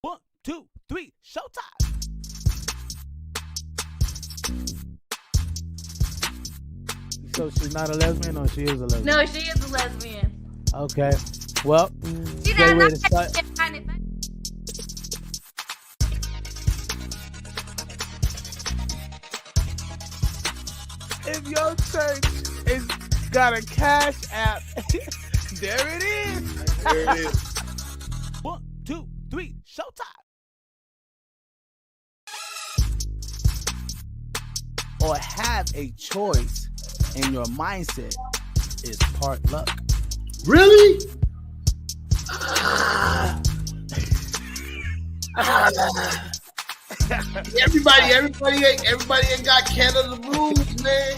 One, two, three, showtime. So she's not a lesbian, or she is a lesbian? No, she is a lesbian. Okay. Well, She great not way to start. If your church is got a cash app, there it is. There it is. 1, 2, 3, showtime. Or have a choice in your mindset is part luck. Really? Everybody ain't got Canada rules, man.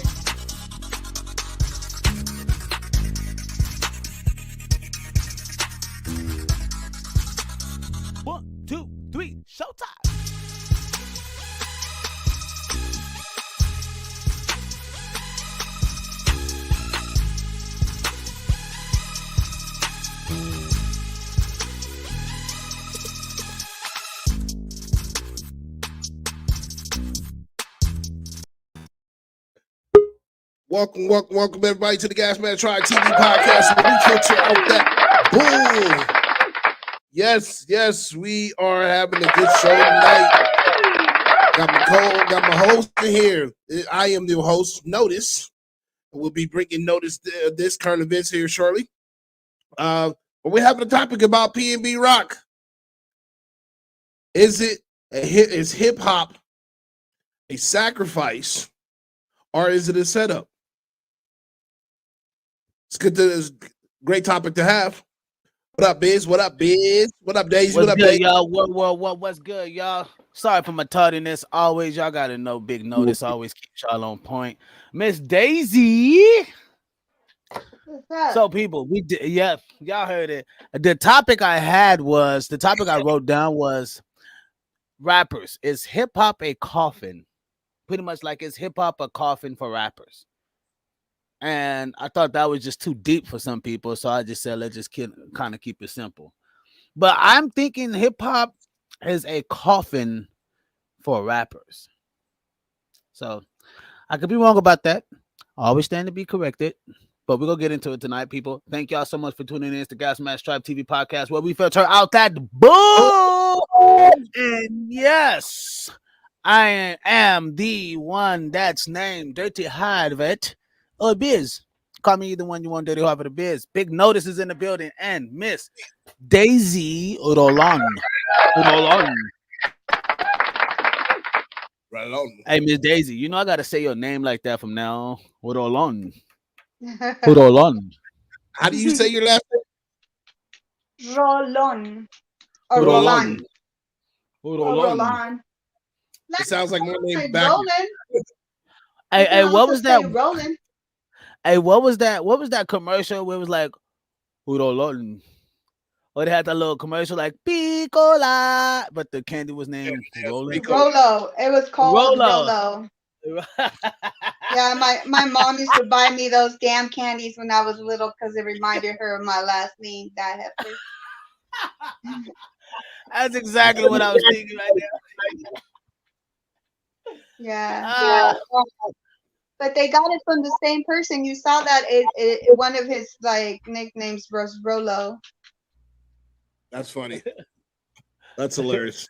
One, two, three, showtime. Welcome everybody to the Gas Man Tribe TV podcast. We filter out that boom. Yes, we are having a good show tonight. Got my host in here. I am the host, Notice. We'll be bringing Notice this current events here shortly. But we're having a topic about PnB rock. Is hip hop a sacrifice, or is it a setup? It's a great topic to have. What up, Biz? What up, Biz? What up, Daisy? What's what up, good, Daisy? y'all? What's good, y'all? Sorry for my tardiness. Always, y'all gotta know. Big Notice always keeps y'all on point. Miss Daisy. So, people, y'all heard it. The topic I wrote down was rappers. Is hip hop a coffin? Pretty much like, is hip hop a coffin for rappers? And I thought that was just too deep for some people, so I just said let's just kind of keep it simple. But I'm thinking hip hop is a coffin for rappers. So I could be wrong about that. I always stand to be corrected. But we're going to get into it tonight, people. Thank y'all so much for tuning in to the Gas Mask Tribe TV podcast, where we filter out that bull. And yes, I am the one that's named Dirty Harvard or Biz. Call me either one you want, Dirty Harvard or Biz. Big Notice is in the building, and Miss Daisy Roland. Right on. Hey, Miss Daisy, you know I got to say your name like that from now on. Roland. Roland. How do you say your last name? Roland. Or Roland. Roland. It sounds like more name back. Hey, what was that? Roland. Hey, what was that? What was that commercial where it was like Roland? Or they had that little commercial like Piccola, but the candy was named Rolo. It was called Rolo. Yeah, my mom used to buy me those damn candies when I was little because it reminded her of my last name, Dad Heffer. That's exactly what I was thinking right there. Yeah. But they got it from the same person. You saw that one of his like nicknames was Rolo. That's funny. That's hilarious.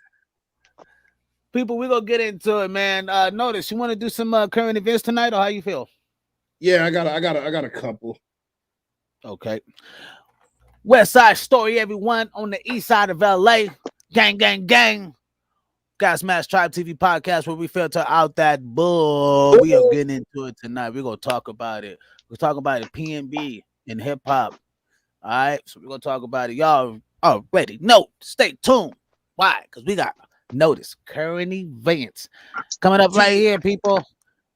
People, we're gonna get into it, man. Notice, you want to do some current events tonight, or how you feel? Yeah, I got a couple. Okay. West Side Story, everyone on the east side of LA. Gang, gang, gang. Gas Mask Tribe TV podcast, where we filter out that bull. We are getting into it tonight. We're gonna talk about it. We're talking about it, PnB and hip hop. All right, so we're gonna talk about it. Y'all already know. Stay tuned. Why? Because we got Notice current events coming up right here, people.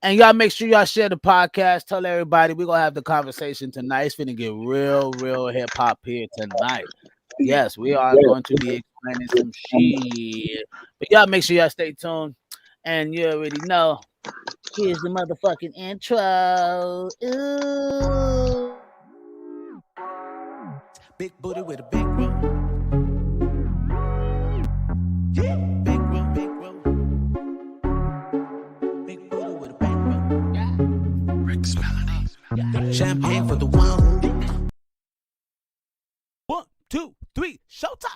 And y'all make sure y'all share the podcast. Tell everybody we're gonna have the conversation tonight. It's gonna get real hip hop here tonight. Yes, we are going to be explaining some shit. But y'all make sure y'all stay tuned. And you already know. Here's the motherfucking intro. Ooh. Big booty with a big room. Yeah, big room, big room. Big booty with a big room. Yeah. Rick's Melodies. Yeah. Champagne for the one. 1, 2, 3, showtime.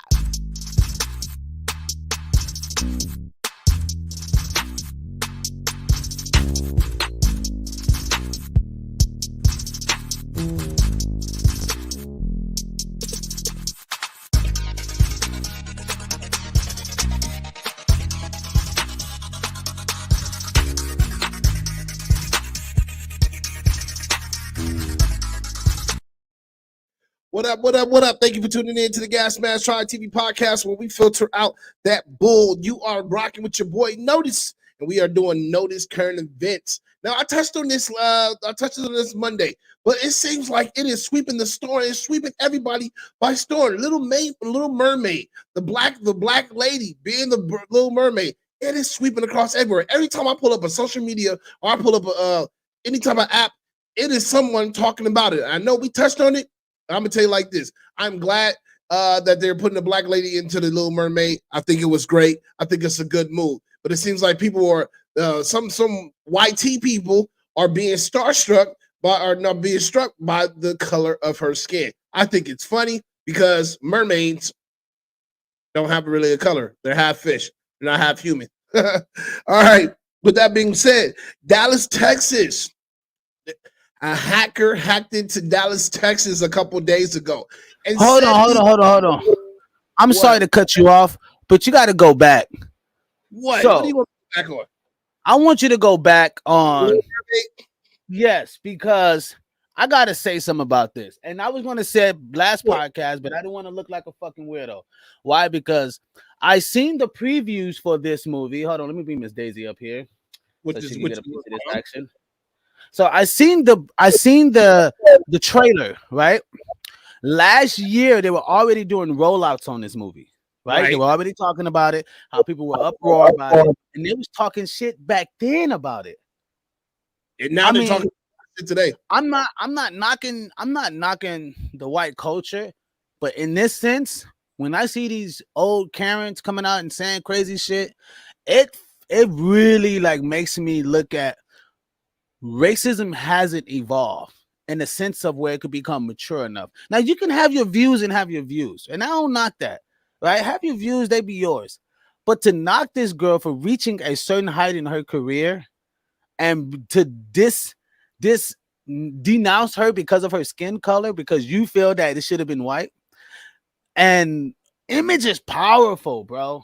What up, what up, what up? Thank you for tuning in to the Gas Mask Try TV podcast where we filter out that bull. You are rocking with your boy Notice, and we are doing Notice current events. Now, I touched on this Monday, but it seems like it is sweeping the store and sweeping everybody by storm. Little Mermaid, the black lady being the Little Mermaid, it is sweeping across everywhere. Every time I pull up a social media or I pull up any type of app, it is someone talking about it. I know we touched on it. I'm gonna tell you like this. I'm glad that they're putting a black lady into the Little Mermaid. I think it was great. I think it's a good move. But it seems like people are some YT people are being struck by the color of her skin. I think it's funny because mermaids don't have really a color. They're half fish. They're not half human. All right. With that being said, Dallas, Texas. A hacker hacked into Dallas, Texas a couple days ago. And hold on. I'm sorry to cut you off, but you got to go back. What? So, what do you want to go back on? I want you to go back on. Yes, because I got to say something about this. And I was going to say last podcast, but I didn't want to look like a fucking weirdo. Why? Because I seen the previews for this movie. Hold on, let me bring Miss Daisy up here. So she can get a piece of this action. So I seen the trailer, right? Last year they were already doing rollouts on this movie, right? They were already talking about it, how people were uproar about it, and they was talking shit back then about it. And now they're talking shit today. I'm not knocking the white culture, but in this sense, when I see these old Karens coming out and saying crazy shit, it really like makes me look at racism hasn't evolved in the sense of where it could become mature enough. Now you can have your views and have your views, and I don't knock that, right? Have your views, they be yours. But to knock this girl for reaching a certain height in her career and to denounce her because of her skin color, because you feel that it should have been white, and image is powerful, bro.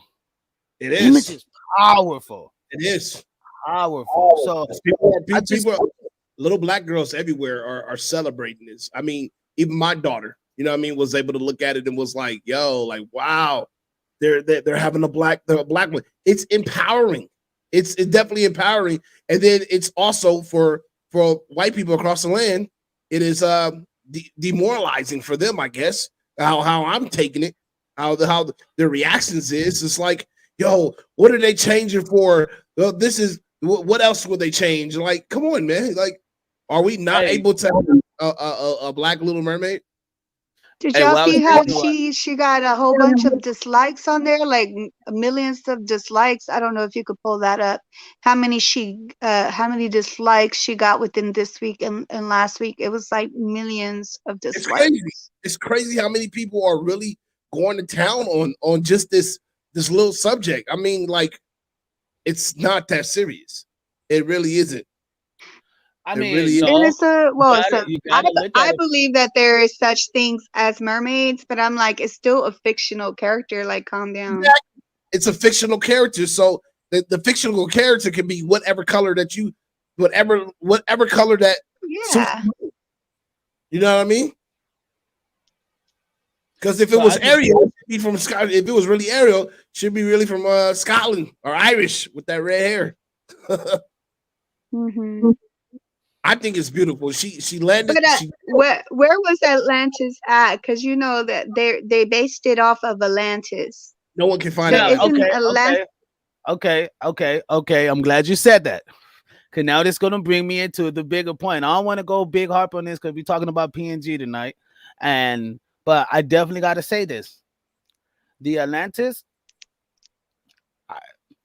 It is. Image is powerful. It is. Powerful. So people, little black girls everywhere are celebrating this. I mean, even my daughter, you know what I mean, was able to look at it and was like, yo, like, wow, they're having a black one. It's empowering. It's definitely empowering. And then it's also for white people across the land, it is demoralizing for them, I guess. How I'm taking it, how their reactions is. It's like, yo, what are they changing for? Well, this is what else would they change? Like, come on, man. Like, are we not able to have a black Little Mermaid? Did y'all see how she got a whole bunch of dislikes on there, like millions of dislikes? I don't know if you could pull that up. How many dislikes she got within this week and last week? It was like millions of dislikes. It's crazy how many people are really going to town on just this little subject. I mean, like, it's not that serious. It really isn't. I mean, really I believe that there is such things as mermaids, but I'm like, it's still a fictional character. Like, calm down. Exactly. It's a fictional character, so the fictional character can be whatever color that you, whatever color that. Yeah. You know what I mean? Because if it was Ariel, it'd be from Scotland. If it was really Ariel, she'd be really from Scotland or Irish with that red hair. Mm-hmm. I think it's beautiful. She landed. But, where was Atlantis at? Because you know that they based it off of Atlantis. No one can find But Atlanta. isn't Atlanta? Okay. I'm glad you said that. Cause now this gonna bring me into the bigger point. I don't want to go big harp on this because we're talking about PnG tonight, but I definitely got to say this: the Atlantis,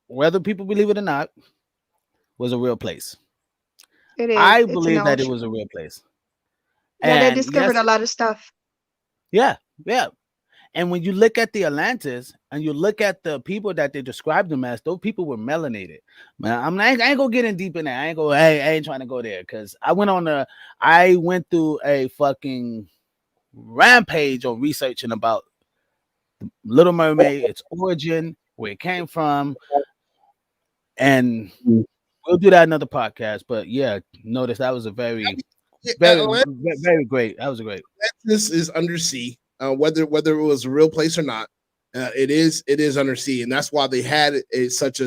whether people believe it or not, was a real place. It is. I It's an believe that it ocean. was a real place. Yeah, they And discovered yes, a lot of stuff. yeah. And when you look at the Atlantis and you look at the people that they described them as, those people were melanated. Man, I ain't gonna get in deep in that. I ain't trying to go there because I went through a fucking rampage on researching about Little Mermaid, its origin, where it came from, and we'll do that another podcast. But yeah, notice that was a very great. That was a great. Atlantis is undersea. Whether it was a real place or not, it is undersea, and that's why they had it such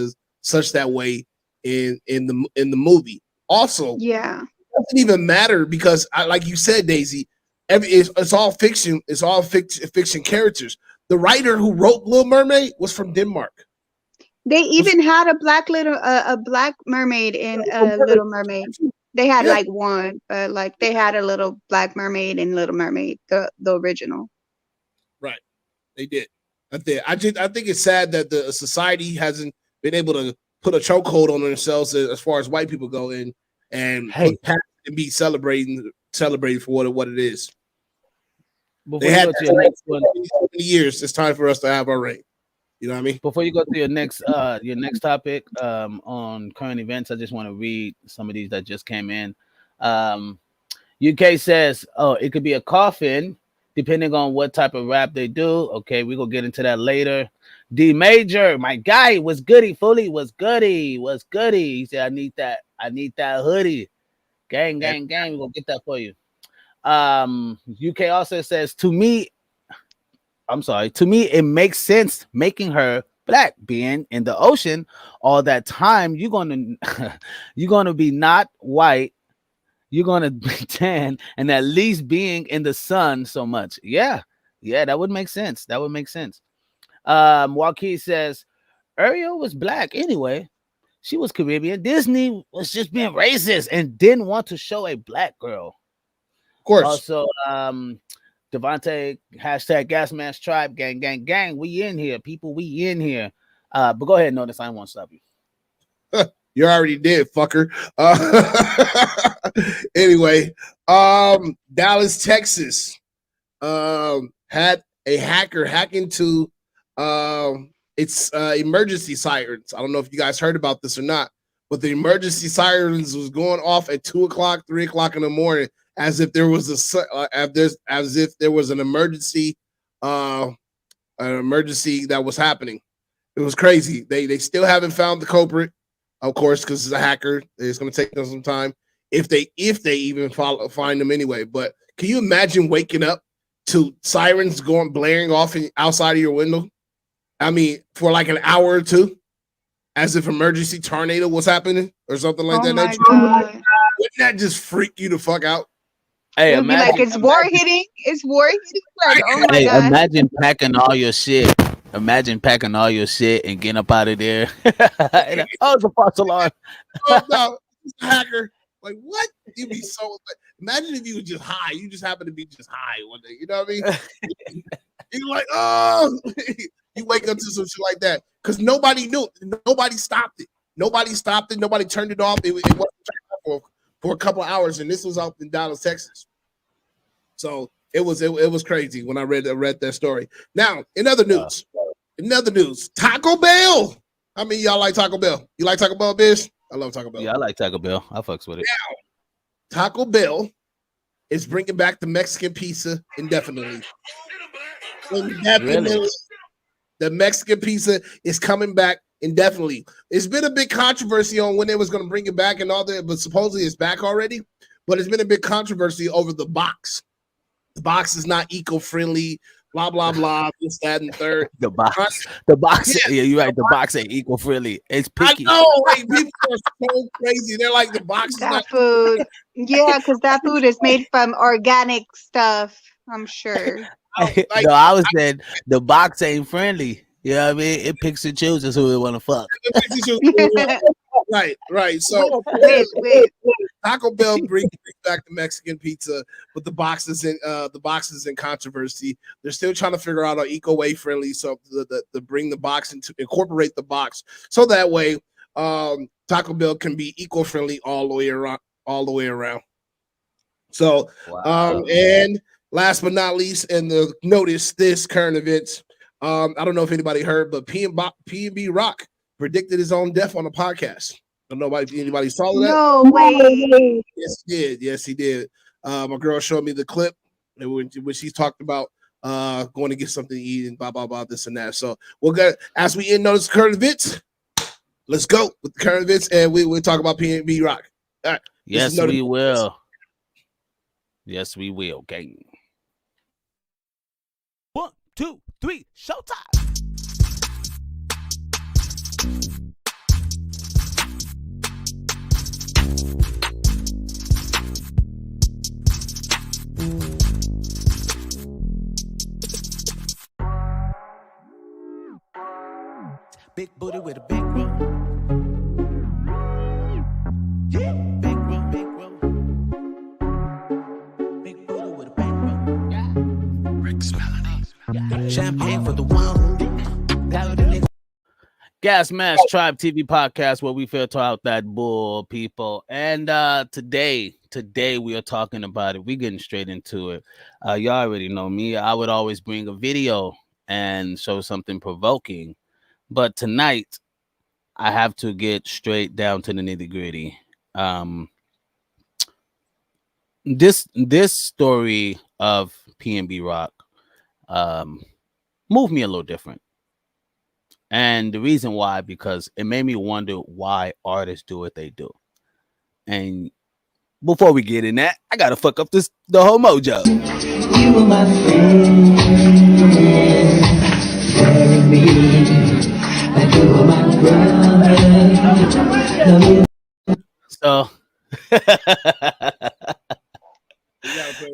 that way in the movie. Also, Yeah, it doesn't even matter because, like you said, Daisy, it's all fiction. It's all fiction characters. The writer who wrote Little Mermaid was from Denmark. they even had a black mermaid in Little Mermaid. They had like one, but like they had a little black mermaid in Little Mermaid, the original. Right, they did. I think it's sad that the society hasn't been able to put a chokehold on themselves as far as white people go and look past and be celebrated for what it is. Before you go to your next one, years, it's time for us to have our reign. You know what I mean? Before you go to your next topic on current events, I just want to read some of these that just came in. UK says, "Oh, it could be a coffin, depending on what type of rap they do." Okay, we gonna get into that later. D Major, my guy, was goody. Fully was goody. He said, "I need that hoodie." Gang. We gonna get that for you. UK also says, to me, it makes sense making her black, being in the ocean all that time. You're gonna be not white. You're gonna be tan, and at least being in the sun so much. Yeah, that would make sense. Joaquin says Ariel was black anyway. She was Caribbean. Disney was just being racist and didn't want to show a black girl. Of course. Also, Devontae, hashtag Gasman's Tribe, gang. We in here, people. We in here. But go ahead, notice I don't want to stop you. You already did, fucker. Anyway, Dallas, Texas, had a hacker hack into its emergency sirens. I don't know if you guys heard about this or not, but the emergency sirens was going off at 2 o'clock, 3 o'clock in the morning, as if there was an emergency, that was happening. It was crazy. They still haven't found the culprit, of course, because it's a hacker. It's going to take them some time if they even find them anyway. But can you imagine waking up to sirens blaring off outside of your window? I mean, for like an hour or two, as if emergency tornado was happening or something like that. My God. Wouldn't that just freak you the fuck out? Hey, it would be like it's war hitting. It's war hitting. Like, oh my God. Imagine packing all your shit. Imagine packing all your shit and getting up out of there. It's a false alarm. Oh no, it's a hacker. Like what? You'd be so. Imagine if you were just high. You just happen to be just high one day. You know what I mean? You're like, oh. You wake up to some shit like that because nobody knew. Nobody stopped it. Nobody turned it off. It wasn't turned off for a couple of hours, and this was out in Dallas, Texas. So it was crazy when I read that story. Now, in other news, Taco Bell. I mean, y'all like Taco Bell? You like Taco Bell, bitch? I love Taco Bell. Yeah, I like Taco Bell. I fucks with it. Now, Taco Bell is bringing back the Mexican pizza indefinitely. Really? The Mexican pizza is coming back indefinitely. It's been a big controversy on when they was going to bring it back and all that, but supposedly it's back already. But it's been a big controversy over the box. The box is not eco-friendly, blah, blah, blah, this, that, and third. The box. Yeah, you're right. The box ain't eco-friendly. It's picky. I know, like, people are so crazy. They're like, the box is not food. Yeah, because that food is made from organic stuff, I'm sure. No, I was saying the box ain't friendly. You know what I mean? It picks and chooses who it want to fuck. Right. So Wait. Taco Bell brings back the Mexican pizza, but the boxes in controversy. They're still trying to figure out an eco way friendly, so to bring the box and to incorporate the box, so that way Taco Bell can be eco friendly all the way around. So and last but not least, and notice this current events. I don't know if anybody heard, but PnB Rock predicted his own death on a podcast. I don't know if anybody saw that. No way. Yes, he did. Yes, he did. My girl showed me the clip when she talked about going to get something to eat and blah blah blah this and that. So we'll get as we end those current events. Let's go with the current events, and we'll talk about PnB Rock. All right. Yes, we will. Yes, we will. Gang. 1, 2, 3, showtime. Big booty with a big room. Yeah, big room, big room. Big booty with a big room. Yeah. Rick's Melody. Yeah. Champagne for the one. Gas Mask Tribe TV podcast where we filter out that bull, people. And today we are talking about it. We're getting straight into it. Y'all already know me. I would always bring a video and show something provoking. But tonight, I have to get straight down to the nitty-gritty. This story of PnB Rock moved me a little different. And the reason why, because it made me wonder why artists do what they do. And before we get in that, I gotta fuck up the whole mojo. You were my friend, like you were my brother. So,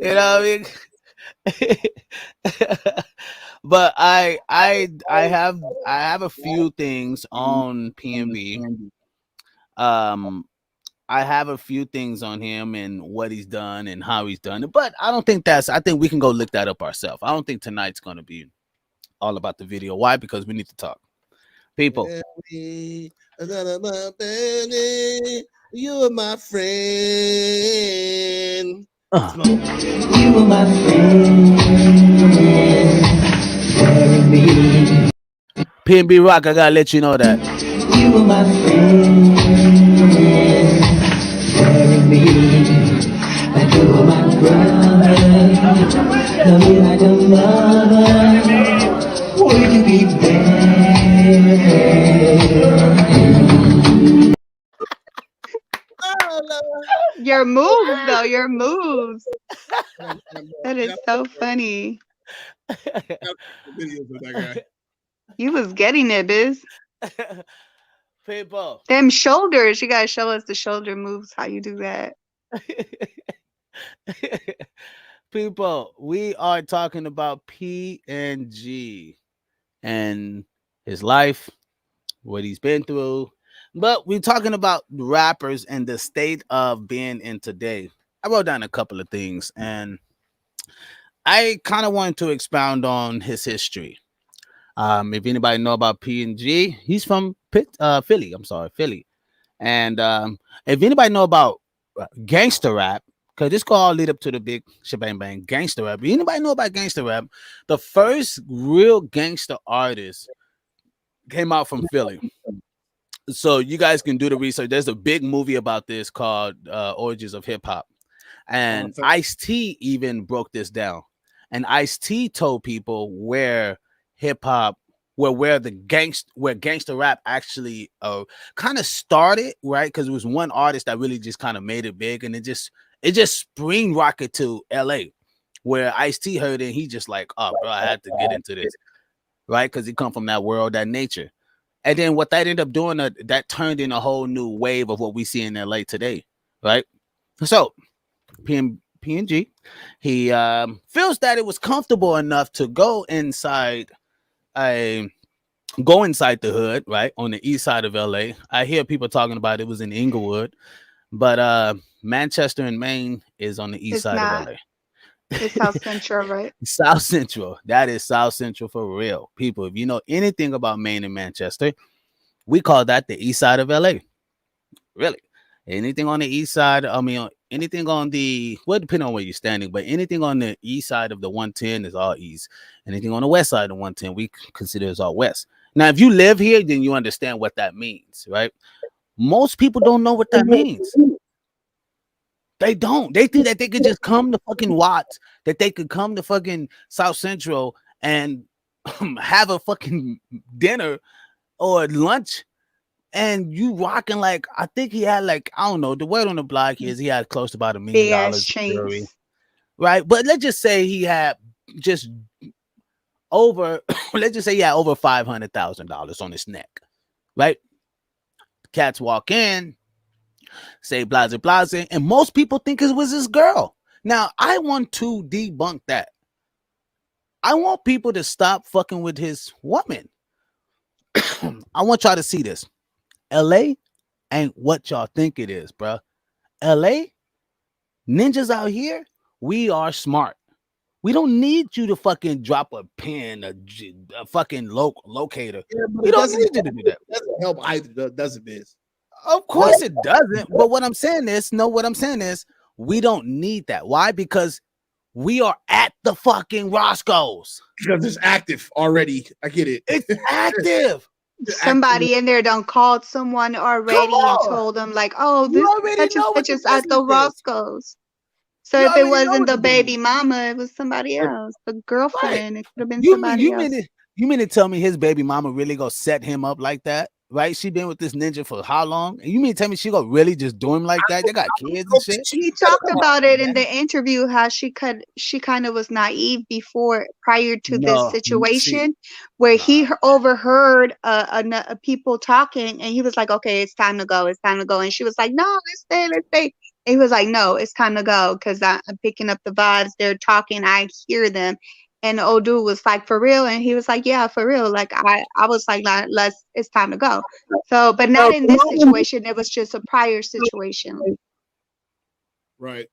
you know what I mean? But I have a few things on PnB. I have a few things on him and what he's done and how he's done it. But I think we can go look that up ourselves. I don't think tonight's gonna be all about the video. Why? Because we need to talk. People. You are my friend. You were my friend. PnB Rock, I gotta let you know that. You were my friend. Like you were my brother. Love me like a mother. Would you be there? Your moves, though. Your moves. That is so funny. You was getting it, Biz. People. Them shoulders. You gotta show us the shoulder moves, how you do that. People, we are talking about PnG and his life, what he's been through. But we're talking about rappers and the state of being in today. I wrote down a couple of things, and I kind of wanted to expound on his history. If anybody know about PnG, he's from Philly. Philly. And if anybody know about gangster rap, because this could all lead up to the big shebang bang gangster rap. If anybody know about gangster rap, the first real gangster artist came out from Philly. So you guys can do the research. There's a big movie about this called Origins of Hip Hop. And Ice-T even broke this down. And Ice-T told people where hip hop, where gangster rap actually kind of started, right? Because it was one artist that really just kind of made it big, and it just spring rocketed to LA, where Ice-T heard it, and he just like, oh, bro, I had to get into this, right? Because he come from that world, that nature. And then what that ended up doing, that turned in a whole new wave of what we see in LA today, right? So PnG, he feels that it was comfortable enough to go inside a go inside the hood, right, on the east side of LA. I hear people talking about it was in Inglewood, but Manchester and Maine is on the east It's side of not. LA. It's South Central, right? South Central. That is South Central for real. People, if you know anything about Maine and Manchester, we call that the east side of LA. Really. Anything on the east side, I mean, anything on the, well, depending on where you're standing, but anything on the east side of the 110 is all east. Anything on the west side of the 110, we consider as all west. Now, if you live here, then you understand what that means, right? Most people don't know what that means. They don't. They think that they could just come to fucking Watts, that they could come to fucking South Central and have a fucking dinner or lunch, and you rocking like, I think he had like, I don't know, the word on the block is he had close to about $1 million Big ass in jewelry, chains. right? But let's just say he had just over, let's just say he had over $500,000 on his neck, right? Cats walk in, say blase blase, and most people think it was his girl. Now, I want to debunk that. I want people to stop fucking with his woman. I want y'all to see this. LA ain't what y'all think it is, bro. LA, ninjas out here, we are smart. We don't need you to fucking drop a pin, a fucking locator. Yeah, but We it don't doesn't need you to do that. doesn't help either, does it, Biz? Of course it doesn't. But what I'm saying is, we don't need that. Why? Because we are at the fucking Roscoe's. Because it's active already. I get it. It's active. Somebody in there done called someone already and on. told them like, oh, You this already such and know what such the is at the business is. Roscoe's. So You if it already know wasn't what the the business baby mama, it was somebody else, the Right. girlfriend. It could have been You mean somebody you else. mean it? You mean to tell me his baby mama really gonna set him up like that? Right? She been with this ninja for how long? And you mean to tell me she gonna really just do him like that? They got kids and shit. He talked about it in the interview how she kind of was naive prior to this No, see, situation where nah. he overheard people talking and he was like, okay, it's time to go, and she was like, no, let's stay. And he was like, no, it's time to go because I'm picking up the vibes, they're talking, I hear them. And the old dude was like, for real? And he was like, yeah, for real. Like I was like, it's time to go. So, but not in this situation. It was just a prior situation. Right.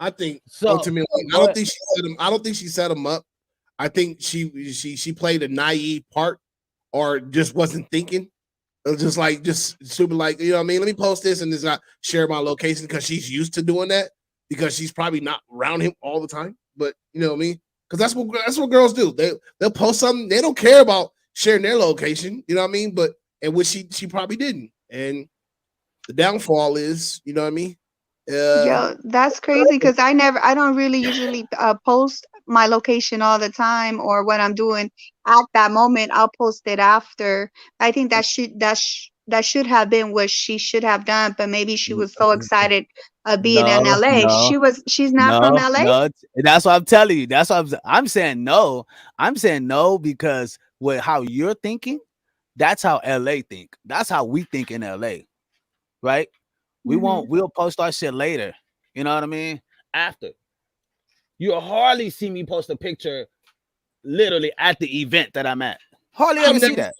I think So ultimately, I go don't ahead. think she set him. I don't think she set him up. I think she played a naive part, or just wasn't thinking. It was just stupid, like, you know what I mean. Let me post this and just not share my location because she's used to doing that because she's probably not around him all the time. But you know what I mean? Because that's what girls do. They'll post something. They don't care about sharing their location. You know what I mean? But and which she probably didn't. And the downfall is, you know what I mean? Yo, that's crazy because I don't really usually post my location all the time or what I'm doing at that moment. I'll post it after. I think that should have been what she should have done, but maybe she was so excited being in No, LA. no, She's not from no, LA. no. That's what I'm telling you. That's what I'm saying. No, I'm saying no because with how you're thinking, that's how LA think. That's how we think in LA, right? Mhm. We'll post our shit later. You know what I mean? After. You'll hardly see me post a picture literally at the event that I'm at. Hardly I'm ever never see that.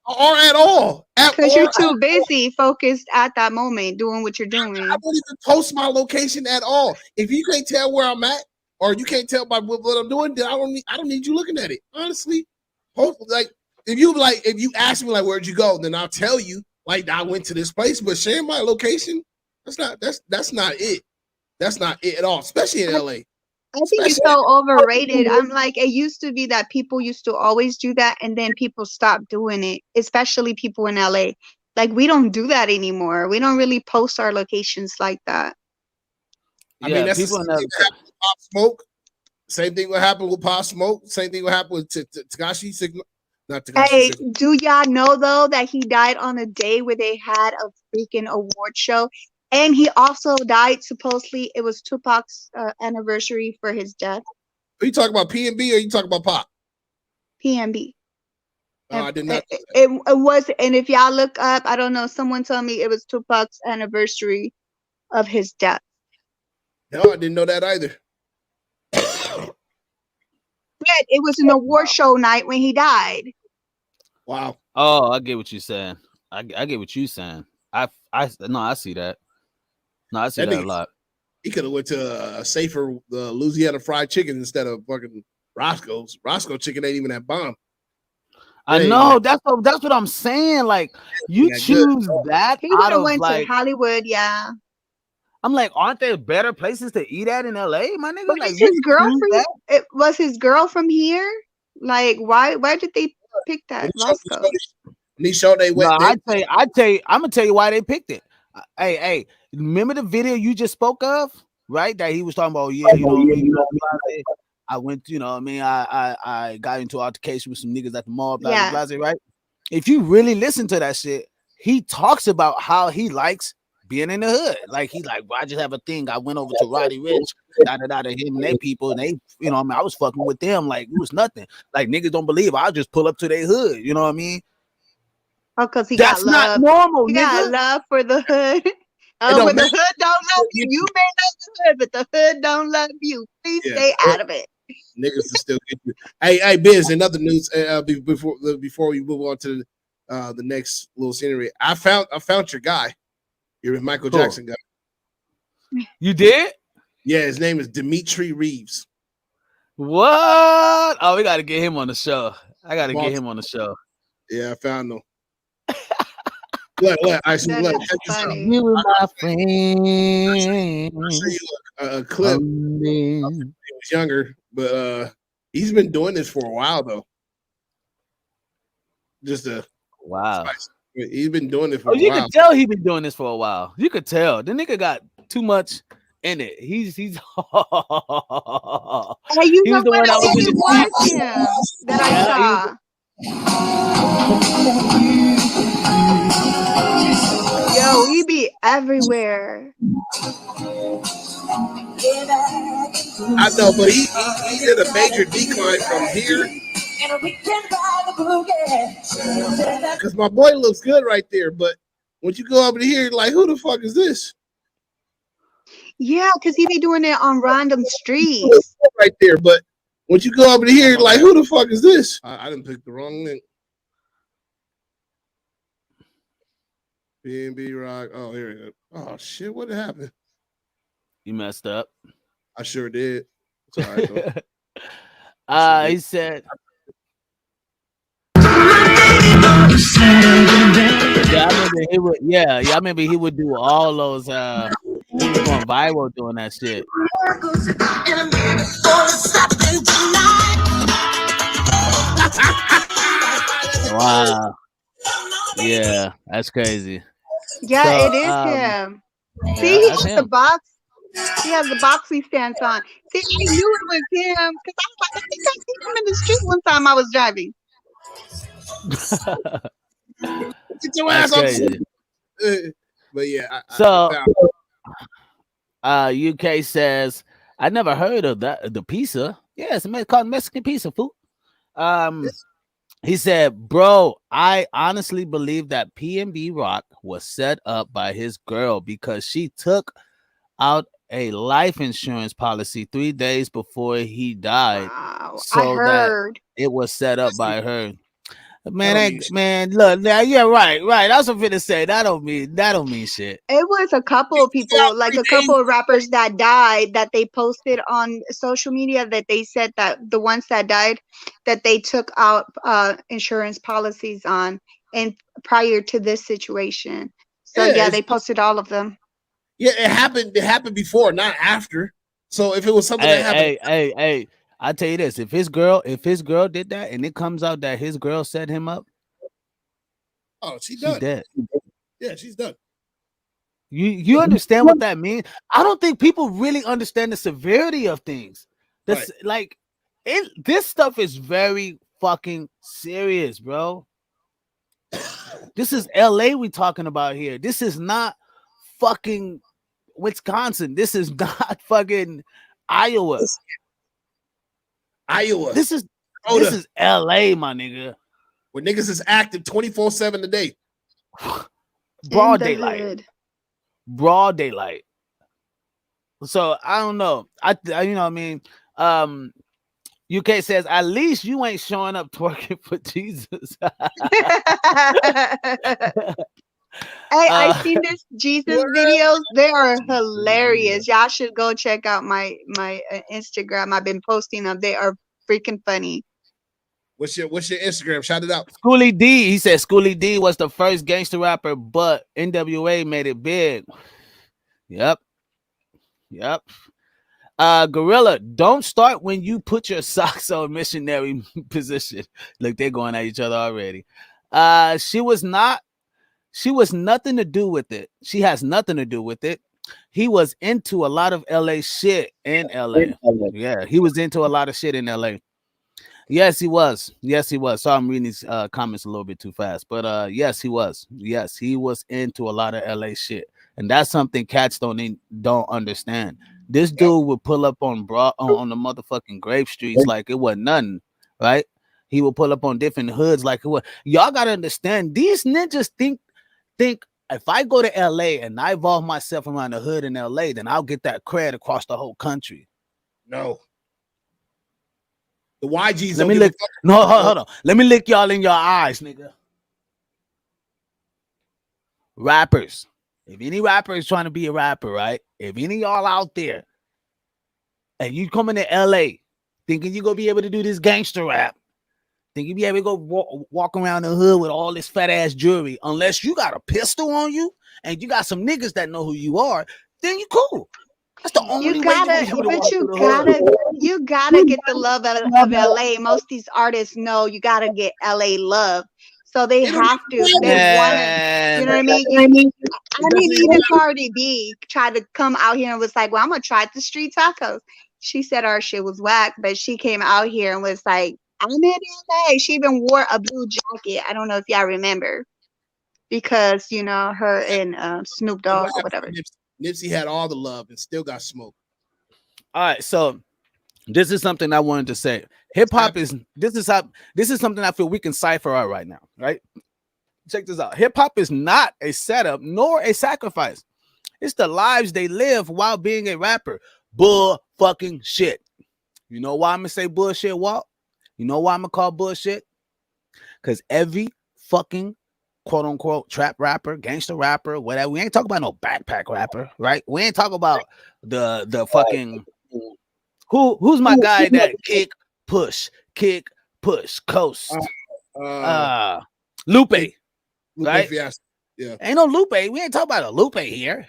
or at all. Because you're too busy, focused at that moment, doing what you're I doing. don't even post my location at all. If you can't tell where I'm at, or you can't tell by what I'm doing, then I don't need you looking at it. Honestly, like if you ask me like where'd you go, then I'll tell you like I went to this place. But sharing my location, that's not it. That's not it at all, especially in LA. I think it's so overrated. I'm like, it used to be that people used to always do that, and then people stopped doing it, especially people in LA. Like, we don't do that anymore. We don't really post our locations like that. I mean, Yeah, that's the people same in thing that happened with Pop Smoke. Same thing will happen with Pop Smoke. Same thing will happen with Takashi Signal. Not Takashi Hey, Signal. do y'all know though that he died on a day where they had a freaking award show? And he also died, supposedly, it was Tupac's anniversary for his death. Are you talking about PnB or are you talking about Pop? PnB. Oh, I did not. It was, and if y'all look up, I don't know, someone told me it was Tupac's anniversary of his death. No, I didn't know that either. It was an award show night when he died. Wow. Oh, I get what you're saying. I get what you're saying. I see that. No, I see that a lot. He could have went to a safer Louisiana fried chicken instead of fucking Roscoe's. Roscoe chicken ain't even that bomb. I know that's what I'm saying. Like you choose that he out of went like to Hollywood, yeah. I'm like, aren't there better places to eat at in LA, my nigga? But like is his girl from it was his girl from here? Like why did they pick that Roscoe? He showed they went. No, I'm gonna tell you why they picked it. Hey, remember the video you just spoke of, right? That he was talking about, yeah, you know what I mean? I went, you know what I mean? I got into altercation with some niggas at the mall, blah, blah, blah, right? If you really listen to that shit, he talks about how he likes being in the hood. Like he's like, well, I just have a thing. I went over to Roddy Rich, to him and their people, and they, you know what I mean? I was fucking with them like it was nothing. Like niggas don't believe I'll just pull up to their hood, you know what I mean? Oh, because he That's got love. not normal, he nigga. got love for the hood. Oh, when the hood don't love you, you may love the hood, but the hood don't love you. Please stay out of it. Niggas will still get you. Hey, Biz, another news before we move on to the next little scenery. I found your guy. Your Michael Jackson guy. You did? Yeah, his name is Dimitri Reeves. What? Oh, we got to get him on the show. I got to get him on the show. Yeah, I found him. Look, check this out. You were my friend. I'll show you a clip. He was younger, but he's been doing this for a while though. Wow. He's been doing it for a while. You could tell he's been doing this for a while. You could tell. The nigga got too much in it. He's hey, you know what? I was in the that I saw. Yo, he be everywhere. I know, but he did a major decline from here. Because my boy looks good right there, but when you go over here, like, who the fuck is this? Yeah, because he be doing it on random streets. Right there, but when you go over here, like, who the fuck is this? I didn't pick the wrong link. PnB Rock. Oh, here we go. Oh, shit, what happened? You messed up. I sure did. It's all right, though. He said... Yeah, I remember he would do all those. He was going viral doing that shit. Wow. Yeah, that's crazy. Yeah, so, it is him. See, he has the box. He has the box he stands on. See, I knew it was him because I was like, I think I seen him in the street one time I was driving. Get your ass up. But yeah. UK says, I never heard of that. The pizza. Yeah, it's called Mexican pizza food. He said, bro, I honestly believe that PnB Rock was set up by his girl because she took out a life insurance policy 3 days before he died. Wow, so I heard that it was set up by her. Man, look, now yeah, right. That's what I'm finna say. That don't mean shit. It was a couple of people, like a couple of rappers that died that they posted on social media that they said that the ones that died that they took out insurance policies on and prior to this situation. So yeah, they posted all of them. Yeah, it happened. It happened before, not after. So if it was something that happened, hey. I tell you this: if his girl did that, and it comes out that his girl set him up, she's dead. Yeah, she's done. You understand what that means? I don't think people really understand the severity of things. This this stuff is very fucking serious, bro. This is LA we talking about here. This is not fucking Wisconsin. This is not fucking Iowa. This is LA, my nigga. Where niggas is active 24/7 a day. Broad daylight. So I don't know. I you know what I mean. UK says, at least you ain't showing up twerking for Jesus. Hey, I seen this Jesus videos. They are hilarious. Y'all should go check out my Instagram. I've been posting them. They are freaking funny. What's your Instagram? Shout it out. Schoolie D, he said Schoolie D was the first gangster rapper, but NWA made it big. Yep. Gorilla, don't start when you put your socks on missionary position. Look, they're going at each other already. She was nothing to do with it. She has nothing to do with it. He was into a lot of LA shit in LA. Yeah, he was into a lot of shit in LA. Yes, he was. So I'm reading these comments a little bit too fast. But yes, he was. Yes, he was into a lot of LA shit. And that's something cats don't understand. This dude would pull up on the motherfucking Grape Streets like it wasn't nothing, right? He would pull up on different hoods like it was. Y'all gotta understand, these ninjas think if I go to LA and I evolve myself around the hood in LA, then I'll get that cred across the whole country. No. The YGs. Let me lick. No, hold on. Let me lick y'all in your eyes, nigga. Rappers. If any rapper is trying to be a rapper, right? If any of y'all out there and you coming to LA thinking you're gonna be able to do this gangster rap, think you be able to go walk around the hood with all this fat ass jewelry, unless you got a pistol on you and you got some niggas that know who you are, then you cool. That's the only way you gotta get the love of LA. Most of these artists know you gotta get LA love. So they have to. They want to. You know what I mean? Even Cardi B tried to come out here and was like, "Well, I'm gonna try the street tacos." She said our shit was whack, but she came out here and was like, "I'm in LA." She even wore a blue jacket. I don't know if y'all remember, because her and Snoop Dogg or whatever. Nipsey had all the love and still got smoked. All right, so this is something I wanted to say. Hip hop is this is something I feel we can cipher out right now, right? Check this out. Hip hop is not a setup nor a sacrifice. It's the lives they live while being a rapper. Bull fucking shit. You know why I'm gonna say bullshit, Walt? You know why I'm gonna call bullshit? Because every fucking quote unquote trap rapper, gangster rapper, whatever. We ain't talking about no backpack rapper, right? We ain't talking about the fucking who's my guy that kick, push, coast. Lupe. Right? Yeah. Ain't no Lupe. We ain't talking about a Lupe here.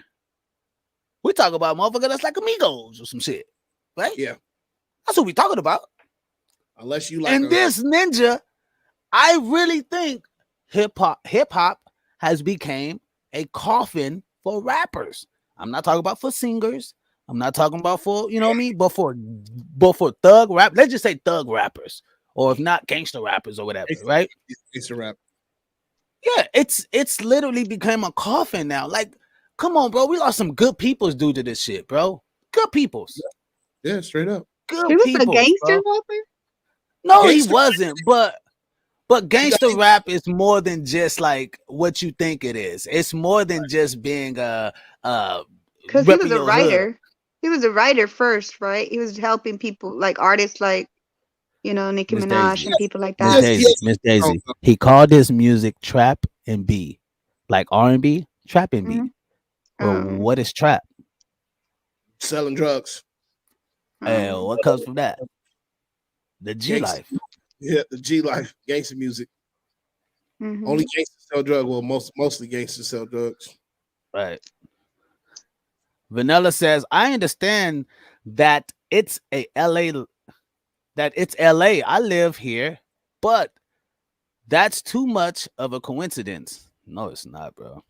We talk about a motherfucker that's like Amigos or some shit. Right? Yeah. That's what we talking about. Unless you like. And this ninja, I really think hip hop has became a coffin for rappers. I'm not talking about for singers. I'm not talking about for, you know what I mean, but for thug rap. Let's just say thug rappers, or if not gangster rappers or whatever, right? Gangster rap. Yeah, it's literally become a coffin now. Like, come on, bro. We lost some good peoples due to this shit, bro. Good peoples. Yeah, straight up. Good. He was a gangster rapper? No, gangster he wasn't. But gangster rap is more than just like what you think it is. It's more than just being because he was a writer. Hood. He was a writer first, right? He was helping people like artists like Nicki Minaj and people like that. Miss Daisy. He called his music trap and B, like R&B, trap and B. Well, what is trap? Selling drugs. And what comes from that? The G life. Yeah, the G life, gangster music. Mm-hmm. Only gangsters sell drugs. Well, mostly gangsters sell drugs. Right. Vanilla says, I understand that it's LA. I live here, but that's too much of a coincidence. No, it's not, bro.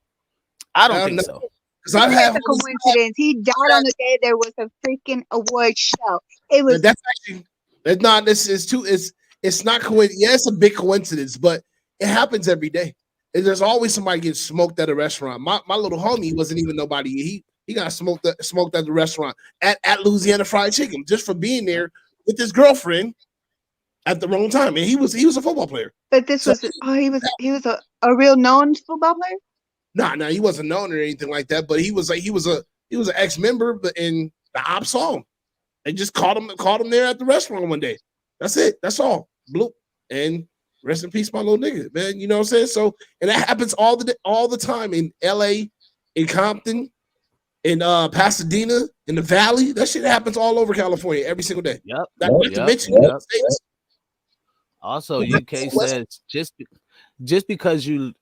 I don't think so. Because I have a coincidence. He died on the day there was a freaking award show. It was. That's actually. It's not. This is too. It's not coincidence. Yeah, it's a big coincidence, but it happens every day. And there's always somebody getting smoked at a restaurant. My little homie wasn't even nobody. He got smoked at the restaurant at Louisiana Fried Chicken just for being there with his girlfriend at the wrong time. And he was a football player. But this was he was a real known football player? Nah, he wasn't known or anything like that, but he was an ex-member, but in the ops saw him. They just caught him there at the restaurant one day. That's it. That's all. Bloop. And rest in peace, my little nigga, man. You know what I'm saying? So, and that happens all the time in LA, in Compton, in Pasadena, in the Valley. That shit happens all over California every single day. Yep. Not to mention the United States. Also, UK says just because you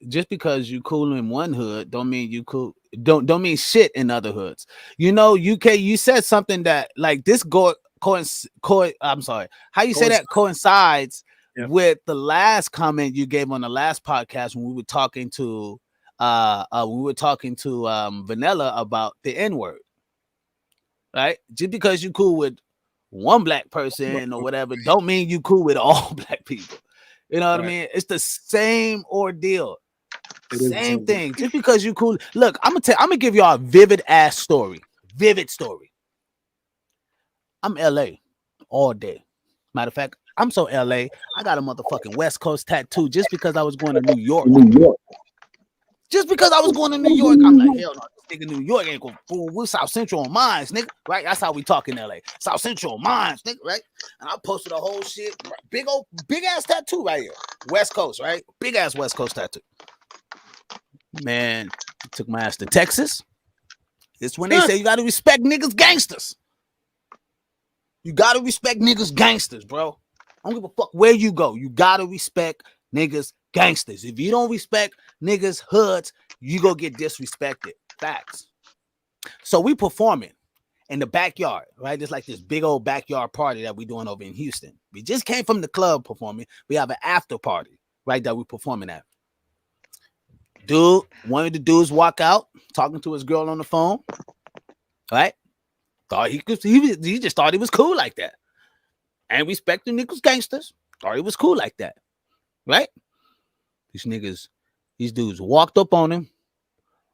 cool in one hood don't mean you cool don't mean shit in other hoods. You know, UK, you said something that like this I'm sorry, how you say that coincides with the last comment you gave on the last podcast when we were talking to Vanilla about the N-word. Right? Just because you cool with one black person or whatever don't mean you cool with all black people. You know what I mean? It's the same ordeal. Same thing. Just because you cool. Look, I'm gonna give y'all a vivid ass story. Vivid story. I'm LA all day. Matter of fact, I'm so LA, I got a motherfucking West Coast tattoo just because I was going to New York. Just because I was going to New York, I'm like, hell no, this nigga New York ain't gonna fool. We're South Central on Mines, nigga. Right? That's how we talk in LA. South Central Mines, nigga, right? And I posted a whole shit, big ass tattoo right here. West Coast, right? Big ass West Coast tattoo. Man, took my ass to Texas. It's when they say you gotta respect niggas gangsters. You gotta respect niggas gangsters, bro. I don't give a fuck where you go. You gotta respect niggas gangsters. If you don't respect niggas hoods, you go get disrespected. Facts. So we performing in the backyard, right? It's like this big old backyard party that we doing over in Houston. We just came from the club performing. We have an after party, right, that we performing at. Dude, one of the dudes walk out talking to his girl on the phone, right? Thought he just thought he was cool like that. And respecting niggas gangsters, thought he was cool like that, right? These dudes walked up on him.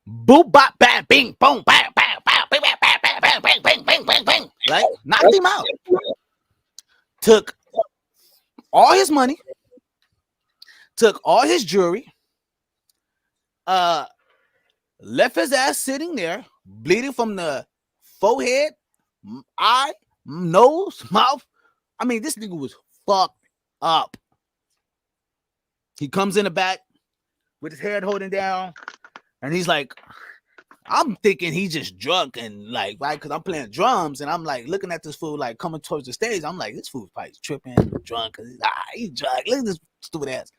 Boop, bop, bam, bing, boom, bam, bam, bam, bing, bam, bam, bam, bam, bang, bang, bang, bang, bang. Right? Knocked him out. Took all his money. Took all his jewelry. Left his ass sitting there, bleeding from the forehead, eye, nose, mouth. I mean, this nigga was fucked up. He comes in the back with his head holding down, and he's like, I'm thinking he's just drunk and like, right? Because I'm playing drums, and I'm like looking at this fool like coming towards the stage. I'm like, this fool's probably tripping, drunk, because he's drunk. Look at this stupid ass.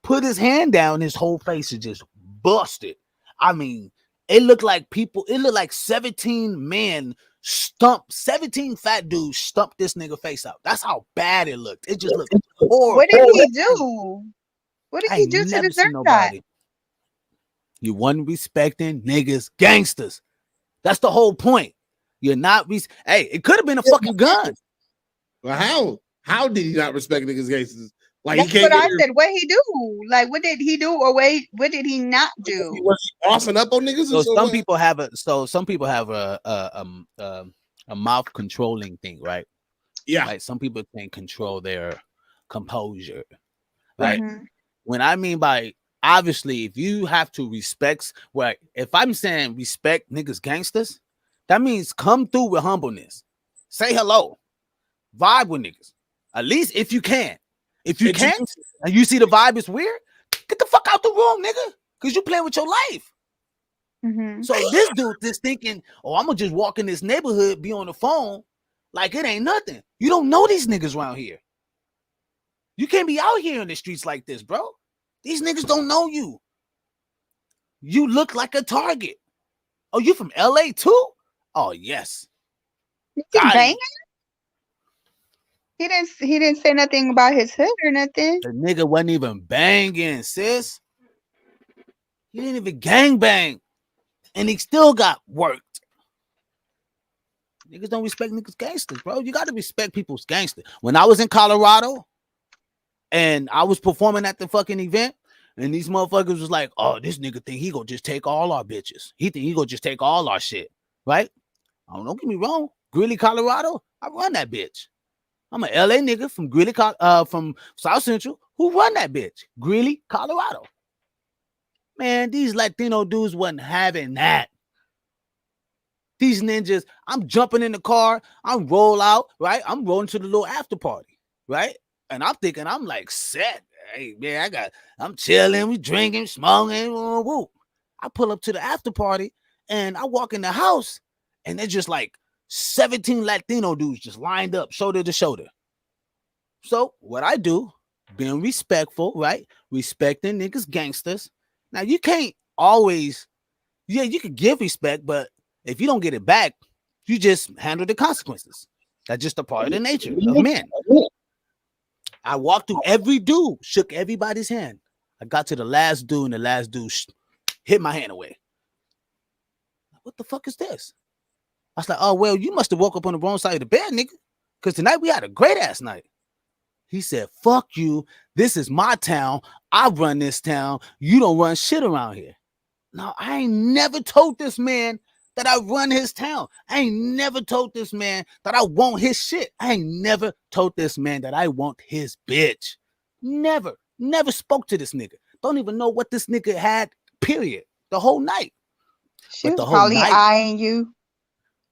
Put his hand down, his whole face is just busted. I mean, it looked like 17 men 17 fat dudes stumped this nigga face out. That's how bad it looked. It just looked horrible. What did he do? What did he do to deserve that? You wasn't respecting niggas gangsters. That's the whole point. You're not hey, it could have been a fucking gun. Well, how did he not respect niggas gangsters? Like, that's what I said. What he do? Like, what did he do, or what did he not do? Was he offing up on niggas? So some people have a mouth controlling thing, right? Yeah. Like some people can control their composure, right? Mm-hmm. When I mean by obviously, if you have to respect, well, if I'm saying respect niggas gangsters, that means come through with humbleness, say hello, vibe with niggas, at least if you can. If you can't, and you see the vibe is weird, get the fuck out the room, nigga, because you playing with your life. Mm-hmm. So this dude is thinking, oh, I'm gonna just walk in this neighborhood, be on the phone, like it ain't nothing. You don't know these niggas around here. You can't be out here in the streets like this, bro. These niggas don't know you. You look like a target. Oh, you from LA too? Oh, yes. You banging? He didn't say nothing about his hood or nothing. The nigga wasn't even banging, sis. He didn't even gang bang. And he still got worked. Niggas don't respect niggas gangsters, bro. You got to respect people's gangsters. When I was in Colorado and I was performing at the fucking event, and these motherfuckers was like, oh, this nigga think he gonna just take all our bitches. He think he gonna just take all our shit, right? Oh, don't get me wrong. Greeley, Colorado, I run that bitch. I'm a LA nigga from Greeley, from South Central, who run that bitch. Greeley, Colorado. Man, these Latino dudes wasn't having that. These ninjas, I'm jumping in the car, I'm roll out, right? I'm rolling to the little after party, right? And I'm thinking, I'm like set. Hey, man, I'm chilling, we drinking, smoking, woo. I pull up to the after party and I walk in the house and they're just like 17 Latino dudes just lined up shoulder to shoulder. So what I do, being respectful, right? Respecting niggas gangsters. Now you can't always, you can give respect, but if you don't get it back, you just handle the consequences. That's just a part of the nature of men. I walked through every dude, shook everybody's hand. I got to the last dude, and the last dude hit my hand away. What the fuck is this? I was like, oh, well, you must have woke up on the wrong side of the bed, nigga. Because tonight we had a great ass night. He said, fuck you. This is my town. I run this town. You don't run shit around here. Now, I ain't never told this man that I run his town. I ain't never told this man that I want his shit. I ain't never told this man that I want his bitch. Never spoke to this nigga. Don't even know what this nigga had, period. The whole night. She was probably eyeing you.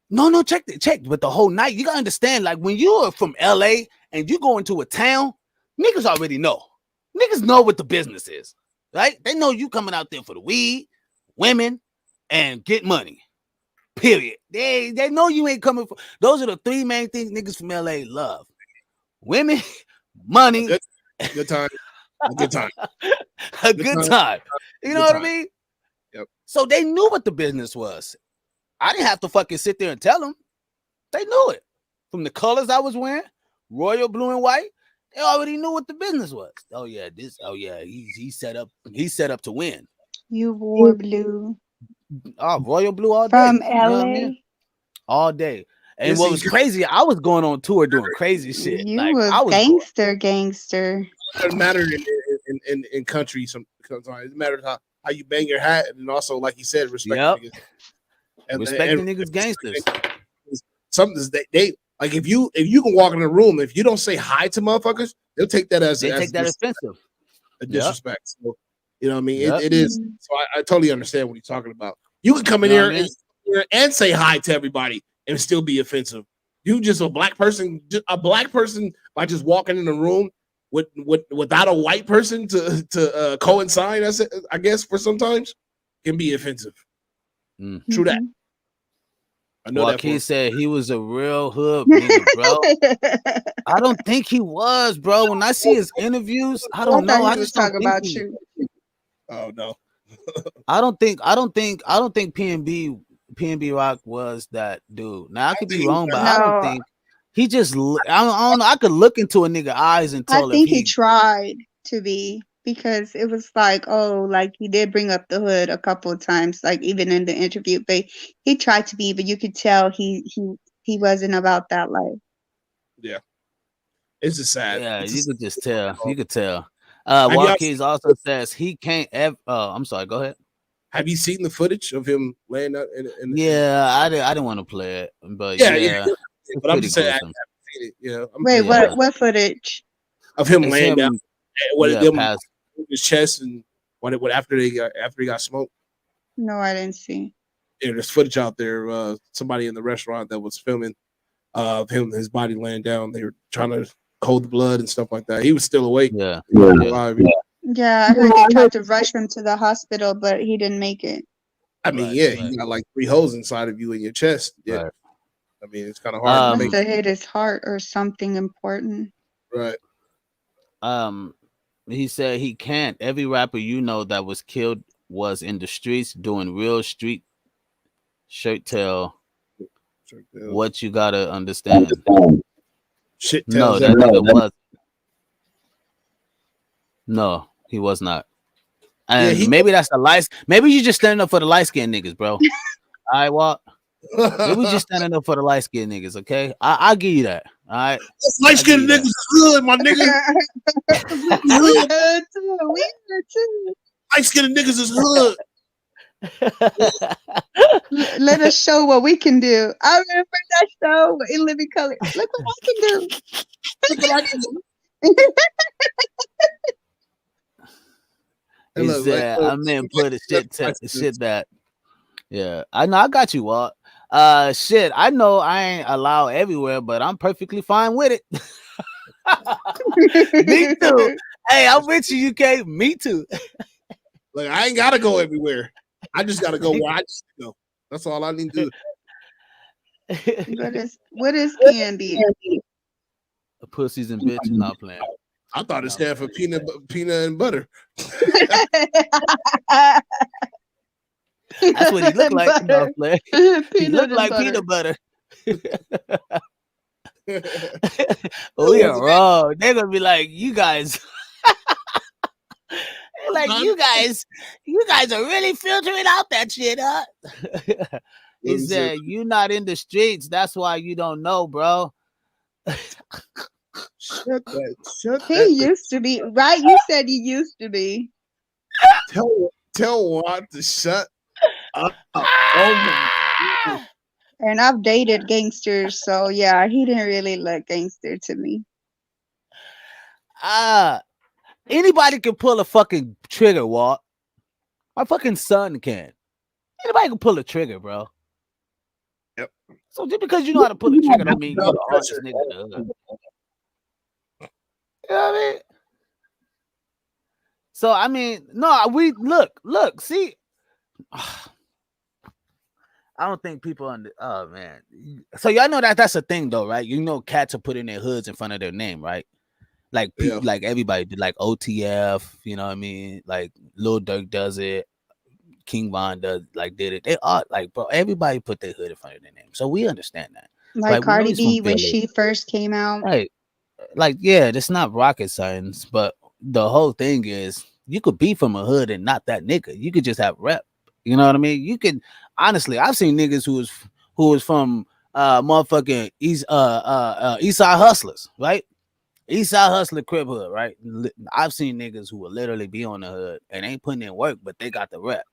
No, check. But the whole night, you gotta understand, like when you are from LA and you go into a town, niggas already know. Niggas know what the business is, right? They know you coming out there for the weed, women, and get money. Period. They know you ain't coming for. Those are the three main things niggas from LA love: women, money, good time, a good time, a good time. You know what I mean? Yep. So they knew what the business was. I didn't have to fucking sit there and tell them. They knew it from the colors I was wearing, royal blue and white. They already knew what the business was. Oh yeah, he set up. He set up to win. You wore blue. Oh, royal blue all day. From LA. You know what I mean? All day. And what was crazy, I was going on tour doing crazy shit. You like, was I was gangster. It doesn't matter in country sometimes. It matters how you bang your hat, and also, like you said, respect niggas. Respecting niggas gangsters. Something they like if you can walk in a room, if you don't say hi to motherfuckers, they'll take that as offensive. A disrespect. So, you know what I mean? It is. So I totally understand what he's talking about. You can come in here and say hi to everybody and still be offensive. You just a black person by just walking in the room without a white person to coincide. I guess for sometimes can be offensive. Mm-hmm. True that. I know Joaquin said he was a real hood nigga, bro. I don't think he was, bro. When I see his interviews, I don't know. I just talk about you. Oh no. I don't think PnB Rock was that dude. Now I could be wrong, but I don't think he just. I don't know. I could look into a nigga eyes and tell. I think he tried to be, because it was like, like he did bring up the hood a couple of times, like even in the interview. But he tried to be, but you could tell he wasn't about that life. Yeah, it's just sad. Yeah, you could just tell. You could tell. Joaquin also says he can't ever. I'm sorry. Go ahead. Have you seen the footage of him laying out? I didn't want to play it, but yeah. But I'm just saying, I haven't seen it. Yeah. Wait, what footage of him laying down? His chest and what after he got smoked. No, I didn't see. Yeah, there's footage out there. Somebody in the restaurant that was filming of his body laying down. They were trying to hold the blood and stuff like that. He was still awake. Yeah, I heard they tried to rush him to the hospital, but he didn't make it. I mean, you got like 3 holes inside of you in your chest. Yeah, right. I mean, it's kind of hard. Must have hit his heart or something important. Right. He said he can't. Every rapper that was killed was in the streets doing real street shirt tail. What you gotta understand. Shit. No, that nigga was. No, he was not. And maybe that's the light. Maybe you just standing up for the light skinned niggas, bro. All right, Walt. Maybe we just standing up for the light skinned niggas, okay? I'll give you that. All right. Light skinned niggas is good, my nigga. We heard too. Light skinned niggas is good. Let us show what we can do. I remember that show in Living Color. Look what I can do. Look what I can do. He said, I meant put a shit that. Yeah, I know. I got you, Walt. Shit, I know I ain't allowed everywhere, but I'm perfectly fine with it. Me too. Hey, I'm with you, UK. Me too. Like I ain't gotta go everywhere. I just gotta go where I just go. That's all I need to do. What is PnB? Pussies and bitches not playing. I thought it stood for peanut and butter. That's what he looked like. No, he looked like peanut butter. We are wrong. They're gonna be like, you guys. Like you guys are really filtering out that shit, huh? He said, "You not in the streets. That's why you don't know, bro." Shut that. He used to be, right? You said he used to be. Tell Watt to shut up. Oh my. And I've dated gangsters, so yeah, he didn't really look gangster to me. Anybody can pull a fucking trigger, Walt. My fucking son can. Anybody can pull a trigger, bro. Yep. So just because you know how to pull a trigger, don't mean you're the hardest nigga in the hood. You know what I mean? So I mean, no, we look, see. I don't think people oh man. So y'all know that's a thing though, right? You know, cats are putting their hoods in front of their name, right? Like people, like everybody did, like OTF, you know what I mean? Like Lil Durk does it, King Von did it. They are like, bro, everybody put their hood in front of their name. So we understand that. Like Cardi B when she first came out. Right. Like, yeah, it's not rocket science, but the whole thing is you could be from a hood and not that nigga. You could just have rep. You know what I mean? You could honestly, I've seen niggas who was from motherfucking East Side Hustlers, right? East Side Hustler Crib Hood, right? I've seen niggas who will literally be on the hood and ain't putting in work, but they got the rep,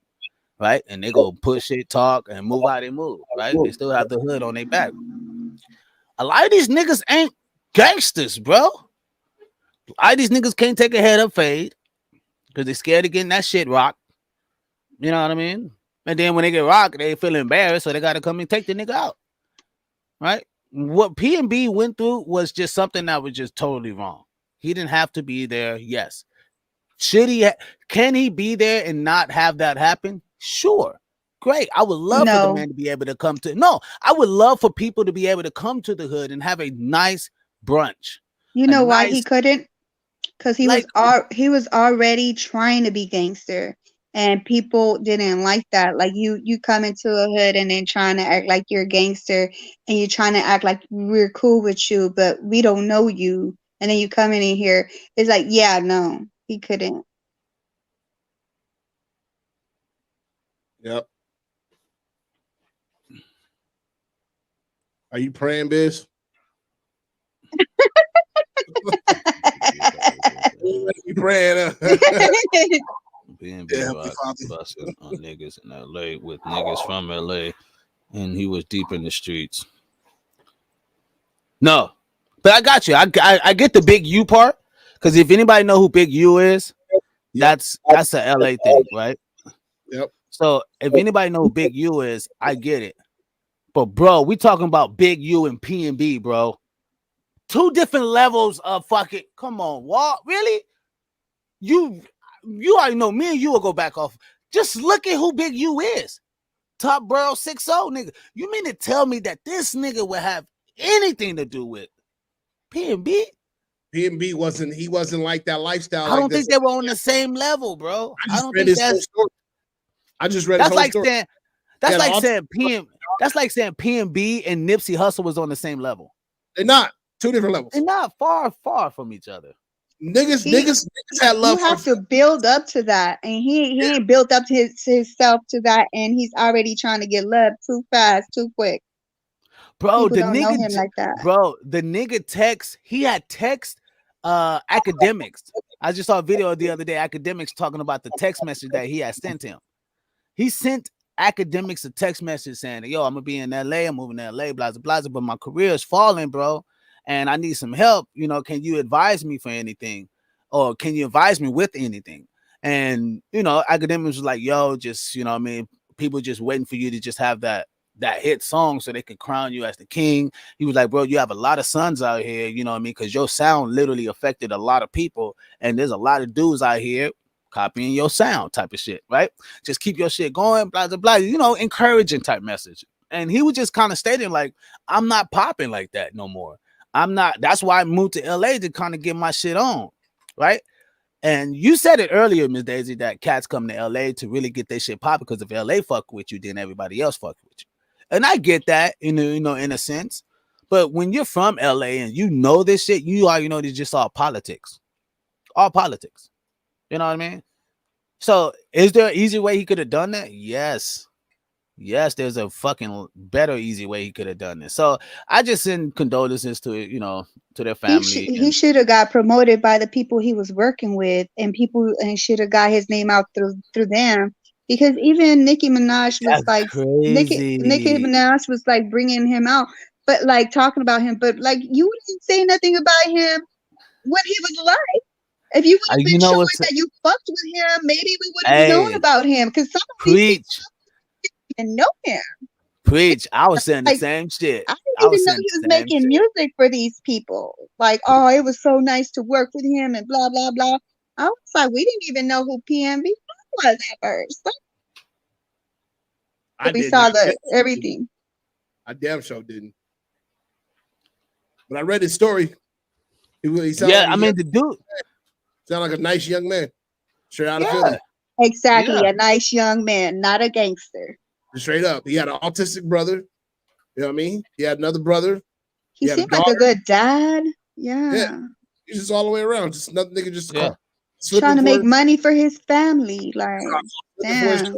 right? And they go push it, talk, and move how they move, right? They still have the hood on their back. A lot of these niggas ain't gangsters, bro. A lot of these niggas can't take a head up fade because they're scared of getting that shit rocked. You know what I mean? And then when they get rocked, they feel embarrassed, so they got to come and take the nigga out, right? What PnB went through was just something that was just totally wrong. He didn't have to be there. Yes. Should he? Can he be there and not have that happen? Sure. Great. I would love for the man to be able to come to. No, I would love for people to be able to come to the hood and have a nice brunch. You know why he couldn't? Because he was already trying to be gangster. And people didn't like that. Like you come into a hood and then trying to act like you're a gangster and you're trying to act like we're cool with you, but we don't know you. And then you come in here. It's like, yeah, no, he couldn't. Yep. Are you praying, Biz? You praying? PnB busting on niggas in LA with niggas from LA, and he was deep in the streets. No, but I got you. I get the Big U part, because if anybody know who Big U is, that's a LA thing, right? Yep. So if anybody know who Big U is, I get it. But bro, we talking about Big U and PnB, bro. Two different levels of fucking. Come on, what? Really? You already know me and you will go back off. Just look at who Big U is. Top Borough 6-0, nigga. You mean to tell me that this nigga would have anything to do with PnB? PnB wasn't like that lifestyle. I don't think they were on the same level, bro. I just read his whole story. That's like saying PnB and Nipsey Hussle was on the same level. They're not. Two different levels. They're not far from each other. Niggas had love. You have to build up to that, and he ain't built up to himself to that, and he's already trying to get love too fast, too quick. Bro, People the don't nigga know him like that. Bro, the nigga he had text academics. I just saw a video the other day, academics talking about the text message that he had sent him. He sent academics a text message saying, yo, I'm gonna be in LA, I'm moving to LA, blah blah blah, but my career is falling, bro. And I need some help. You know, can you advise me for anything? Or can you advise me with anything? And, you know, academics was like, yo, just, you know what I mean? People just waiting for you to just have that that hit song so they can crown you as the king. He was like, bro, you have a lot of sons out here, you know what I mean? Because your sound literally affected a lot of people. And there's a lot of dudes out here copying your sound type of shit, right? Just keep your shit going, blah, blah, blah, you know, encouraging type message. And he was just kind of stating like, I'm not popping like that no more. I'm not. That's why I moved to LA to kind of get my shit on, right? And you said it earlier, Miss Daisy, that cats come to LA to really get their shit popping because if LA fuck with you, then everybody else fuck with you. And I get that, in a sense. But when you're from LA and you know this shit, you already know it's just all politics. All politics. You know what I mean? So is there an easy way he could have done that? Yes. Yes, there's a fucking better, easy way he could have done this. So I just send condolences to, to their family. He should have got promoted by the people he was working with, and should have got his name out through them. Because even Nicki Minaj was like crazy. Nicki Minaj was like bringing him out, but like talking about him, but like you didn't say nothing about him when he was alive. If you would have been showing that you fucked with him, maybe we would have known about him. Because some of these people didn't know him. Preach. I was saying the same shit. I didn't even know he was making music for these people. Like, oh, it was so nice to work with him and blah, blah, blah. I was like, we didn't even know who PnB was at first. We saw everything. I damn sure didn't. But I read his story. He the dude sound like a nice young man. Straight out of Philly. Exactly, a nice young man, not a gangster. Straight up. He had an autistic brother. You know what I mean? He had another brother. He seemed like a good dad. Yeah. He's just all the way around. Just nothing nigga just trying to make money for his family. Like, damn.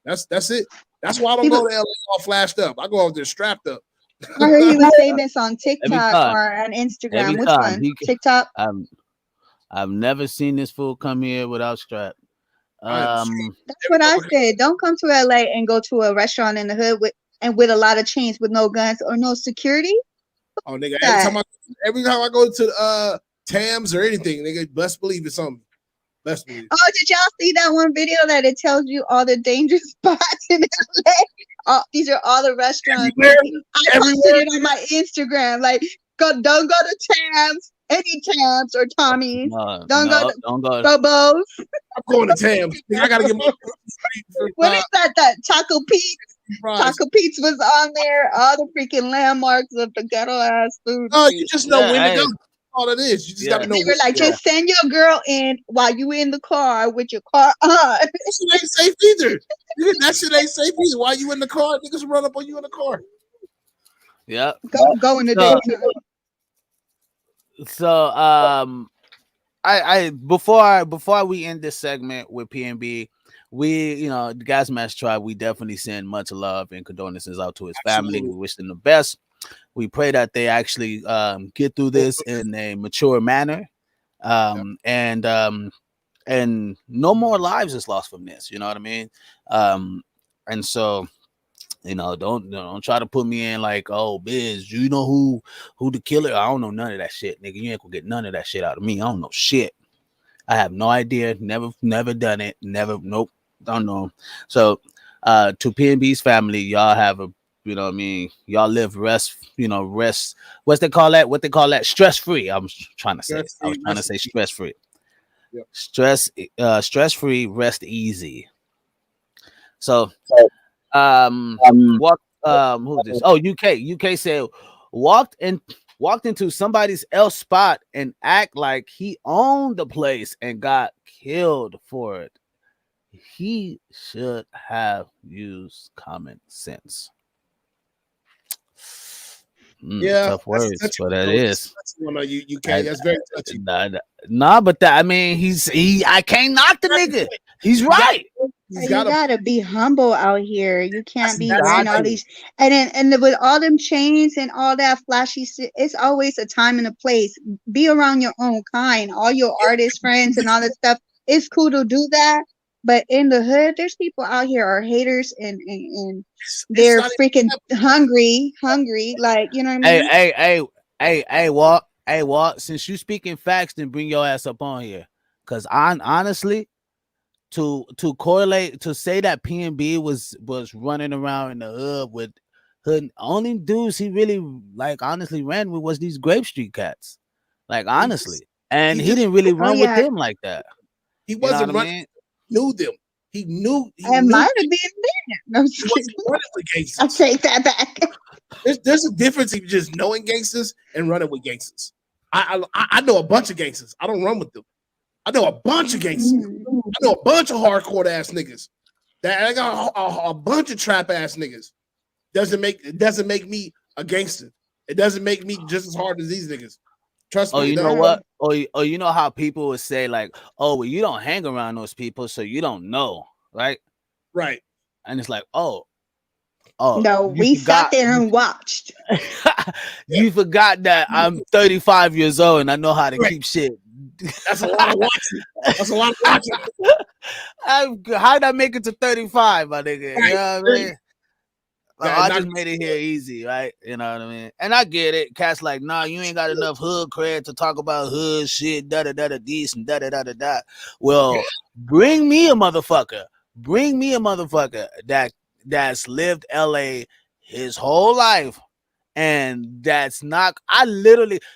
That's it. That's why I don't go to LA all flashed up. I go out there strapped up. I heard he was famous on TikTok or on Instagram. Which one? TikTok? I've never seen this fool come here without strap. That's what I said. Don't come to LA and go to a restaurant in the hood with a lot of chains with no guns or no security. Oh, nigga! Every time I go to Tams or anything, nigga, best believe it's something. Best believe. Oh, did y'all see that one video that it tells you all the dangerous spots in LA? These are all the restaurants. I posted it on my Instagram. Like, don't go to Tams. Any Tams or Tommy's. Don't go to Bobo's. I'm going to Tams. I gotta get my. What is that? That Taco Pete's? Taco Pete's was on there. All the freaking landmarks of the ghetto ass food. Oh, you just know when to go. All it is. You just gotta know. They were like, just send your girl in while you in the car with your car on. That shit ain't safe either. That shit ain't safe either. While you in the car, niggas run up on you in the car. Yeah. Go in the daytime. So I before we end this segment with PnB, we the Gas Mask Tribe, we definitely send much love and condolences out to his family. We wish them the best. We pray that they actually get through this in a mature manner, and no more lives is lost from this. You know what I mean? And so. Don't try to put me in like, oh, Biz, you know who the killer? I don't know none of that shit, nigga. You ain't gonna get none of that shit out of me. I don't know shit. I have no idea. Never done it. Nope. Don't know. So, to PnB's family, y'all have a, y'all live rest. What they call that? Stress free. I was trying to say stress free. Yep. Stress free. Rest easy. So. Who's this? Oh, UK said walked into somebody's else spot and act like he owned the place and got killed for it. He should have used common sense. Tough words, but that is. UK, that's very touchy. Nah, but I can't knock the nigga. He's right. You gotta be humble out here. You can't be wearing all these and with all them chains and all that flashy shit. It's always a time and a place. Be around your own kind, all your artist friends and all that stuff. It's cool to do that, but in the hood, there's people out here are haters and they're freaking hungry. Like, you know what I mean? Hey, Walt. Since you speaking facts, then bring your ass up on here, cause honestly. to correlate to say that PnB was running around in the hood with hood only dudes he really like honestly ran with was these Grape Street cats. Like honestly. And he didn't really run with them like that. He You know wasn't what I running. mean? Knew them. He knew. It might have been there. No, I'm just He wasn't kidding. running with gangsters. I'll take that back. There's a difference in just knowing gangsters and running with gangsters. I know a bunch of gangsters. I don't run with them. I know a bunch of gangsters. I know a bunch of hardcore ass niggas. That I got a bunch of trap ass niggas. It doesn't make me a gangster. It doesn't make me just as hard as these niggas. Trust me. Oh, you know what? Oh, you know how people would say like, "Oh, well, you don't hang around those people, so you don't know, right?" Right. And it's like, oh, no, we sat there and watched. You forgot that I'm 35 years old and I know how to keep shit. That's a lot of watching. That's a lot of watching. How did I make it to 35, my nigga? Right. You know what I mean? Like, I just not- made it here easy, right? You know what I mean? And I get it. Cat's like, nah, you ain't got enough hood cred to talk about hood shit, da-da-da-da, this and da-da-da-da-da. Well, bring me a motherfucker. Bring me a motherfucker that's lived LA his whole life. And that's not,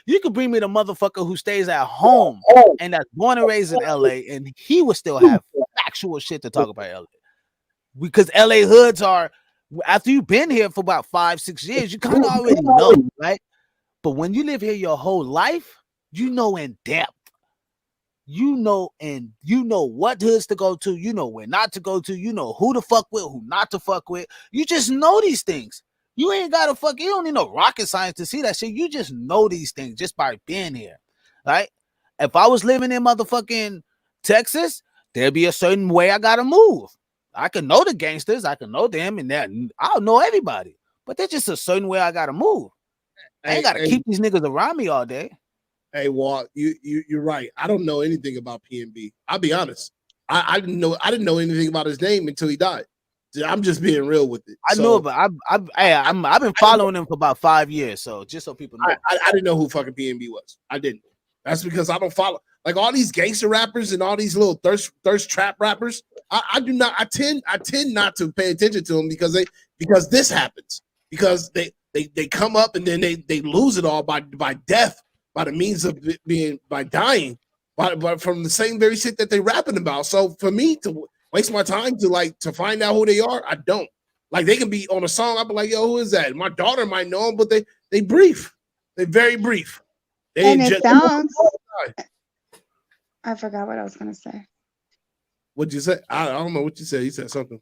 you could bring me the motherfucker who stays at home and that's born and raised in LA, and he would still have factual shit to talk about LA. Because LA hoods are, after you've been here for about 5-6 years, you kind of already know, right? But when you live here your whole life, you know in depth. You know what hoods to go to, you know where not to go to, you know who to fuck with, who not to fuck with. You just know these things. You ain't gotta you don't need no rocket science to see that shit. You just know these things just by being here, right? If I was living in motherfucking Texas, there'd be a certain way I gotta move. I can know the gangsters, I can know them, and that I'll know everybody. But there's just a certain way I gotta move. I ain't gotta keep these niggas around me all day. Hey, Walt, you're right. I don't know anything about PnB. I'll be honest. I didn't know anything about his name until he died. I'm just being real with it. I know, but I've been following him for about 5 years, so just so people know. I didn't know who fucking PnB was. I didn't. That's because I don't follow like all these gangster rappers and all these little thirst trap rappers. I do not. I tend not to pay attention to them because this happens because they come up and then they lose it all by death, by the means of being by dying, but from the same very shit that they rapping about. So for me to waste my time to find out who they are, I don't. Like they can be on a song, I'll be like, yo, who is that? My daughter might know them, but they brief. They're very brief. And it sounds. I forgot what I was gonna say. What'd you say? I don't know what you said. You said something.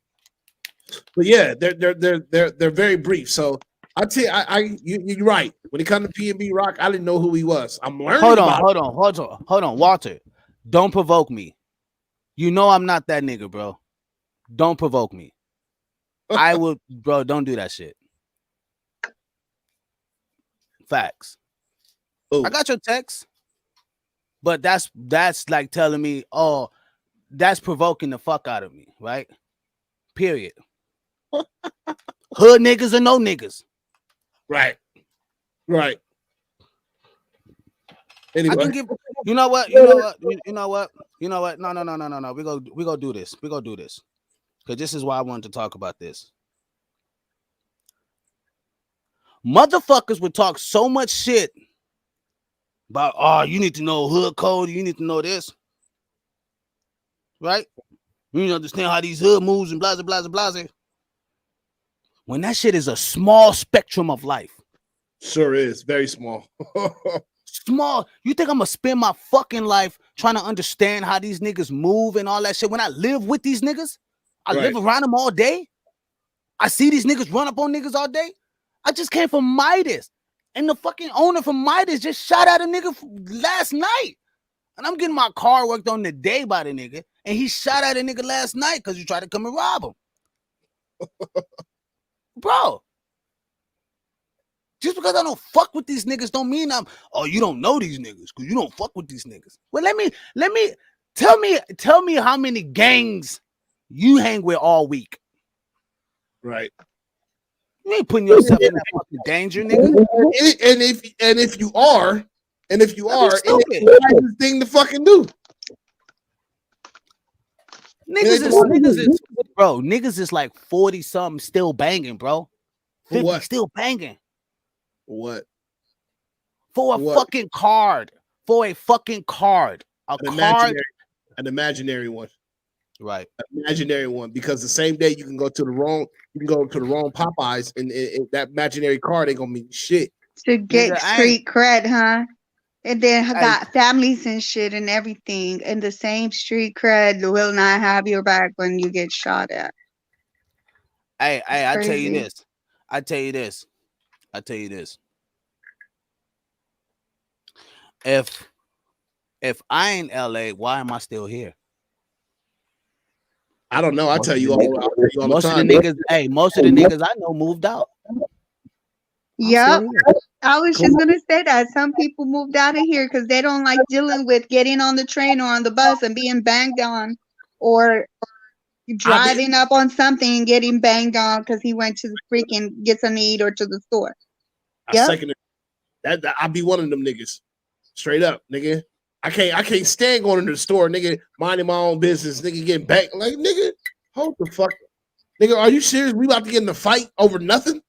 But yeah, they're very brief. So I tell you, you're right. When it comes to PnB Rock, I didn't know who he was. I'm learning. Hold on, Walter. Don't provoke me. You know I'm not that nigga, bro. Don't provoke me. I would, bro. Don't do that shit. Facts. Ooh. I got your text, but that's like telling me, oh, that's provoking the fuck out of me, right? Period. Hood niggas or no niggas. Right. Anyway. I can give. You know what? No. We go do this. Because this is why I wanted to talk about this. Motherfuckers would talk so much shit about, oh, you need to know hood code, you need to know this. Right? You need to understand how these hood moves and blah, blah, blah, blah. When that shit is a small spectrum of life. Sure is. Very small. Small. You think I'm gonna spend my fucking life trying to understand how these niggas move and all that shit when I live with these niggas? I live around them all day. I see these niggas run up on niggas all day. I just came from Midas. And the fucking owner from Midas just shot at a nigga last night. And I'm getting my car worked on today by the nigga. And he shot at a nigga last night because he tried to come and rob him. Bro. Just because I don't fuck with these niggas don't mean you don't know these niggas because you don't fuck with these niggas. Well, let me tell me how many gangs you hang with all week. Right. You ain't putting yourself in that fucking danger, nigga. And if you are, it's the wisest thing to fucking do. Niggas is like 40 something still banging, bro. 50 what? still banging. What? For a fucking card. For a fucking card. An imaginary one. Right. Imaginary one. Because the same day you can go to the wrong Popeyes and that imaginary card ain't gonna mean shit. To get street cred, huh? And then got families and shit and everything. And the same street cred will not have your back when you get shot at. Hey, I tell you this. I tell you this. If I ain't LA, why am I still here? I don't know. I tell you all the most time. Of the niggas, most of the niggas I know moved out. Yep. I was just gonna say that some people moved out of here because they don't like dealing with getting on the train or on the bus and being banged on, or driving up on something and getting banged on because he went to the freaking get something to eat or to the store. I second it. That I be one of them niggas. Straight up, nigga. I can't stand going into the store, nigga, minding my own business, nigga, getting back. Like, nigga, hold the fuck. Nigga, are you serious? We about to get in a fight over nothing?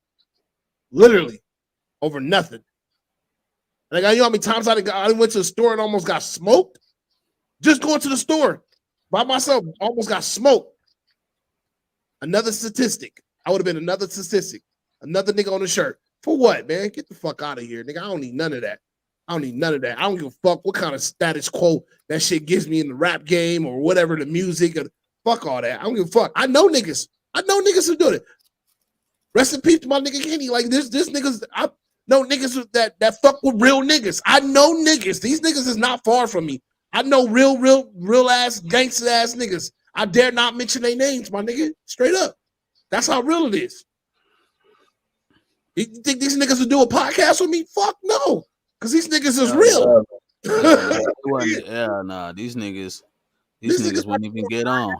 Literally. Over nothing. Like, you know how many times I went to the store and almost got smoked? Just going to the store by myself, almost got smoked. Another statistic. I would have been another statistic. Another nigga on the shirt. For what, man? Get the fuck out of here, nigga. I don't need none of that. I don't give a fuck what kind of status quo that shit gives me in the rap game or whatever, the music. Or fuck all that. I don't give a fuck. I know niggas who do it. Rest in peace to my nigga Kenny. Like, this niggas, I know niggas that fuck with real niggas. I know niggas. These niggas is not far from me. I know real ass gangster ass niggas. I dare not mention their names, my nigga. Straight up. That's how real it is. You think these niggas would do a podcast with me? Fuck no. Because these niggas is real. These niggas wouldn't even get on.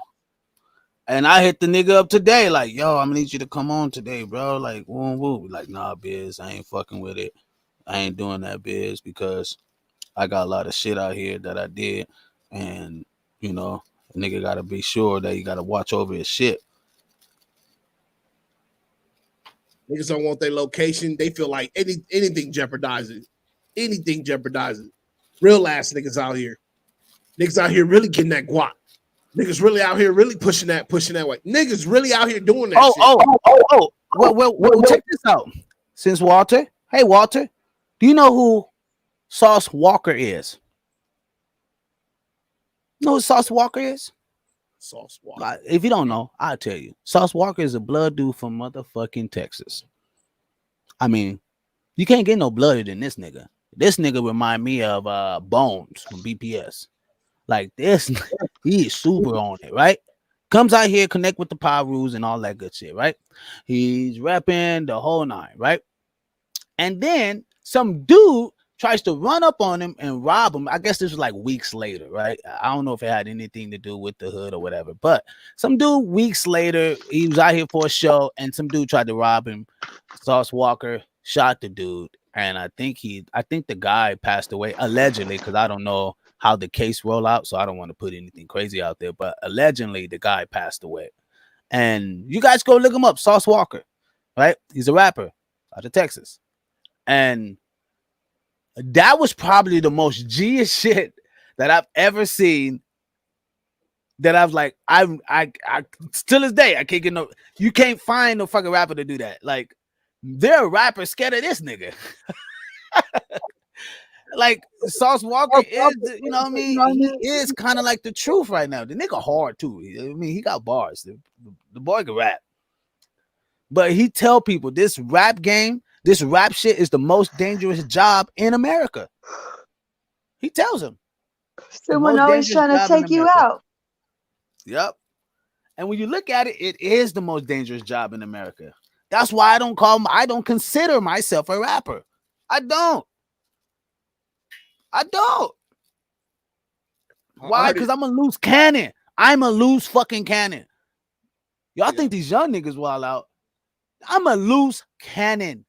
And I hit the nigga up today, like, yo, I'm gonna need you to come on today, bro. Like, woo. Like, nah, Biz, I ain't fucking with it. I ain't doing that, Biz, because I got a lot of shit out here that I did. And, you know, a nigga gotta be sure that he gotta watch over his shit. Niggas don't want their location. They feel like anything jeopardizes. Anything jeopardizes. Real ass niggas out here. Niggas out here really getting that guap. Niggas really out here really pushing that way. Niggas really out here doing that shit. Well, check this out. Since Walter, hey Walter, do you know who Sauce Walker is? You know who Sauce Walker is? Sauce Walker. If you don't know, I'll tell you. Sauce Walker is a blood dude from motherfucking Texas. I mean, you can't get no bloodier than this nigga. This nigga remind me of Bones from BPS. Like this, he is super on it, right? Comes out here, connect with the power rules and all that good shit, right? He's rapping the whole nine, right? And then some dude tries to run up on him and rob him. I guess this was like weeks later, right? I don't know if it had anything to do with the hood or whatever, but some dude weeks later, he was out here for a show and some dude tried to rob him. Sauce Walker shot the dude. And I think the guy passed away allegedly, because I don't know how the case roll out, so I don't want to put anything crazy out there, but allegedly the guy passed away. And you guys go look him up, Sauce Walker, right? He's a rapper out of Texas. And that was probably the most G-ish shit that I've ever seen. That I was like, I still this day, I can't get no, you can't find no fucking rapper to do that. Like, they're a rapper scared of this nigga. Like, Sauce Walker is, you know what I mean? He is kind of like the truth right now. The nigga hard too. I mean, he got bars. The boy can rap. But he tell people this rap game, this rap shit is the most dangerous job in America. He tells him. Someone always trying to take you out. Yep. And when you look at it, it is the most dangerous job in America. That's why I don't consider myself a rapper. I don't. Why? Because I'm a loose cannon. I'm a loose fucking cannon. Y'all think these young niggas wild out. I'm a loose cannon.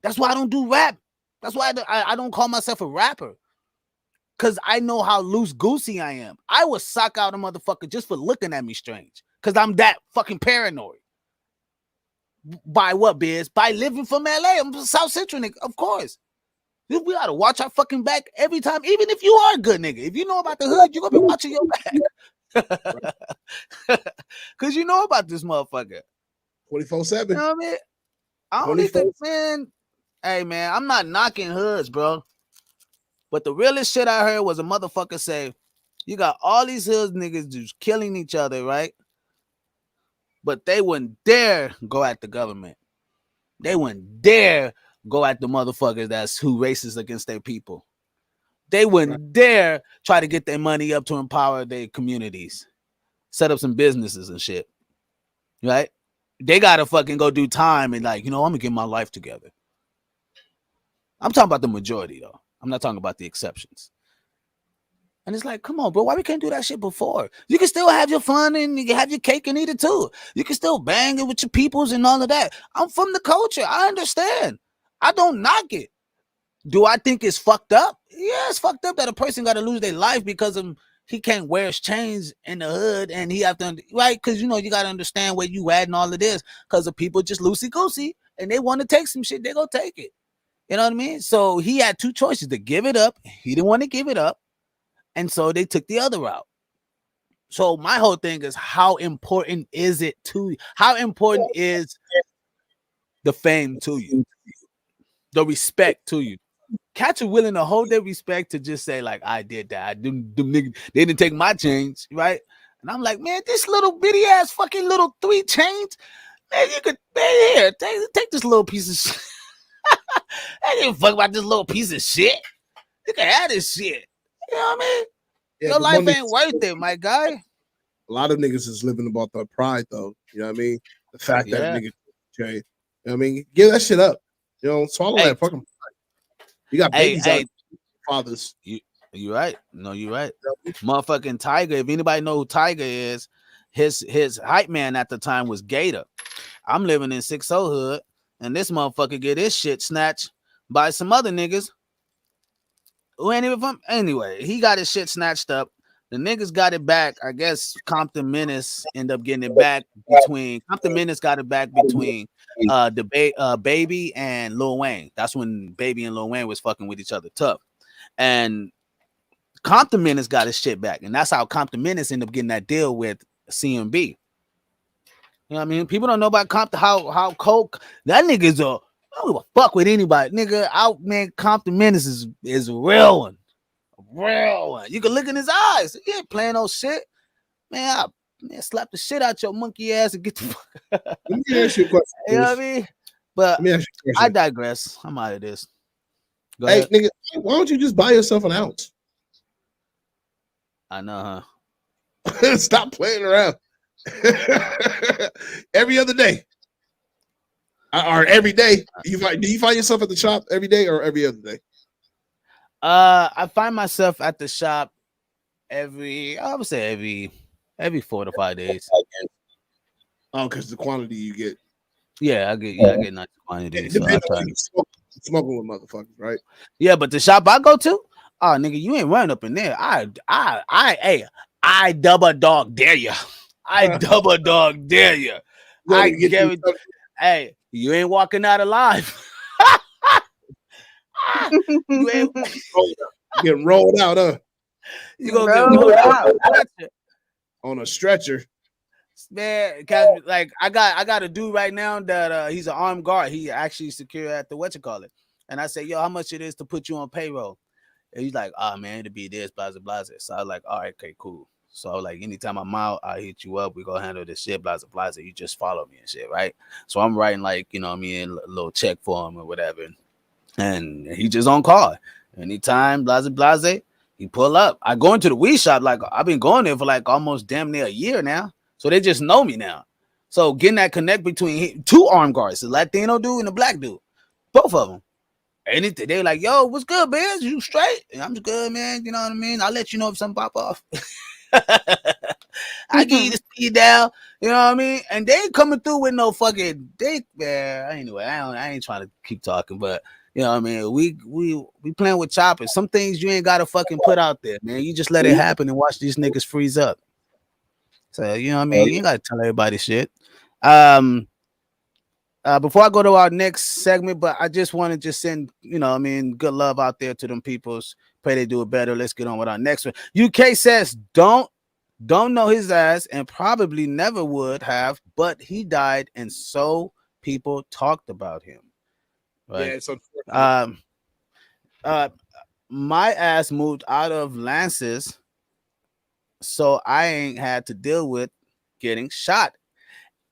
That's why I don't do rap. That's why I don't call myself a rapper. because I know how loose goosey I am. I would sock out a motherfucker just for looking at me strange. Because I'm that fucking paranoid. By what, Biz? By living from LA. I'm South Central nigga, of course. We gotta watch our fucking back every time, even if you are a good nigga. If you know about the hood, you're gonna be watching your back. Cause you know about this motherfucker. 24/7. You know what I mean? I don't think, man. Hey man, I'm not knocking hoods, bro. But the realest shit I heard was a motherfucker say, you got all these hoods niggas just killing each other, right? But they wouldn't dare go at the government. They wouldn't dare go at the motherfuckers that's who racist against their people. They wouldn't dare try to get their money up to empower their communities, set up some businesses and shit. Right? They gotta fucking go do time and like, I'm gonna get my life together. I'm talking about the majority though. I'm not talking about the exceptions. And it's like, come on, bro, why we can't do that shit before? You can still have your fun and you can have your cake and eat it too. You can still bang it with your peoples and all of that. I'm from the culture. I understand. I don't knock it. Do I think it's fucked up? Yeah, it's fucked up that a person got to lose their life because he can't wear his chains in the hood and he have to, right? Because, you got to understand where you at and all of this because the people just loosey-goosey and they want to take some shit, they go take it. You know what I mean? So he had two choices to give it up. He didn't want to give it up. And so they took the other route. So my whole thing is, how important is it to you? How important is the fame to you? The respect to you? Cats are willing to hold their respect to just say, like, I did that. They didn't take my chains, right? And I'm like, man, this little bitty ass fucking little 3 chains, man, you could, man, here, take this little piece of shit. I didn't fuck about this little piece of shit. You can have this shit. You know what I mean? Yeah, your life ain't worth it, my guy. A lot of niggas is living about their pride, though. You know what I mean? The fact that niggas, okay, you know what I mean? Give that shit up. Swallow that fucking pride. You got babies out, fathers. You right? No, you right. Motherfucking Tiger. If anybody know who Tiger is, his hype man at the time was Gator. I'm living in 6-0 hood, and this motherfucker get his shit snatched by some other niggas. Anyway, he got his shit snatched up. The niggas got it back. I guess Compton Menace ended up getting it back between Baby and Lil Wayne. That's when Baby and Lil Wayne was fucking with each other tough. And Compton Menace got his shit back. And that's how Compton Menace ended up getting that deal with PnB. You know what I mean? People don't know about Compton, how cold that nigga's I don't give a fuck with anybody, nigga. Man, Compton Menace is a real one. A real one. You can look in his eyes. He ain't playing no shit. Man, slap the shit out your monkey ass and get the fuck. Let me ask you a question. You know what I mean? But I digress. I'm out of this. Go ahead. Nigga, why don't you just buy yourself an ounce? I know, huh? Stop playing around. Every other day. Or every day. Do you find yourself at the shop every day or every other day? I find myself at the shop I would say every 4 to 5 days. Oh, because the quantity you get. Yeah, I get nice quantity. So I try smoking with motherfuckers, right? Yeah, but the shop I go to, oh nigga, you ain't running up in there. I double dog dare you. I double dog dare you. Hey, you ain't walking out alive. You ain't getting rolled out, huh? You gonna get rolled out on a stretcher. Man, like I got a dude right now that he's an armed guard. He actually secure at the whatchamacallit. And I say, yo, how much it is to put you on payroll? And he's like, oh man, it'll be this, blah, blah, blah. So I was like, all right, okay, cool. So like anytime I'm out, I hit you up. We go handle this shit, blah, blah, blah. You just follow me and shit, right? So I'm writing like, you know what I mean, a little check for him or whatever. And he just on call. Anytime, blah, blah, blah, he pull up. I go into the weed shop, like I've been going there for like almost damn near a year now. So they just know me now. So getting that connect between 2 armed guards, the Latino dude and the black dude, both of them. And they're like, yo, what's good, man? You straight? And I'm just good, man. You know what I mean? I'll let you know if something pop off. I give you the speed down. You know what I mean? And they coming through with no fucking man. Anyway, I ain't trying to keep talking, but You know what I mean? We playing with choppers. Some things you ain't gotta fucking put out there, man. You just let it happen and watch these niggas freeze up. So you know what I mean? You ain't gotta tell everybody shit. Before I go to our next segment, but I just want to just send, you know, I mean, good love out there to them peoples. Pray they do it better. Let's get on with our next one. UK says don't know his ass and probably never would have, but he died and so people talked about him. Right. Yeah, it's unfortunate. My ass moved out of Lances, so I ain't had to deal with getting shot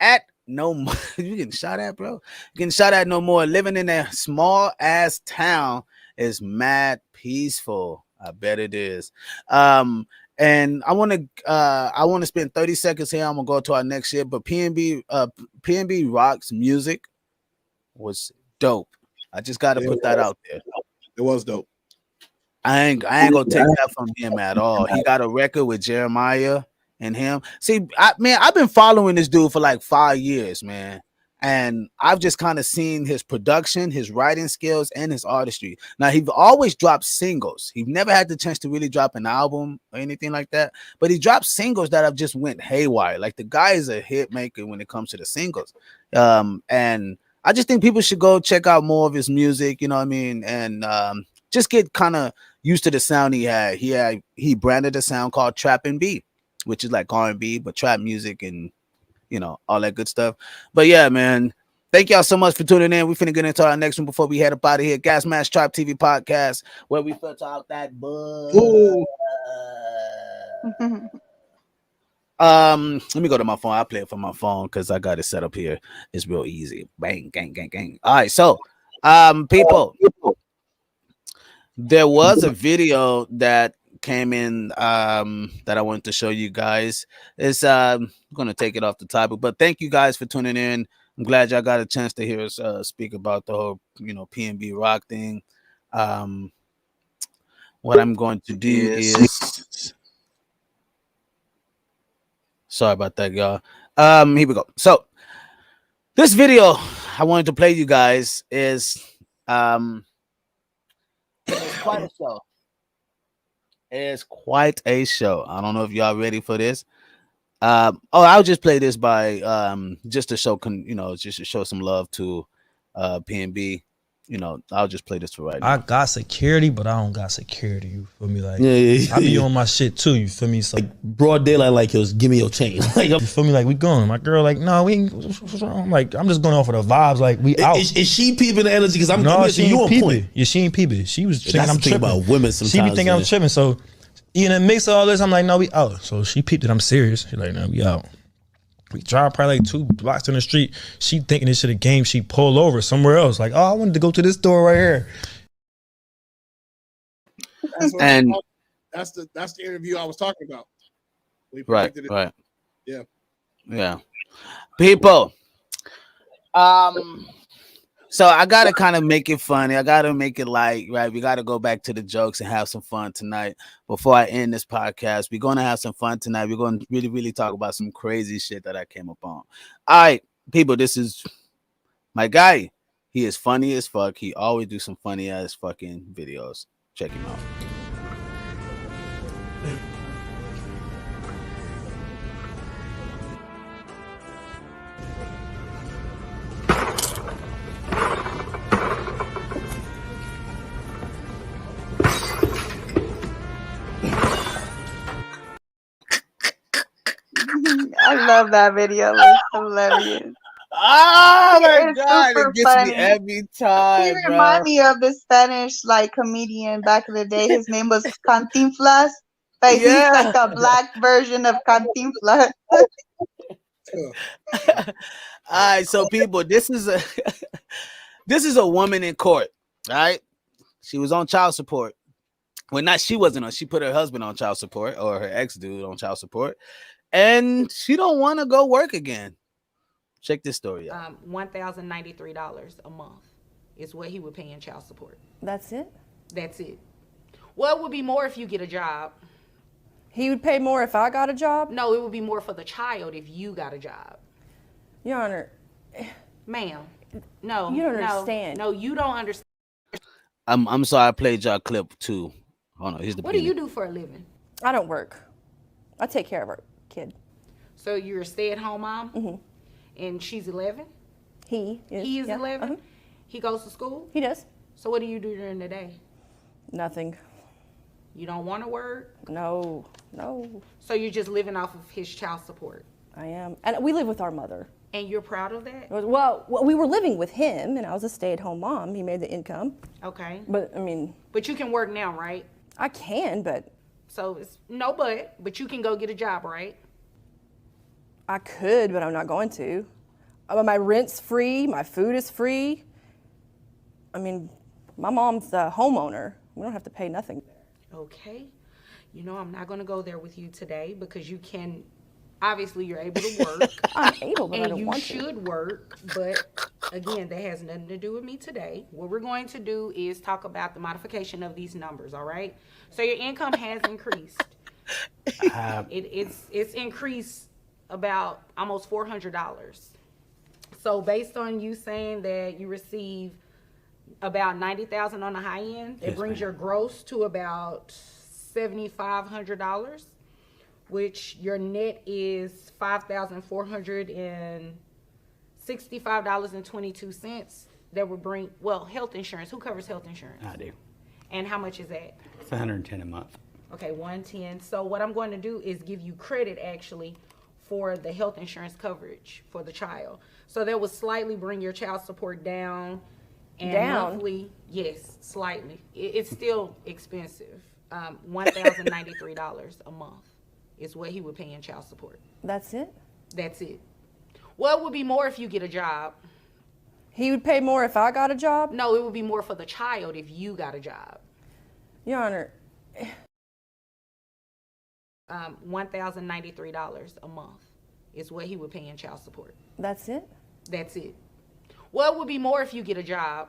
at no more. You getting shot at, bro? Getting shot at no more. Living in a small ass town is mad peaceful. I bet it is. And I want to spend 30 seconds here. I'm gonna go to our next shit. But PnB Rock's music was dope. I just got to put that out there. It was dope. I ain't gonna take that from him at all. He got a record with Jeremiah and him. See, I've been following this dude for like 5 years, man. And I've just kind of seen his production, his writing skills, and his artistry. Now, he's always dropped singles. He's never had the chance to really drop an album or anything like that. But he dropped singles that have just went haywire. Like, the guy is a hit maker when it comes to the singles. And I just think people should go check out more of his music, you know what I mean? And just get kind of used to the sound he had. He branded a sound called Trap and B, which is like R&B, but trap music and, you know, all that good stuff. But yeah, man, thank y'all so much for tuning in. We finna get into our next one before we head up out of here. Gas Mask Tribe TV podcast, where we filter out that buzz. Let me go to my phone. I play it from my phone because I got it set up here. It's real easy. Bang, gang, gang, gang. All right, so people, there was a video that came in that I wanted to show you guys. It's I'm gonna take it off the topic, but thank you guys for tuning in. I'm glad y'all got a chance to hear us speak about the whole, you know, PnB Rock thing. What I'm going to do is, sorry about that, y'all. Here we go. So this video I wanted to play you guys is it's quite a show. It's quite a show. I don't know if y'all ready for this. I'll just play this by just to show just to show some love to PnB. You know, I'll just play this for right now. I got security, but I don't got security. You feel me? Like, I be on my shit too. You feel me? So, like broad daylight, like, yo, give me your chain. Like, you feel me? Like, we going. My girl, like, no, we ain't. What's wrong? Like, I'm just going off of the vibes. Like, we out. Is she peeping the energy? Because I'm she you ain't on peeping. point. Yeah, she ain't peeping. She was thinking I'm tripping about women sometimes. She be thinking I'm tripping. So, in the mix of all this, I'm like, no, we out. So she peeped that I'm serious. She's like, no, we out. We drive probably like 2 blocks in the street. She thinking this shit a game. She pulled over somewhere else. Like, oh, I wanted to go to this store right here. That's the interview I was talking about. Right. Yeah. People. So I gotta kind of make it funny. I gotta make it light, right? We gotta go back to the jokes and have some fun tonight. Before I end this podcast, we're gonna have some fun tonight. We're gonna really, really talk about some crazy shit that I came upon. All right, people, this is my guy. He is funny as fuck. He always do some funny ass fucking videos. Check him out. I love that video. It's hilarious. Oh my god, super it gets funny. me every time. He remind me of the Spanish like comedian back in the day. His name was Cantinflas. Like he's like a black version of Cantinflas. All right, so people, this is a woman in court. All right, she was on child support. Well, not she wasn't on. She put her husband on child support, or her ex dude on child support, and she don't want to go work again. Check this story out. $1,093 a month is what he would pay in child support. That's it? That's it. Well, it would be more if you get a job. He would pay more if I got a job? No, it would be more for the child if you got a job. Your Honor. Ma'am. No. You don't understand. No, you don't understand. I'm sorry I played y'all clip too. Hold on, here's the What do beginning. you do for a living? I don't work. I take care of our kid. So you're a stay-at-home mom, and she's 11. He is. He is yeah, 11. He goes to school. He does. So what do you do during the day? Nothing. You don't want to work, No. so you're just living off of his child support, I am. And we live with our mother. and you're proud of that. Well, we were living with him, and I was a stay-at-home mom. He made the income. Okay, But, I mean, but you can work now, right? I can, but So it's no but you can go get a job, right? I could, but I'm not going to. My rent's free. My food is free. I mean, my mom's the homeowner. We don't have to pay nothing. Okay. You know, I'm not going to go there with you today because you can, obviously you're able to work. I'm able, but I And don't you want to. should work, but again, that has nothing to do with me today. What we're going to do is talk about the modification of these numbers, all right? So your income has increased. It's increased about almost $400. So based on you saying that you receive about $90,000 on the high end, it brings your gross to about $7,500, which your net is $5,465.22. That would bring, well, health insurance. Who covers health insurance? I do. And how much is that? It's 110 a month. Okay, 110. So what I'm going to do is give you credit actually for the health insurance coverage for the child. So that would slightly bring your child support down. And Down? monthly, yes, slightly. It's still expensive. $1,093 a month is what he would pay in child support. That's it? That's it. Well, it would be more if you get a job. He would pay more if I got a job? No, it would be more for the child if you got a job. Your Honor, $1,093 a month is what he would pay in child support. that's it? That's it. Well, it would be more if you get a job.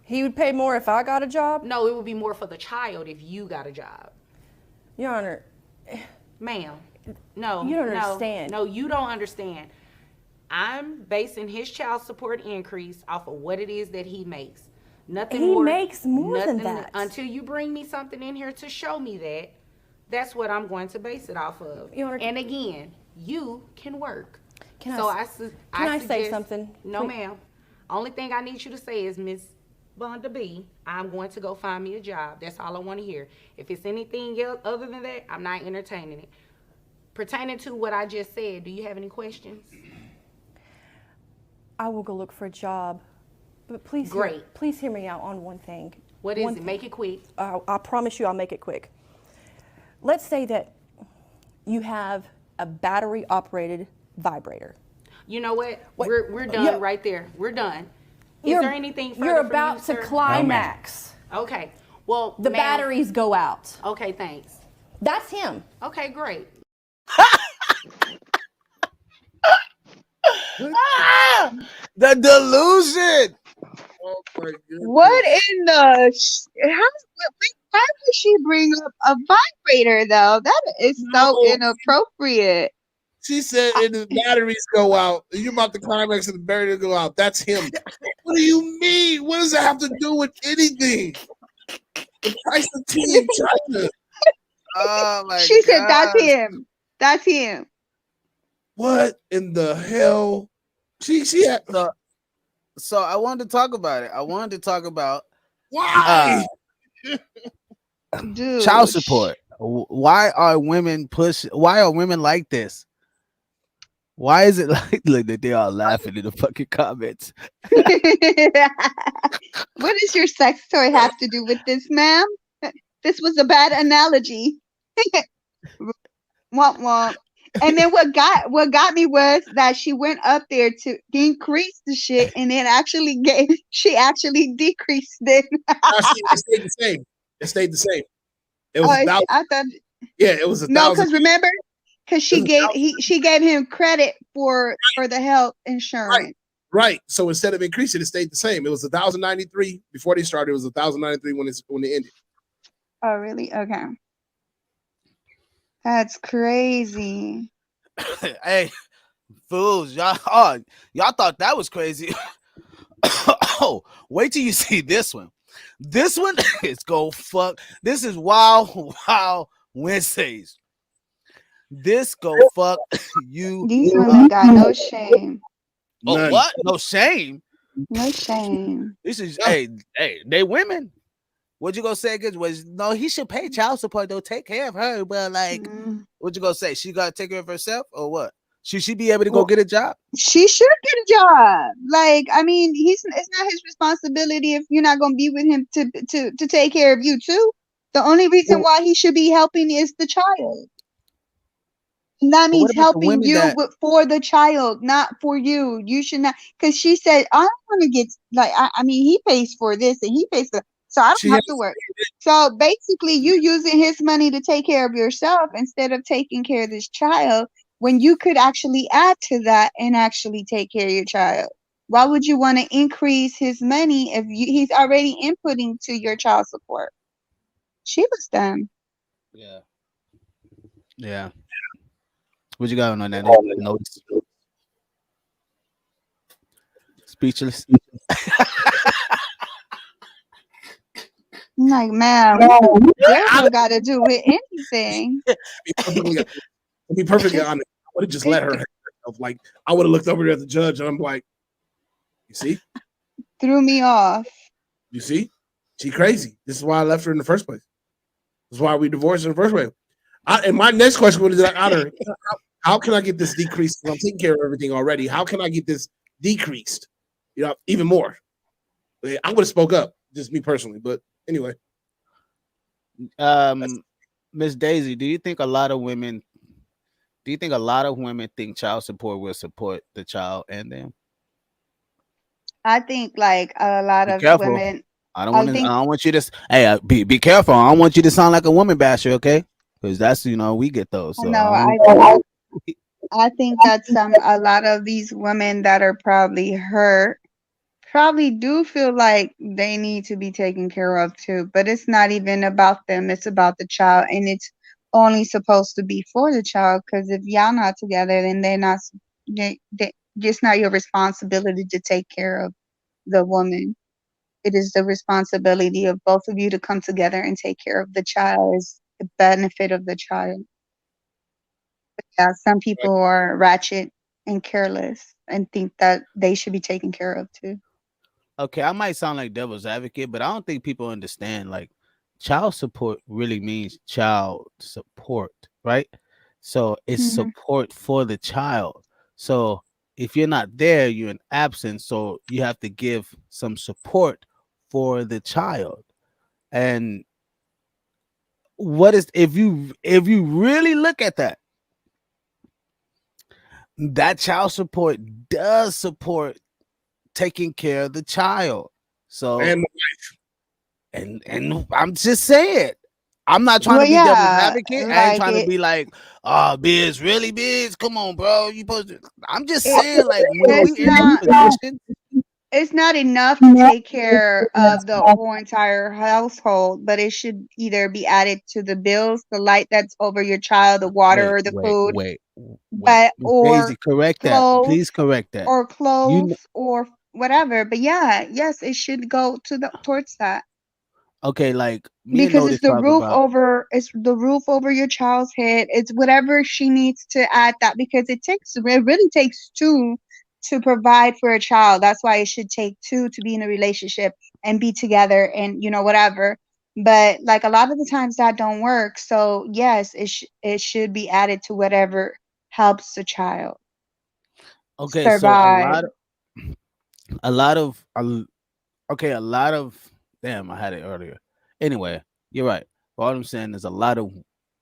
He would pay more if I got a job? No, it would be more for the child if you got a job. Your Honor, Ma'am, no. You don't no, understand. No, you don't understand. I'm basing his child support increase off of what it is that he makes. Nothing He more. makes more than nothing- that. Until you bring me something in here to show me that, that's what I'm going to base it off of. Your Honor, And again, you can work. Can So I say suggest- something? No, Please. ma'am. Only thing I need you to say is, Miss Bunda B, I'm going to go find me a job. That's all I want to hear. If it's anything else other than that, I'm not entertaining it. Pertaining to what I just said, do you have any questions? I will go look for a job. But please, Great. Please hear me out on one thing. What is One it? thing. Make it quick. I promise you I'll make it quick. Let's say that you have a battery-operated vibrator. You know what? What? We're done Yeah. right there. We're done. Is You're- there anything further You're from about you, to sir? climax. Okay. Well, The ma'am- batteries go out. Okay, thanks. That's him. Okay, great. The delusion. Oh my goodness. What in the? Why would she bring up a vibrator though? That is so No. inappropriate. She said, and the batteries go out. You're about to climax and the battery go out. That's him. What do you mean? What does that have to do with anything? The price of tea in China. Oh my She said that's God. him. That's him. What in the hell? She had So I wanted to talk about it. I wanted to talk about why? Dude. child support. Why are women Why are women like this? Why is it like look that they all laughing in the fucking comments? What does your sex toy have to do with this, ma'am? This was a bad analogy. Womp womp. And then what got me was that she went up there to increase the shit, and then she actually decreased it. It stayed the same. It stayed the same. It was I thought it was no, 1,000. because remember, because she gave him credit for the health insurance. Right. So instead of increasing, it stayed the same. It was 1,093 before they started. It was 1,093 when they ended. Oh, really? Okay. That's crazy. Hey, fools, y'all thought that was crazy. Oh, wait till you see this one. This one is go fuck. This is Wild Wednesdays. This go fuck you. These women got no shame. Oh, None. what? No shame. No shame. This is hey, they women. What you gonna say? Was no, he should pay child support though. Take care of her, but like, what you gonna say? She gotta take care of herself or what? Should she be able to go get a job? She should get a job. Like, I mean, it's not his responsibility if you're not gonna be with him to take care of you too. The only reason why he should be helping is the child. And that means helping you for the child, not for you. You should not, because she said, I don't want to get like I mean he pays for this and he pays for, so I don't have to work. So basically you using his money to take care of yourself instead of taking care of this child, when you could actually add to that and actually take care of your child. Why would you want to increase his money if he's already inputting to your child support? She was dumb. Yeah. Yeah. What you got on that notes? Speechless. I'm like, man, there's no got to do with anything. To be perfectly honest, I would have just let her herself. Like, I would have looked over there at the judge and I'm like, you see? Threw me off. You see? She crazy. This is why I left her in the first place. This is why we divorced in the first place. And my next question would be, how can I get this decreased? I'm taking care of everything already. How can I get this decreased? You know, even more. I would have spoke up, just me personally. But anyway. Miss Daisy, do you think a lot of women think child support will support the child and them? I think like a lot of women. I don't want you to. Hey, be careful. I don't want you to sound like a woman basher, okay? Because that's we get those. So no, I think that a lot of these women that are probably hurt probably do feel like they need to be taken care of too. But it's not even about them. It's about the child, and it's only supposed to be for the child. Because if y'all not together, then they're not. It's not your responsibility to take care of the woman. It is the responsibility of both of you to come together and take care of the child. Is the benefit of the child. But yeah, some people are ratchet and careless and think that they should be taken care of too. Okay, I might sound like devil's advocate, but I don't think people understand like child support really means child support, right? So it's support for the child. So if you're not there, you're in absence. So you have to give some support for the child. And what is if you really look at that child support does support taking care of the child. So and I'm just saying, I'm not trying to be devil's advocate. I ain't trying to be like, oh, Biz, really, Biz? Come on, bro. You supposed to. I'm just saying, like, when we in that position, it's not enough to take care of the whole entire household, but it should either be added to the bills, the light that's over your child, the water, or the food. Or Daisy, correct clothes, that. Please correct that. Or clothes, or whatever. But yeah, yes, it should go towards that. Okay, like because it's the roof over your child's head. It's whatever she needs to add that, because it really takes two to provide for a child. That's why it should take two to be in a relationship and be together and whatever. But like a lot of the times that don't work. So yes, it should be added to whatever helps the child. Okay, survive. so a lot of damn, I had it earlier. Anyway, you're right. All I'm saying is a lot of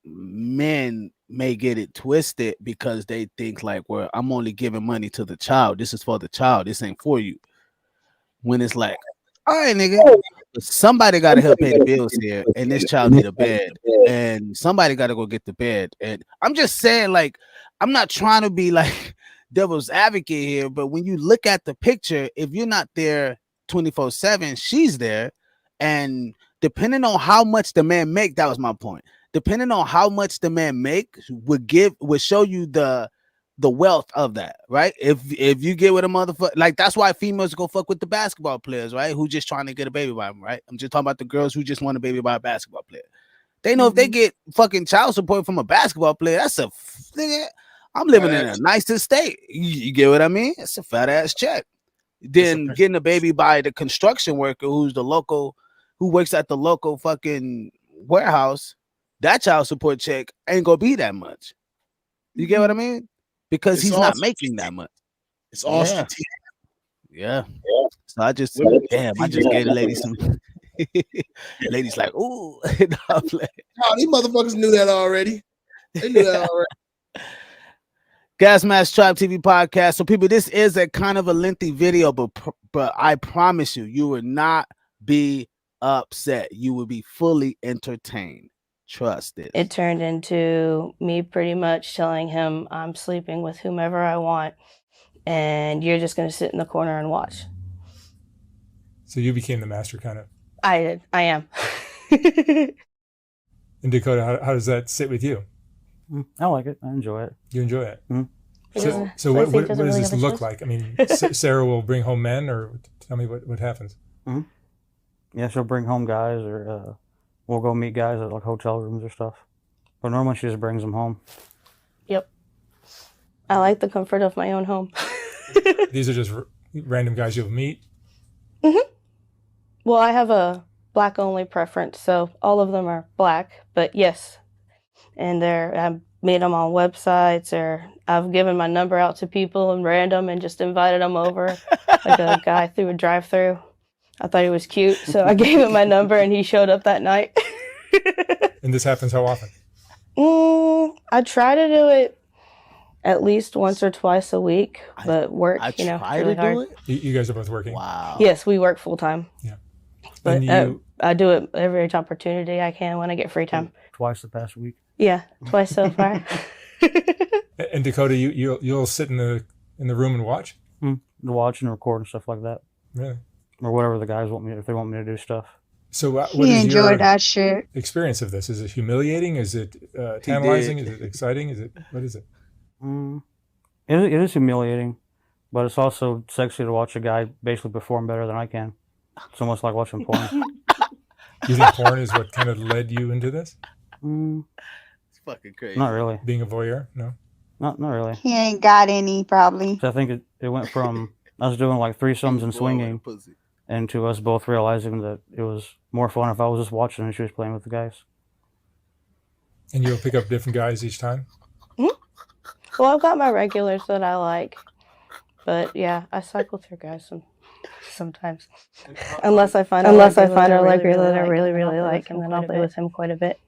men may get it twisted because they think like, well, I'm only giving money to the child. This is for the child. This ain't for you. When it's like, all right, nigga, somebody got to help pay the bills here, and this child need a bed, and somebody got to go get the bed. And I'm just saying, like, I'm not trying to be like devil's advocate here, but when you look at the picture, if you're not there 24/7, she's there, and depending on how much the man make, that was my point. Depending on how much the man make would show you the the wealth of that, right? If you get with a motherfucker, like that's why females go fuck with the basketball players, right? Who just trying to get a baby by them, right? I'm just talking about the girls who just want a baby by a basketball player. They know if they get fucking child support from a basketball player, that's a nigga. I'm living in a nice estate. You get what I mean? It's a fat ass check. Then getting a baby by the construction worker who works at the local fucking warehouse, that child support check ain't gonna be that much. You get what I mean? Because he's not making that much. It's all strategic. Yeah. So I just gave the lady some. Ladies like, ooh. No, these motherfuckers knew that already. They knew that already. Gas Mask Tribe TV podcast. So people, this is a kind of a lengthy video, but I promise you will not be upset. You will be fully entertained. Trust it. It turned into me pretty much telling him I'm sleeping with whomever I want, and you're just going to sit in the corner and watch. So you became the master, kind of. I did. I am. And Dakota, how does that sit with you? I like it. I enjoy it. You enjoy it? Mm-hmm. So what does this look like? I mean, Sarah will bring home men, or tell me what happens. Mm-hmm. Yeah, she'll bring home guys, or we'll go meet guys at like hotel rooms or stuff. But normally she just brings them home. Yep. I like the comfort of my own home. These are just random guys you'll meet? Mm-hmm. Well, I have a black only preference, so all of them are black, but yes. And I meet them on websites, or I've given my number out to people and random and just invited them over. Like a guy through a drive-through. I thought he was cute, so I gave him my number and he showed up that night. And this happens how often? I try to do it at least once or twice a week, but work, really hard. You guys are both working? Wow. Yes, we work full time. Yeah. But I do it every opportunity I can when I get free time. Twice the past week. Yeah, twice so far. And Dakota, you'll sit in the room and watch? Watch and record and stuff like that. Really? Or whatever the guys want me, if they want me to do stuff. So what You is enjoy your that shit. experience of this? Is it humiliating? Is it tantalizing? Is it exciting? What is it? It is humiliating, but it's also sexy to watch a guy basically perform better than I can. It's almost like watching porn. You think porn is what kind of led you into this? It's fucking crazy. Not really. Being a voyeur? No? Not really. He ain't got any, probably. So I think it went from us doing like threesomes and swinging and to us both realizing that it was more fun if I was just watching and she was playing with the guys. And you'll pick up different guys each time? Well, I've got my regulars that I like. But yeah, I cycle through guys sometimes. Unless I find a regular that I really, really like, and then I'll play with him quite a bit.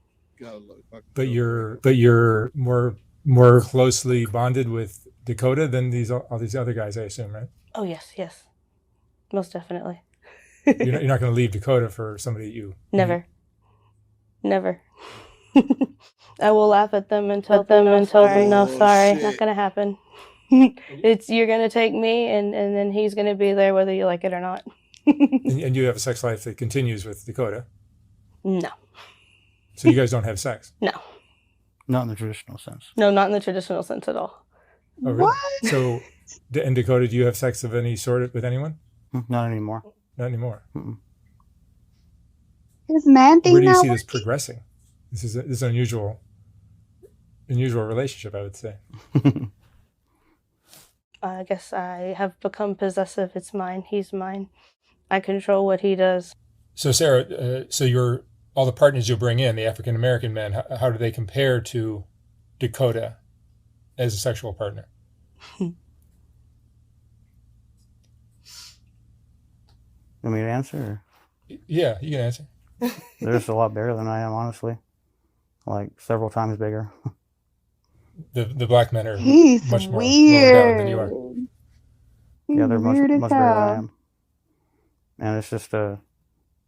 But you're more closely bonded with Dakota than all these other guys, I assume, right? Oh, yes. Most definitely. You're not going to leave Dakota for somebody you... Never. I will laugh at them and tell them no, sorry, not going to happen. You're going to take me, and then he's going to be there whether you like it or not. And you have a sex life that continues with Dakota? No. So you guys don't have sex? No. Not in the traditional sense. No, not in the traditional sense at all. Oh, really? What? So, in Dakota, do you have sex of any sort with anyone? Not anymore. Not anymore. His man thing. Where do you see this progressing? This is an unusual relationship, I would say. I guess I have become possessive. It's mine. He's mine. I control what he does. So, Sarah, all the partners you'll bring in, the African American men, how do they compare to Dakota as a sexual partner? Want me to answer? Yeah, you can answer. They're just a lot bigger than I am, honestly. Like several times bigger. The black men are He's much more weird. than you are. Yeah, they're much Weird as bigger than I hell. am. And it's just an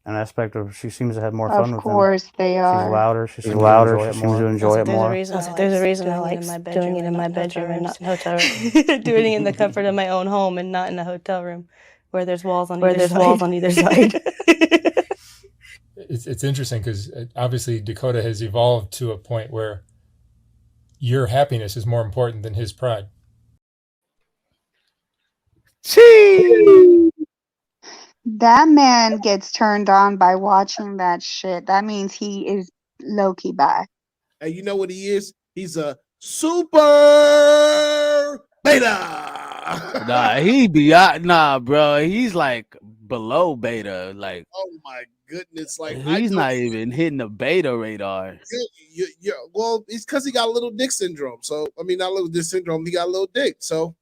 aspect of she seems to have more fun with them. Of course they She's are. louder. She seems to enjoy it more. There's a reason I like doing it in my bedroom and not in a hotel room. Doing it in the comfort of my own home and not in a hotel room where there's walls on either side. It's interesting because obviously Dakota has evolved to a point where your happiness is more important than his pride. Chee. That man gets turned on by watching that shit. That means he is low key bi. And you know what he is? He's a super beta. He beyond. Nah, bro. He's like below beta. Like Oh my goodness! Like I he's don't. not even hitting the beta radar. Well, it's because he got a little dick syndrome. So I mean, not a little dick syndrome. He got a little dick. So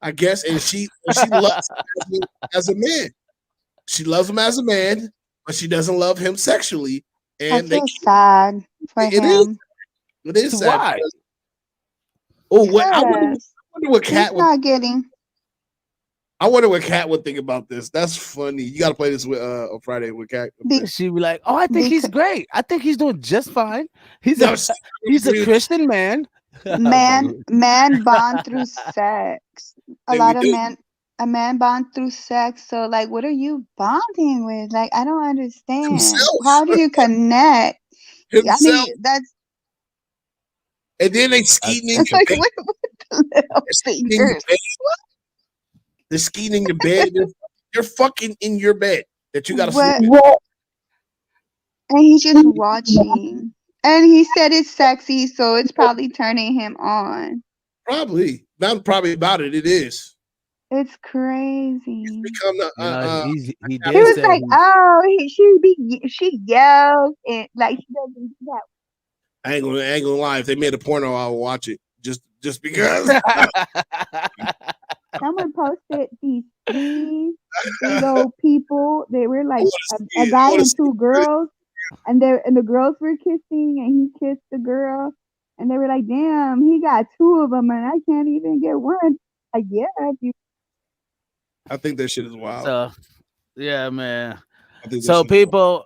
I guess, and she loves him as a man. She loves him as a man, but she doesn't love him sexually. I And feel sad for it is him. it is sad. Why? Oh, what I wonder Because what he's Cat would. not getting. I wonder what Cat would think about this. That's funny. You got to play this with on Friday with Cat. She'd be like, "Oh, I think he's great. I think he's doing just fine. He's No, he's a Christian man." Man bond through sex. A Yeah, lot we of do. a man bond through sex. So like, what are you bonding with? Like, I don't understand. Himself. How do you connect? I Himself. mean, that's And then they skeeting in it's your like bed. what the little Skeeting in your fingers. bed. They're skeeting in your bed. They're fucking in your bed that you got to sleep What? in. And he's just watching. And he said it's sexy, so it's probably turning him on. Probably. Not probably about it. It is. It's crazy. Become the, You know, he He did was say like, "Oh, she yells and like she doesn't do that." I ain't gonna lie. If they made a porno, I'll watch it. Just because. Someone posted these three big old people. They were like a it. guy I wanna and see two girls, and the girls were kissing, and he kissed the girl, and they were like, "Damn, he got two of them, and I can't even get one." Like, yeah, you I think that shit is wild. so. Yeah, man. I think that So shit is wild. people,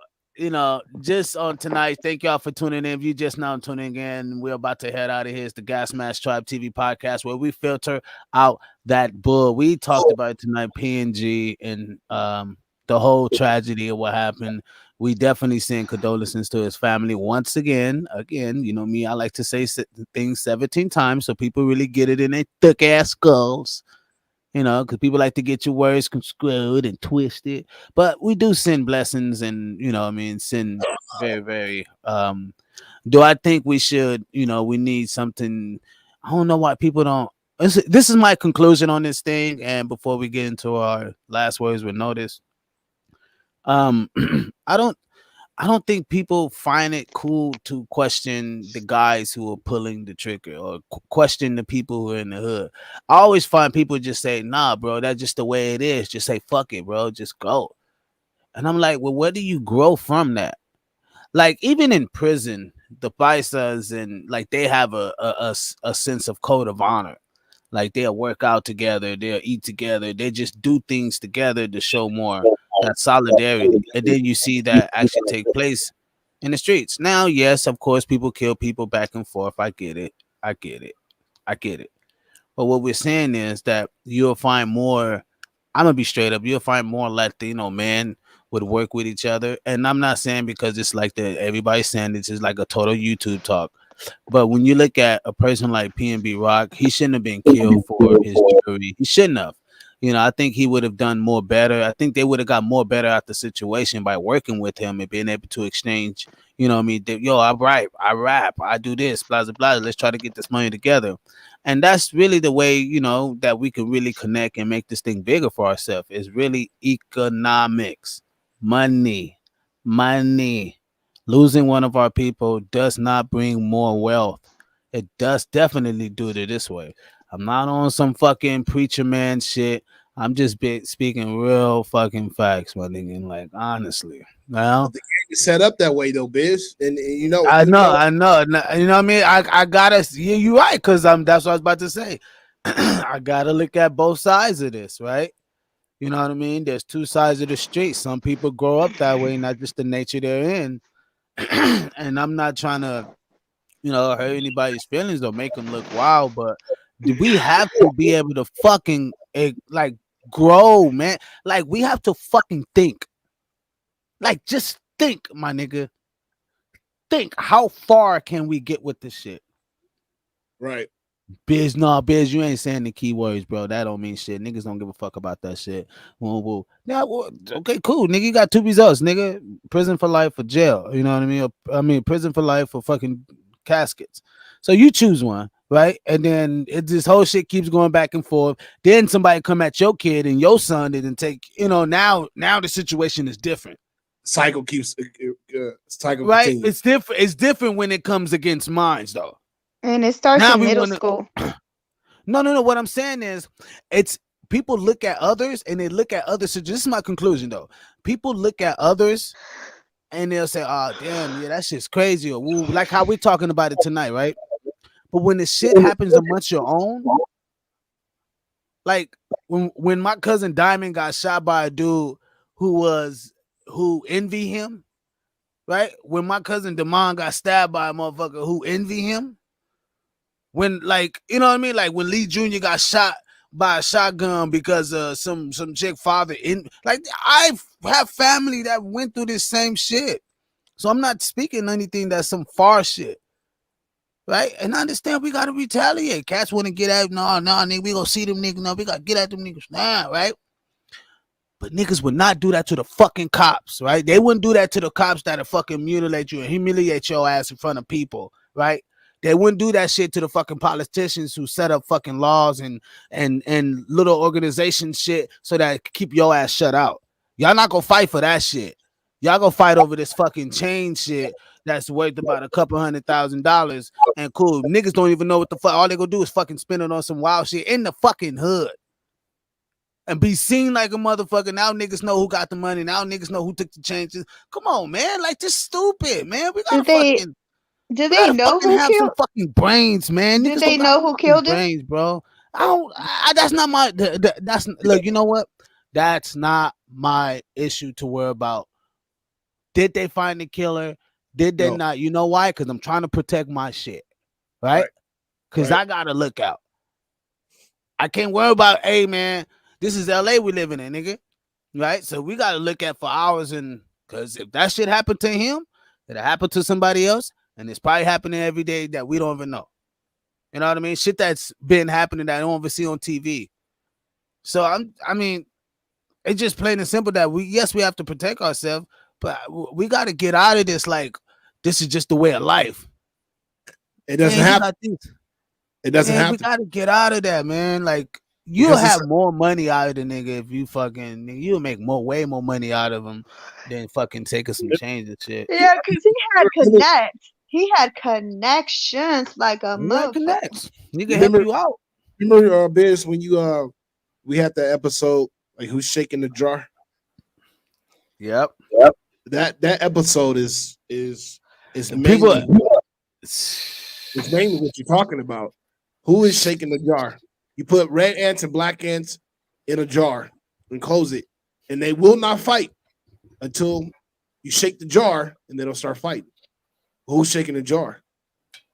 just on tonight, thank y'all for tuning in. If you just now tuning in, we're about to head out of here. It's the Gas Mask Tribe TV podcast where we filter out that bull. We talked about it tonight, PnG, and the whole tragedy of what happened. We definitely send condolences to his family once again. Again, you know me, I like to say things 17 times so people really get it in their thick ass skulls. Because people like to get your words screwed and twisted. But we do send blessings and, send very, very. Do I think we should, we need something? I don't know why people don't. This is my conclusion on this thing. And before we get into our last words with notice, I don't think people find it cool to question the guys who are pulling the trigger or question the people who are in the hood. I always find people just say, "Nah, bro, that's just the way it is. Just say fuck it, bro. Just go." And I'm like, well, where do you grow from that? Like even in prison, the paisas and like they have a sense of code of honor. Like they'll work out together, they'll eat together, they just do things together to show more that solidarity. And then you see that actually take place in the streets. Now, yes, of course, people kill people back and forth. I get it. I get it. I get it. But what we're saying is that you'll find more, I'm gonna be straight up, you'll find more Latino men would work with each other. And I'm not saying because it's like that everybody's saying this is like a total YouTube talk. But when you look at a person like PnB Rock, he shouldn't have been killed for his jury. He shouldn't have. I think he would have done more better. I think they would have got more better at the situation by working with him and being able to exchange, I mean, yo, I rap, I do this, blah, blah, blah. Let's try to get this money together. And that's really the way, that we can really connect and make this thing bigger for ourselves. It's really economics, money. Losing one of our people does not bring more wealth. It does definitely do it this way. I'm not on some fucking preacher man shit. I'm just speaking real fucking facts, my nigga. Like honestly, now The game is set up that way though, Biz. And I know. You know what I mean? I gotta. Yeah, you're right. Because that's what I was about to say. I gotta look at both sides of this, right? You know what I mean? There's two sides of the street. Some people grow up that way, not just the nature they're in. And I'm not trying to, hurt anybody's feelings or make them look wild, but we have to be able to fucking like grow, man. Like we have to fucking think. Like just think, my nigga. Think how far can we get with this shit? Right. Biz, you ain't saying the keywords, bro. That don't mean shit. Niggas don't give a fuck about that shit. Well, okay, cool, nigga. You got two results, nigga. Prison for life or jail. You know what I mean? I mean, prison for life or fucking caskets. So you choose one, right? And then this whole shit keeps going back and forth. Then somebody come at your kid and your son didn't take. Now the situation is different. Cycle keeps cycle right. continues. It's different. It's different when it comes against mines, though. And it starts in middle school. No. What I'm saying is, it's people look at others and they look at others. So this is my conclusion, though. People look at others and they'll say, "Oh, damn, yeah, that shit's crazy," or "Woo," like how we're talking about it tonight, right? But when the shit happens amongst your own, like when my cousin Diamond got shot by a dude who envy him, right? When my cousin Damon got stabbed by a motherfucker who envy him. When, like, you know what I mean? Like when Lee Jr. got shot by a shotgun because some chick father I have family that went through this same shit. So I'm not speaking anything that's some far shit. Right? And I understand we gotta retaliate. Cats want to get at nigga, we gonna see them niggas. No, we gotta get at them niggas now, right? But niggas would not do that to the fucking cops, right? They wouldn't do that to the cops that'll fucking mutilate you and humiliate your ass in front of people, right? They wouldn't do that shit to the fucking politicians who set up fucking laws and little organization shit so that keep your ass shut out. Y'all not gonna fight for that shit. Y'all gonna fight over this fucking chain shit that's worth about $200,000 and cool. Niggas don't even know what the fuck. All they gonna do is fucking spend it on some wild shit in the fucking hood. And be seen like a motherfucker. Now niggas know who got the money. Now niggas know who took the changes. Come on, man. Like, this stupid, man. We gotta Do they know who have killed? some fucking brains, man. Do Niggas they don't know got who killed him? brains, bro. That's not my. That's look. You know what? That's not my issue to worry about. Did they find the killer? Did they not? You know why? Because I'm trying to protect my shit, right? Because I gotta look out. I can't worry about. Hey, man, this is LA we living in, nigga. Right? So we gotta look at for hours, and because if that shit happened to him, it'll happen to somebody else. And it's probably happening every day that we don't even know. You know what I mean? Shit that's been happening that I don't even see on TV. So I mean, it's just plain and simple that we have to protect ourselves, but we got to get out of this. Like, this is just the way of life. It doesn't happen. It doesn't happen. We got to get out of that, man. Like, you'll have more money out of the nigga if you fucking, you'll make way more money out of him than fucking taking some change and shit. Yeah, because he had connects. He had connections like a motherfucker. He can help you out. Remember, Biz, when we had the episode like who's shaking the jar? Yep. That episode is mainly it's mainly what you're talking about. Who is shaking the jar? You put red ants and black ants in a jar and close it, and they will not fight until you shake the jar, and then they'll start fighting. Who's shaking the jar?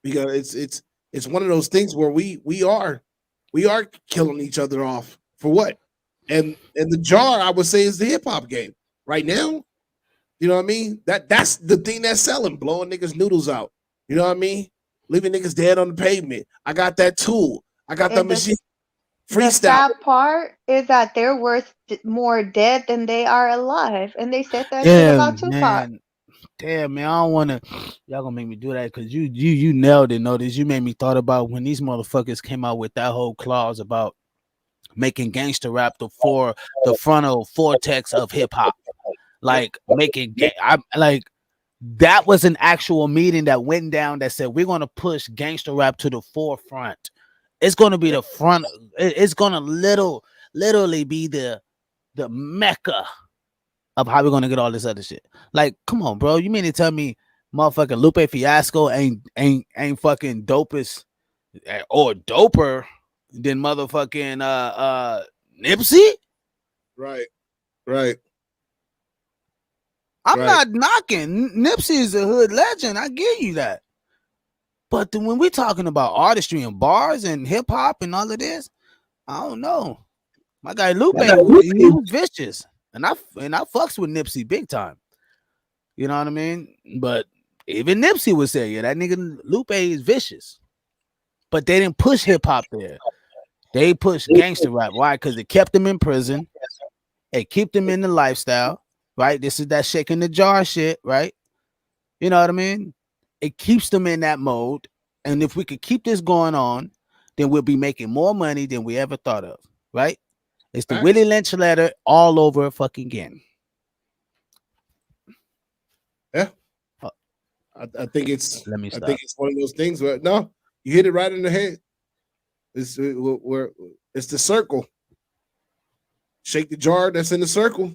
Because it's one of those things where we are killing each other off for what? And the jar, I would say, is the hip hop game right now. You know what I mean? That's the thing that's selling, blowing niggas noodles out. You know what I mean? Leaving niggas dead on the pavement. I got that tool. I got that machine. Freestyle. The sad part is that they're worth more dead than they are alive, and they said that shit about Tupac. Damn, man, I don't want to. Y'all gonna make me do that because you nailed it. Notice you made me thought about when these motherfuckers came out with that whole clause about making gangster rap the frontal cortex of hip hop, like making that was an actual meeting that went down that said we're gonna push gangster rap to the forefront. It's gonna be the front. It's gonna literally be the mecca of how we're gonna get all this other shit. Like, come on, bro. You mean to tell me motherfucking Lupe Fiasco ain't fucking dopest or doper than motherfucking Nipsey? Right. I'm not knocking. Nipsey is a hood legend. I give you that. But when we're talking about artistry and bars and hip hop and all of this, I don't know. My guy Lupe, he was vicious. And I fucks with Nipsey big time. You know what I mean? But even Nipsey would say, yeah, that nigga Lupe is vicious. but they didn't push hip hop there. They pushed gangster rap. Why? Because it kept them in prison. It kept them in the lifestyle, right? This is that shaking the jar shit, right? You know what I mean? It keeps them in that mode. And if we could keep this going on, then we'll be making more money than we ever thought of, right? It's the Willie Lynch letter all over fucking again. Yeah. I think it's Let me stop. I think it's one of those things where no, you hit it right in the head. It's the circle. Shake the jar that's in the circle.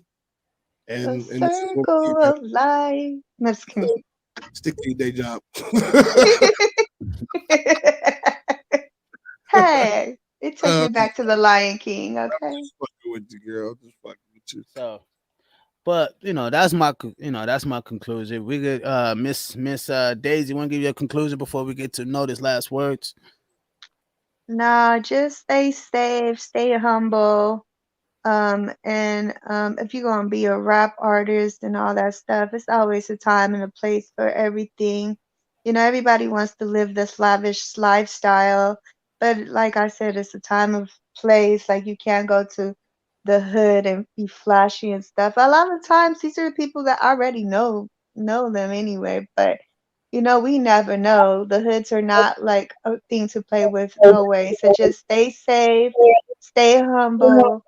And the circle of life. No, just kidding. Stick to your day job. Hey, it took me back to the Lion King. Okay. I'm just fucking with you, girl. Just fucking with you. So, but that's my conclusion. We could Miss Daisy, want to give you a conclusion before we get to notice last words? No, just stay safe, stay humble. And if you're gonna be a rap artist and all that stuff, it's always a time and a place for everything. Everybody wants to live this lavish lifestyle, but like I said, it's a time of place. Like you can't go to the hood and be flashy and stuff. A lot of times these are the people that already know them anyway, but we never know. The hoods are not like a thing to play with, no way. So just stay safe, stay humble,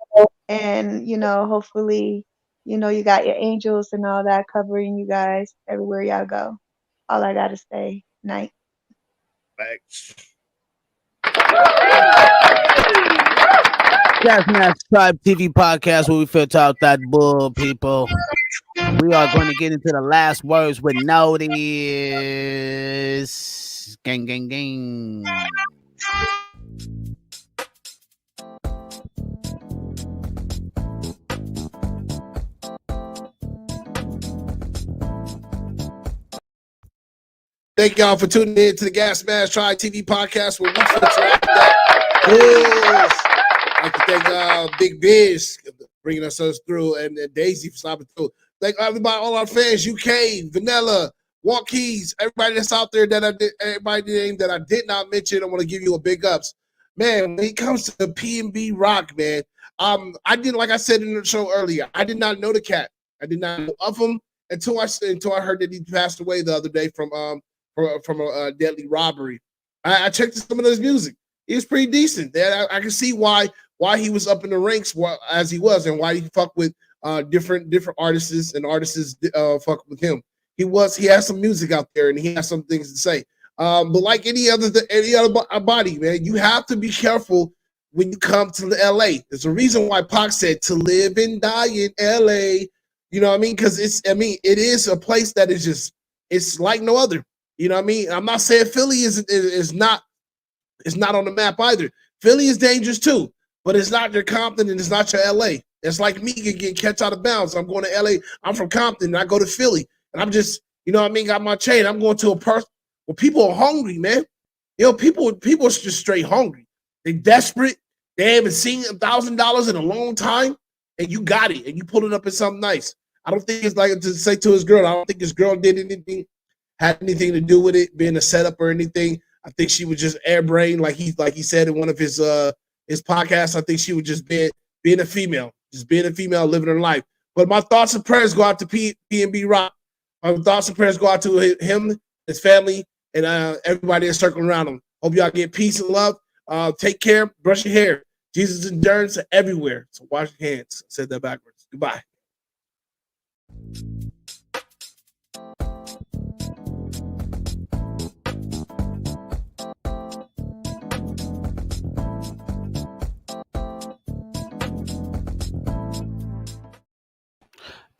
and hopefully, you got your angels and all that covering you guys everywhere y'all go. All I gotta say, night. Thanks. Gas Mask Tribe TV podcast where we filter out that bull, people. We are going to get into the last words with notice. Gang, gang, gang. Thank y'all for tuning in to the Gas Mask Tribe TV podcast where we filter out that. I'd like to thank Big Biz bringing us through and Daisy for stopping through. Thank everybody, all our fans, UK, Vanilla, Walk Keys, everybody that's out there everybody name that I did not mention. I want to give you a big ups. Man, when it comes to the PnB Rock, man, I did, like I said in the show earlier, I did not know the cat. I did not know of him until I heard that he passed away the other day from a deadly robbery. I checked some of his music. He was pretty decent. I can see why he was up in the ranks as he was, and why he fucked with different artists and artists fuck with him. He has some music out there, and he has some things to say. But like any other body, man, you have to be careful when you come to LA. There's a reason why Pac said to live and die in LA. You know what I mean? Because it is a place that is just, it's like no other. You know what I mean? I'm not saying Philly is not on the map either. Philly is dangerous too, but it's not your Compton and it's not your LA. It's like me getting catch out of bounds. I'm going to LA. I'm from Compton and I go to Philly and I'm just, you know what I mean, got my chain. I'm going to a person where people are hungry, man. People are just straight hungry. They're desperate. They haven't seen $1,000 in a long time, and you got it, and you pulled it up in something nice. I don't think it's like to say to his girl. I don't think his girl had anything to do with it being a setup or anything. I think she was just airbrained, like he said in one of his podcasts. I think she was just being a female, living her life. But my thoughts and prayers go out to PnB Rock. My thoughts and prayers go out to him, his family, and everybody that's circling around him. Hope y'all get peace and love. Take care. Brush your hair. Jesus' endurance everywhere. So wash your hands. I said that backwards. Goodbye.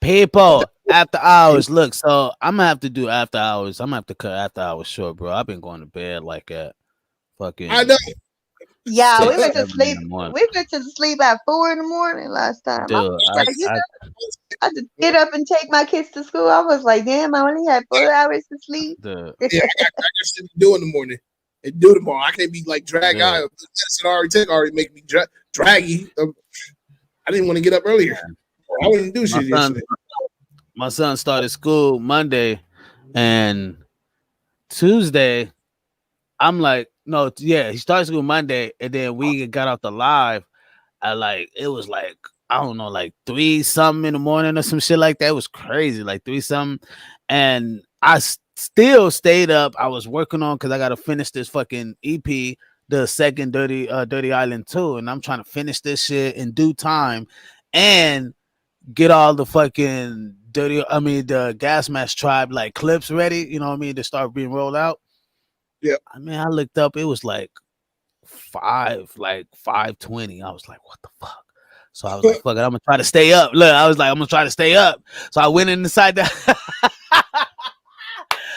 People, after hours. Look, so I'm gonna have to do after hours. I'm gonna have to cut after hours short, bro. I've been going to bed like at fucking. I know. Yeah, 6, we went to 7 sleep. in the morning. We went to sleep at 4 in the morning last time. Dude, I had to get up and take my kids to school. I was like, damn, I only had 4 hours to sleep. Yeah, I got shit to do in the morning. And do tomorrow. I can't be like drag out. Already make me draggy. I didn't want to get up earlier. I wouldn't do shit yesterday. My son started school Monday, and Tuesday, I'm like, No, yeah, he started school Monday, and then we got out the live at like it was like I don't know, like 3 something in the morning or some shit like that. It was crazy, like 3 something, and I still stayed up. I was working on because I got to finish this fucking EP, the second Dirty Island 2, and I'm trying to finish this shit in due time, and get all the fucking the Gas Mask Tribe like clips ready. You know what I mean, to start being rolled out. Yeah. I mean, I looked up, it was like 5:20. I was like, what the fuck? So I was like, fuck it, I'm gonna try to stay up. Look, I was like, I'm gonna try to stay up. So I went inside the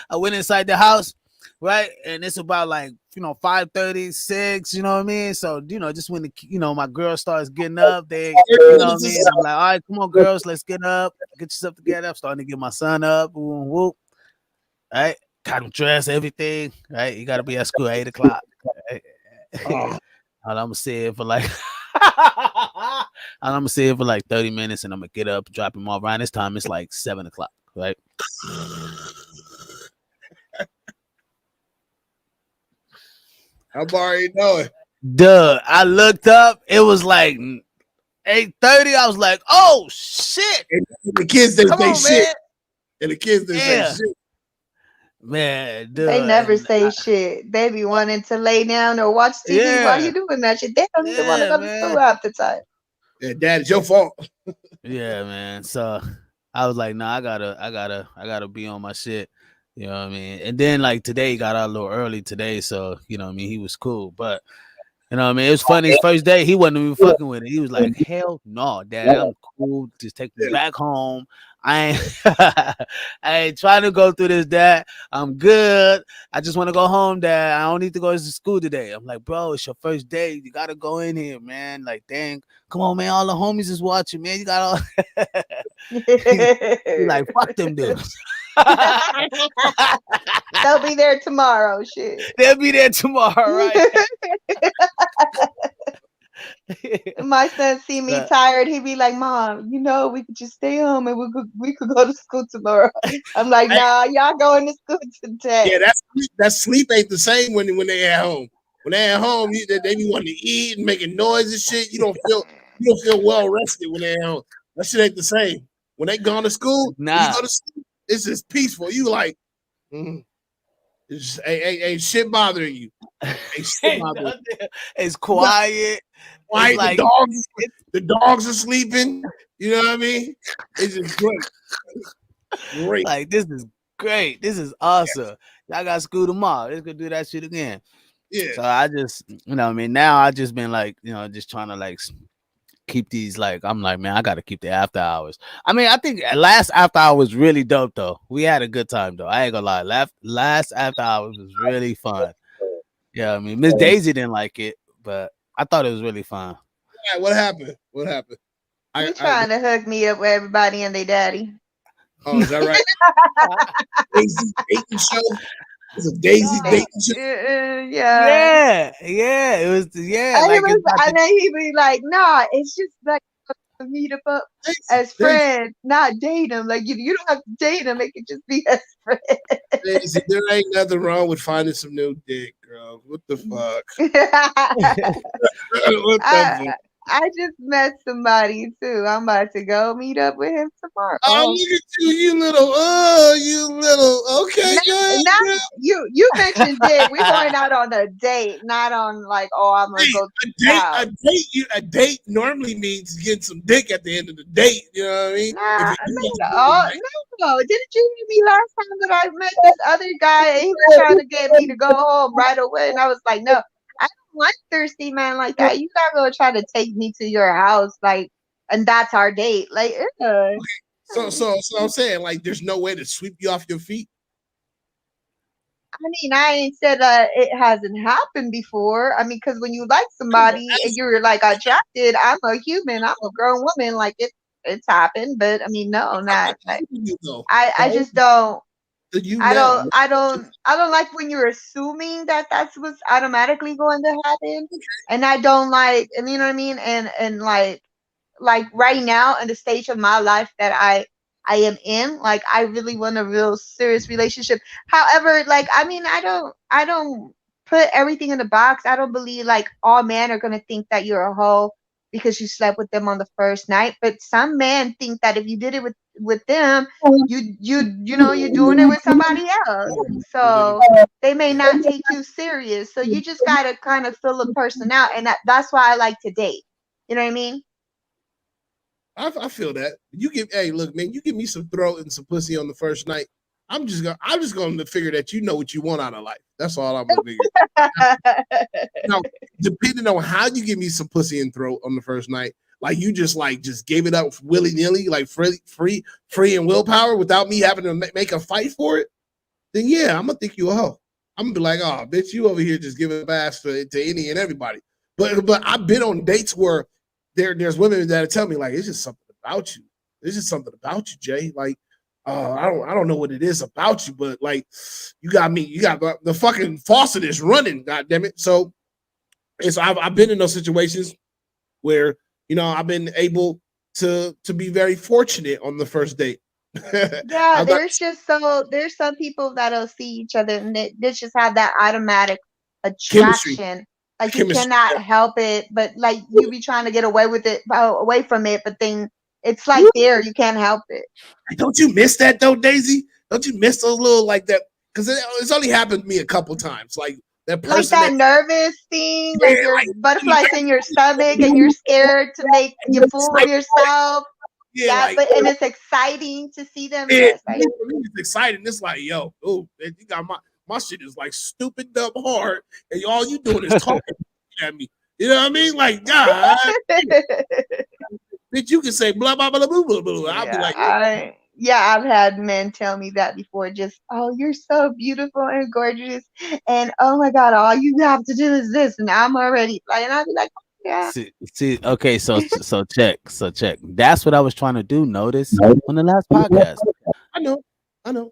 I went inside the house, right? And it's about like 5:36, you know what I mean? So, just when my girl starts getting up, they you know what I mean? I'm like, all right, come on, girls, let's get up, get yourself together. I'm starting to get my son up, whoop, whoop. Right? Got him dressed, everything. Right? You gotta be at school at 8 o'clock. Right? And I'm gonna sit here for like I'm gonna sit here for like 30 minutes and I'm gonna get up, drop him off. Around this time, it's like 7 o'clock, right? I'm already knowing. Duh. I looked up, it was like 8:30. I was like, oh shit. And the kids they Come say on, shit. man. And the kids they say shit. Man, dude. They never say shit. They be wanting to lay down or watch TV while you doing that shit. They don't even want to go to school half the time. Yeah, Dad, it's your fault. Yeah, man. So I was like, nah, I gotta be on my shit. You know what I mean? And then like today he got out a little early today, so you know what I mean, he was cool. But you know what I mean, it was funny. His first day, he wasn't even fucking with it. He was like, hell no, Dad, I'm cool. Just take me back home. I ain't trying to go through this, Dad. I'm good. I just want to go home, Dad. I don't need to go to school today. I'm like, bro, it's your first day. You gotta go in here, man. Like, dang, come on, man. All the homies is watching, man. You got all he like, fuck them dudes. They'll be there tomorrow. Shit. They'll be there tomorrow, right? My son see me tired. He'd be like, Mom, we could just stay home and we could go to school tomorrow. I'm like, nah, y'all going to school today. Yeah, that sleep ain't the same when they at home. When they at home, they be wanting to eat and making noise and shit. You don't feel well rested when they at home. That shit ain't the same. When they gone to school, when you go to school, it's just peaceful. You like, it's ain't shit bothering you. Ain't shit bothering you. It's quiet. Quiet. It's like, the dogs are sleeping. You know what I mean? It's just great. Great. Like, this is great. This is awesome. Y'all got school tomorrow. Let's go do that shit again. Yeah. So I just, I mean, now I just been like, just trying to like keep these, like, I'm like, man, I got to keep the after hours. I mean, I think last after hour was really dope though. We had a good time though. I ain't gonna lie. Last after hours was really fun. Yeah, I mean, Miss Daisy didn't like it, but I thought it was really fun. Yeah, what happened? What happened? You trying to hook me up with everybody and their daddy. Oh, is that right? Daisy dating show? It's a Daisy dating show? Yeah. Yeah. It was, and then he'd be like, nah, it's just like to meet up as friends, not date him. Like, you don't have to date him. It could just be as friends. Daisy, there ain't nothing wrong with finding some new dick, girl. What the fuck? What the fuck? I just met somebody too. I'm about to go meet up with him tomorrow. Oh, look at you little, okay. Now you mentioned dick. We're going out on a date, not on like, I'm gonna go to a date normally means getting some dick at the end of the date. You know what I mean? No. Didn't you hear me last time that I met this other guy and he was trying to get me to go home right away? And I was like, no, I don't like thirsty man like that. You're not gonna try to take me to your house, like, and that's our date. Like, So I'm saying, like, there's no way to sweep you off your feet. I mean, I ain't said it hasn't happened before. I mean, because when you like somebody and you're like attracted, I'm a human, I'm a grown woman. Like it's happened, but I mean, no, not like I just don't. I don't like when you're assuming that that's what's automatically going to happen, and I don't like, and you know what I mean, and like right now in the stage of my life that I am in, like I really want a real serious relationship. However, like I mean, I don't put everything in the box. I don't believe like all men are gonna think that you're a hoe because you slept with them on the first night. But some men think that if you did it with them, you know you're doing it with somebody else. So they may not take you serious. So you just gotta kind of fill a person out, and that's why I like to date. You know what I mean? I feel that. Hey, look, man, you give me some throat and some pussy on the first night. I'm just going to figure that you know what you want out of life. That's all I'm gonna figure. Now, depending on how you give me some pussy and throat on the first night, like you just gave it up willy nilly, like free and willpower without me having to make a fight for it, then yeah, I'm gonna think you a hoe. I'm gonna be like, oh, bitch, you over here just giving a ass to any and everybody. But I've been on dates where there's women that tell me like it's just something about you. It's just something about you, Jay. Like, I don't know what it is about you, but like you got the fucking faucet is running, god damn it. So I've been in those situations where, you know, I've been able to be very fortunate on the first date. Yeah, there's some people that'll see each other and they just have that automatic attraction. Chemistry. Like you cannot help it, but like you be trying to get away from it, but then it's like there, you can't help it. Don't you miss that though, Daisy? Don't you miss those little like that? Because it's only happened to me a couple times. Like that person, like that nervous thing, like your butterflies in your stomach, and you're scared to make you fool of yourself. Yeah, but and it's exciting to see them. It's exciting. It's like, yo, oh, you got my shit is like stupid dumb hard, and all you doing is talking at me. You know what I mean? Like, God, bitch, you can say blah blah blah blah blah blah. I'll be like, I've had men tell me that before. Just, oh, you're so beautiful and gorgeous, and oh my God, all you have to do is this, and I'm already like, and I'll be like, yeah. See, okay, so check. That's what I was trying to do. Notice on the last podcast. I know.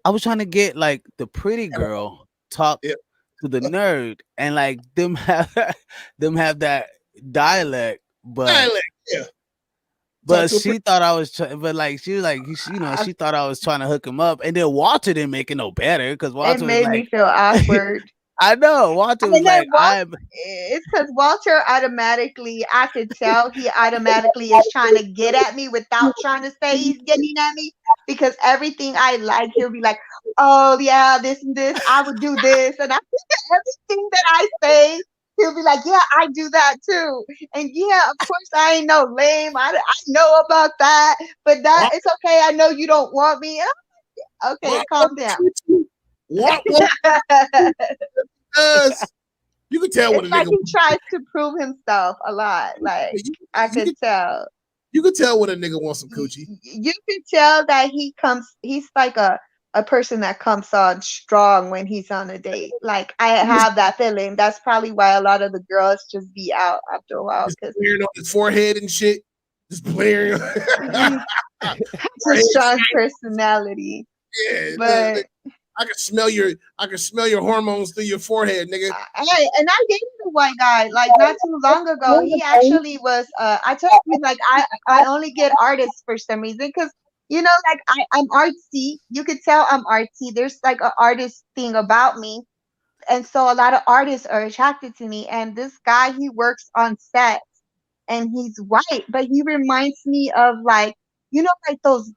I was trying to get like the pretty girl talk to the nerd, and like them have that dialect, but But she thought I was, but like she was like, you know, she thought I was trying to hook him up, and then Walter didn't make it no better because Walter made me feel awkward. I know Walter was like, it's because Walter automatically, I could tell he automatically is trying to get at me without trying to say he's getting at me, because everything I like, he'll be like, oh yeah, this and this, I would do this, and everything that I say, he'll be like, yeah, I do that too. And yeah, of course, I ain't no lame. I know about that, but that it's okay. I know you don't want me. Okay, calm down. What? You can tell it's like he tries to prove himself a lot. Like I could tell. You could tell when a nigga wants some coochie. You could tell that he's like a person that comes on strong when he's on a date. Like I have that feeling. That's probably why a lot of the girls just be out after a while. Just blaring on his forehead and shit. Just blaring. It's a strong personality. Yeah, but I can smell your hormones through your forehead, nigga. And I dated a white guy like not too long ago. He actually was. I told him like I only get artists for some reason because. You know, like I'm artsy. You could tell I'm artsy. There's like an artist thing about me. And so a lot of artists are attracted to me. And this guy, he works on sets and he's white, but he reminds me of like, you know, like those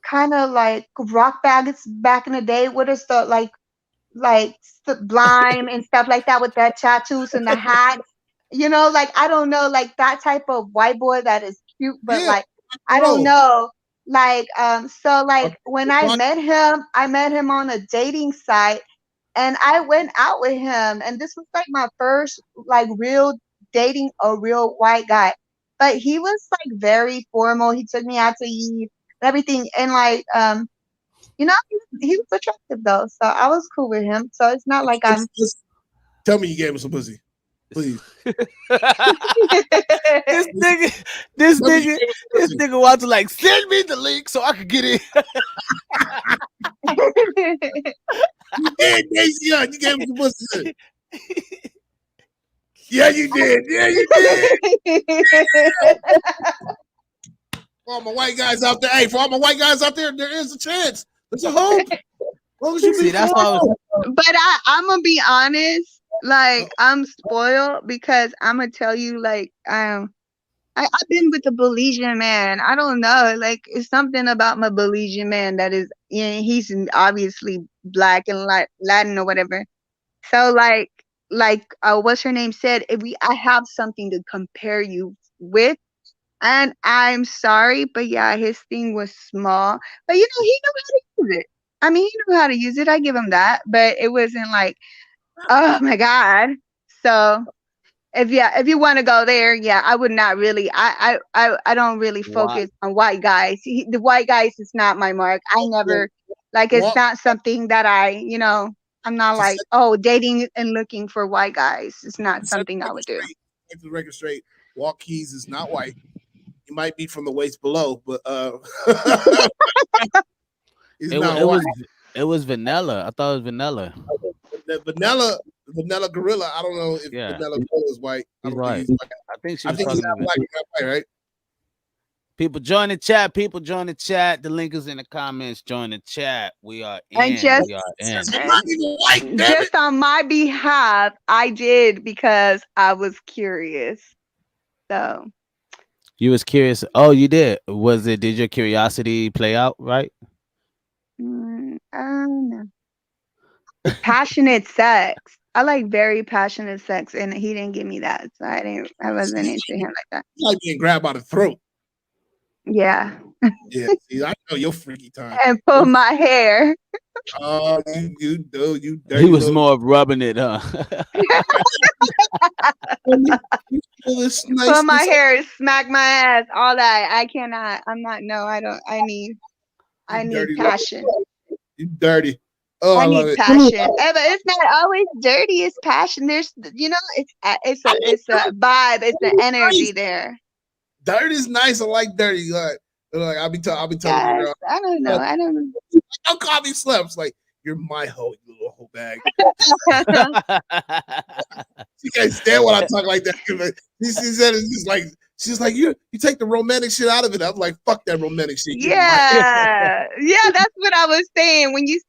kind of like rock bands back in the day. What is the like Sublime and stuff like that with the tattoos and the hats? You know, like I don't know, like that type of white boy that is cute, but like I don't know. Like, so like when I met him on a dating site and I went out with him, and this was like my first like real dating a real white guy. But he was like very formal. He took me out to eat and everything. And like you know, he was attractive though. So I was cool with him. So it's not like I'm tell me you gave him some pussy. Please. This nigga wants to like send me the link so I could get in. You did, Daisy. You gave him some pussy. Yeah, you did. Yeah, you did. For all my white guys out there, there is a chance. There's a hope. See, that's why I was. But I'm gonna be honest. Like I'm spoiled because I'm gonna tell you, like I've been with a Belizean man. I don't know, like it's something about my Belizean man that is, he's obviously black and Latin or whatever. So what's her name said, I have something to compare you with. And I'm sorry, but yeah, his thing was small. But he knew how to use it. I mean, he knew how to use it. I give him that. But it wasn't like, oh my God. So if you want to go there, yeah, I would not really. I don't really focus on white guys. The white guys is not my mark. I never it's not something that I'm not like, dating and looking for white guys. It's not something I would do. Make the record straight. Walt Keys is not white. He might be from the waist below, but it was vanilla. I thought it was vanilla. Vanilla Gorilla. I don't know if Vanilla Gorilla is white. I don't think he's white. I think he's not black, right? People join the chat. The link is in the comments. Join the chat. We are in. And just on my behalf, I did because I was curious. So you was curious. Oh, you did. Did your curiosity play out right? I don't know. Passionate sex. I like very passionate sex, and he didn't give me that, so I wasn't into him like that. You like being grabbed by the throat. Yeah. Yeah, see, I know your freaky time. And pull my hair. Oh, you dirty. He was more of rubbing it, huh? Pull my hair, smack my ass, all that. I cannot. I'm not. No, I don't. I need passion. You dirty. Oh, I love need it. passion. But it's not always dirty. It's passion. There's, it's a vibe. It's the energy there. Dirty is nice. I like dirty. Like I'll be telling you, girl. I don't know. Don't call me sluts. Like you're my hoe, you little hoe bag. She can't stand when I talk like that. She said it's just like she's like you take the romantic shit out of it. I'm like fuck that romantic shit. Yeah, that's what I was saying. When you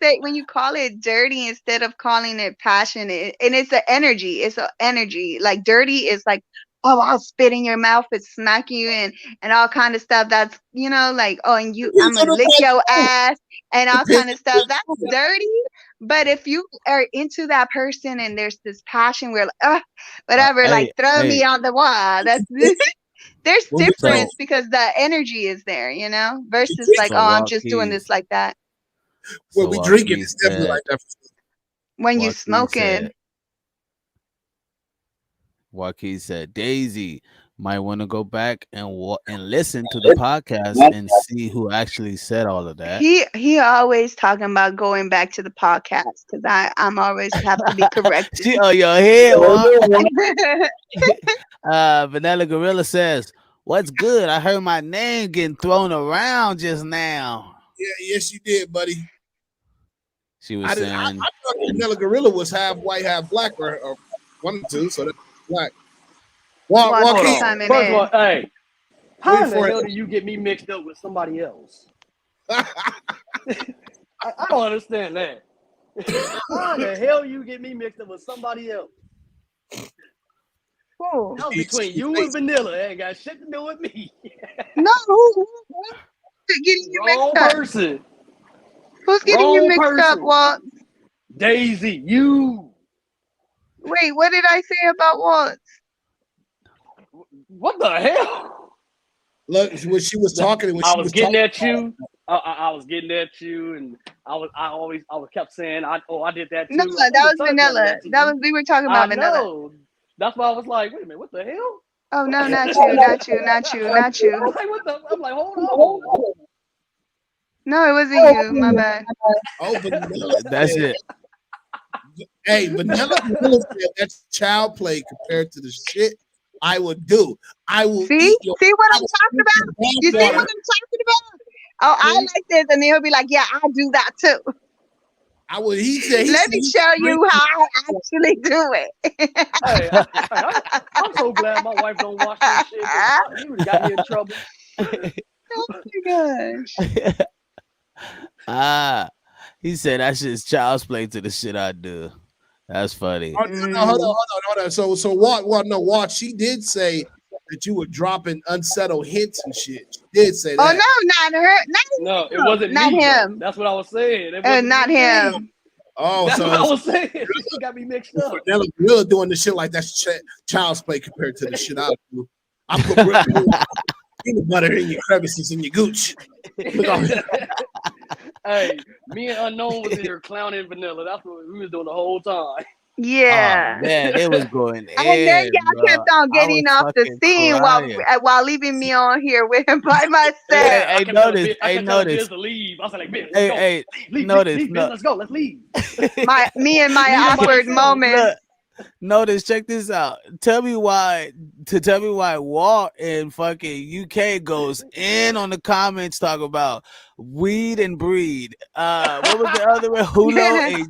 call it dirty instead of calling it passionate, and it's an energy. It's an energy. Like dirty is like, oh, I'll spit in your mouth and smack you and all kind of stuff. That's and I'm gonna lick your ass and all kind of stuff. That's dirty. But if you are into that person and there's this passion where whatever, throw me on the wall. That's there's difference because the energy is there, versus I'm just doing this like that. When we drinking, it's definitely like that. When you smoking. Joaquin said, Daisy might want to go back and listen to the podcast and see who actually said all of that. He always talking about going back to the podcast because I'm always have to be corrected. She on your head. Vanilla Gorilla says, what's good? I heard my name getting thrown around just now. Yeah, yes, you did, buddy. She was saying I thought Vanilla Gorilla was half white, half black, or one or two, so that's black. First of all, hey, how in the hell do you get me mixed up with somebody else? I don't understand that. How in the hell you get me mixed up with somebody else? Oh, that was between you and Vanilla. It ain't got shit to do with me. No, who's getting you Wrong mixed up? person. Who's getting you mixed up, Walt? Daisy, you. Wait, what did I say about Walt? What the hell? Look, when she was talking, I was getting at you. I was getting at you, and I kept saying, I did that too. No, that was Vanilla. We were talking about Vanilla. Know. That's why I was like, wait a minute, what the hell? Oh no, not you. I was like, I'm like, hold on. No, it wasn't you. My bad. Oh, Vanilla. That's it. Hey, Vanilla said that's child play compared to the shit I would do. I will see what I'm talking about. You see what I'm talking about? Oh, I like this, and then he'll be like, "Yeah, I'll do that too." I would. He said, "Let me show you how I actually do it." I'm so glad my wife don't watch this shit. You would have got me in trouble. Oh my gosh. He said that shit's child's play to the shit I do. That's funny. Oh, no, hold on. So Walt, she did say that you were dropping unsettled hints and shit. She did say that. Oh no, not her. No, it wasn't not me. him. Though. That's what I was saying. It wasn't not him. Oh, that's so what I was saying. She got me mixed up. Gorilla doing the shit like that's child's play compared to the shit I do. I put peanut butter in your crevices in your gooch. Hey, me and Unknown was in here clowning Vanilla. That's what we was doing the whole time. Yeah, oh, man, it was going. And then y'all kept on getting off the scene while leaving me on here with him by myself. Hey, notice. I telling Biz to leave. I was like, Biz, let's go. Leave, Biz, let's go. Let's leave. Me and my awkward moment. Notice, check this out. Tell me why Walt in fucking UK goes in on the comments talk about weed and breed. What was the other one? Hulo.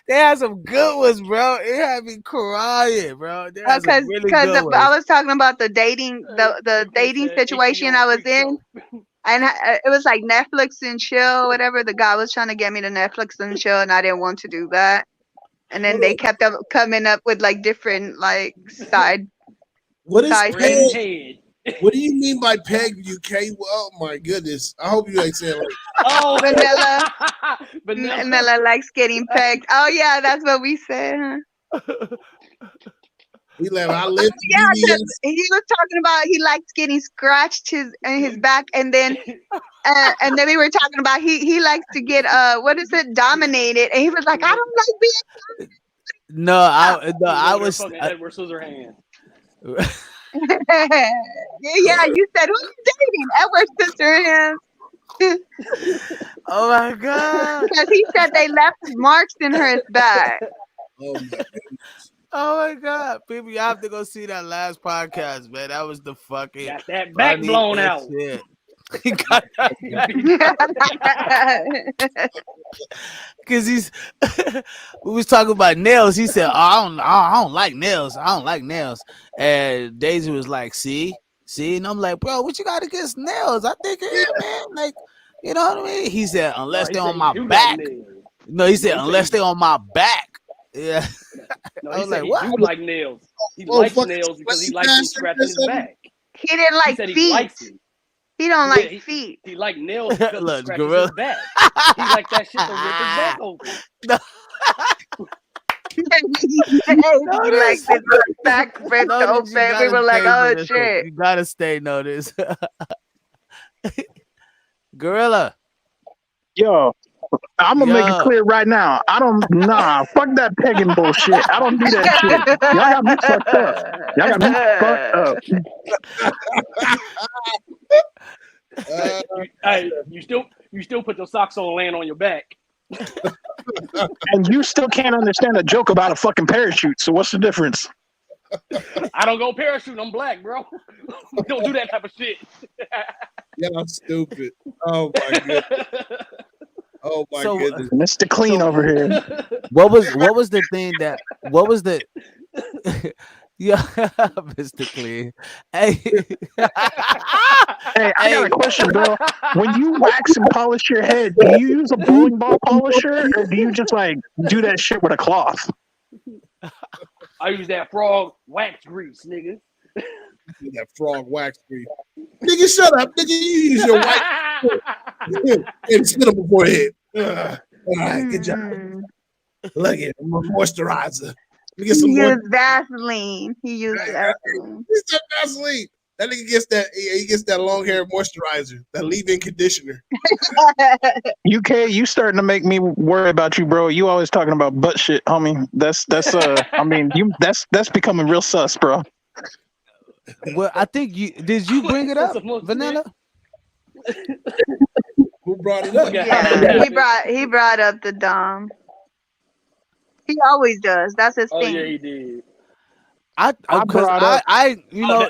They had some good ones, bro. It had me crying, bro. Because I was talking about the dating, the dating situation I was in. And it was like Netflix and chill, whatever. The guy was trying to get me to Netflix and chill, and I didn't want to do that. And then they kept coming up with like different like side. What is peg? What do you mean by peg UK? Oh my goodness! I hope you ain't saying like Vanilla likes getting pegged. Oh yeah, that's what we said. Huh? We live. I live. Yeah, he was talking about he likes getting scratched in his back, and then we were talking about he likes to get dominated, and he was like, I don't like being. No, I was Edward Scissorhands. Yeah, you said who's dating Edward Scissorhands? Oh my god! Because he said they left marks in her back. Oh my goodness. Oh my god, people, you have to go see that last podcast, man. That was the fucking got that back blown out. Shit. He got that because we was talking about nails. He said, I don't like nails. I don't like nails. And Daisy was like, see, and I'm like, bro, what you got against nails? I think man, like, you know what I mean? He said, unless they're on my back. No, he said, unless they're on my back. Yeah. No, I was like, what? He do like nails. He likes nails because he likes them scratching his back. He didn't like feet. He don't like feet. He like nails because he scratches his back. He like that shit to rip his back open. He likes his back ripped open. We were like, oh shit. You gotta stay notice. Gorilla. Yo, I'm gonna make it clear right now. I don't fuck that pegging bullshit. I don't do that shit. Y'all got me fucked up. Y'all got me fucked up. Hey, you still put your socks on laying on your back. And you still can't understand a joke about a fucking parachute. So what's the difference? I don't go parachute. I'm black, bro. We don't do that type of shit. Yeah, I'm stupid. Oh my goodness. Oh my goodness. Mr. Clean over here. What was the thing that yeah, Mr. Clean. Hey. Hey, I got a question, bro. When you wax and polish your head, do you use a bowling ball polisher or do you just like do that shit with a cloth? I use that frog wax grease, nigga. That frog wax grease. Nigga, shut up. Nigga, you use your white and spit on my forehead. All right, good job. Look at moisturizer. He used Vaseline. He used Vaseline. He said Vaseline. That nigga gets that. He gets that long hair moisturizer, that leave-in conditioner. UK, you starting to make me worry about you, bro. You always talking about butt shit, homie. That's I mean, that's becoming real sus, bro. Well, I think did you bring it up, Vanilla? Who brought it up? Yeah, he brought up the Dom. He always does. That's his thing. Oh yeah, he did.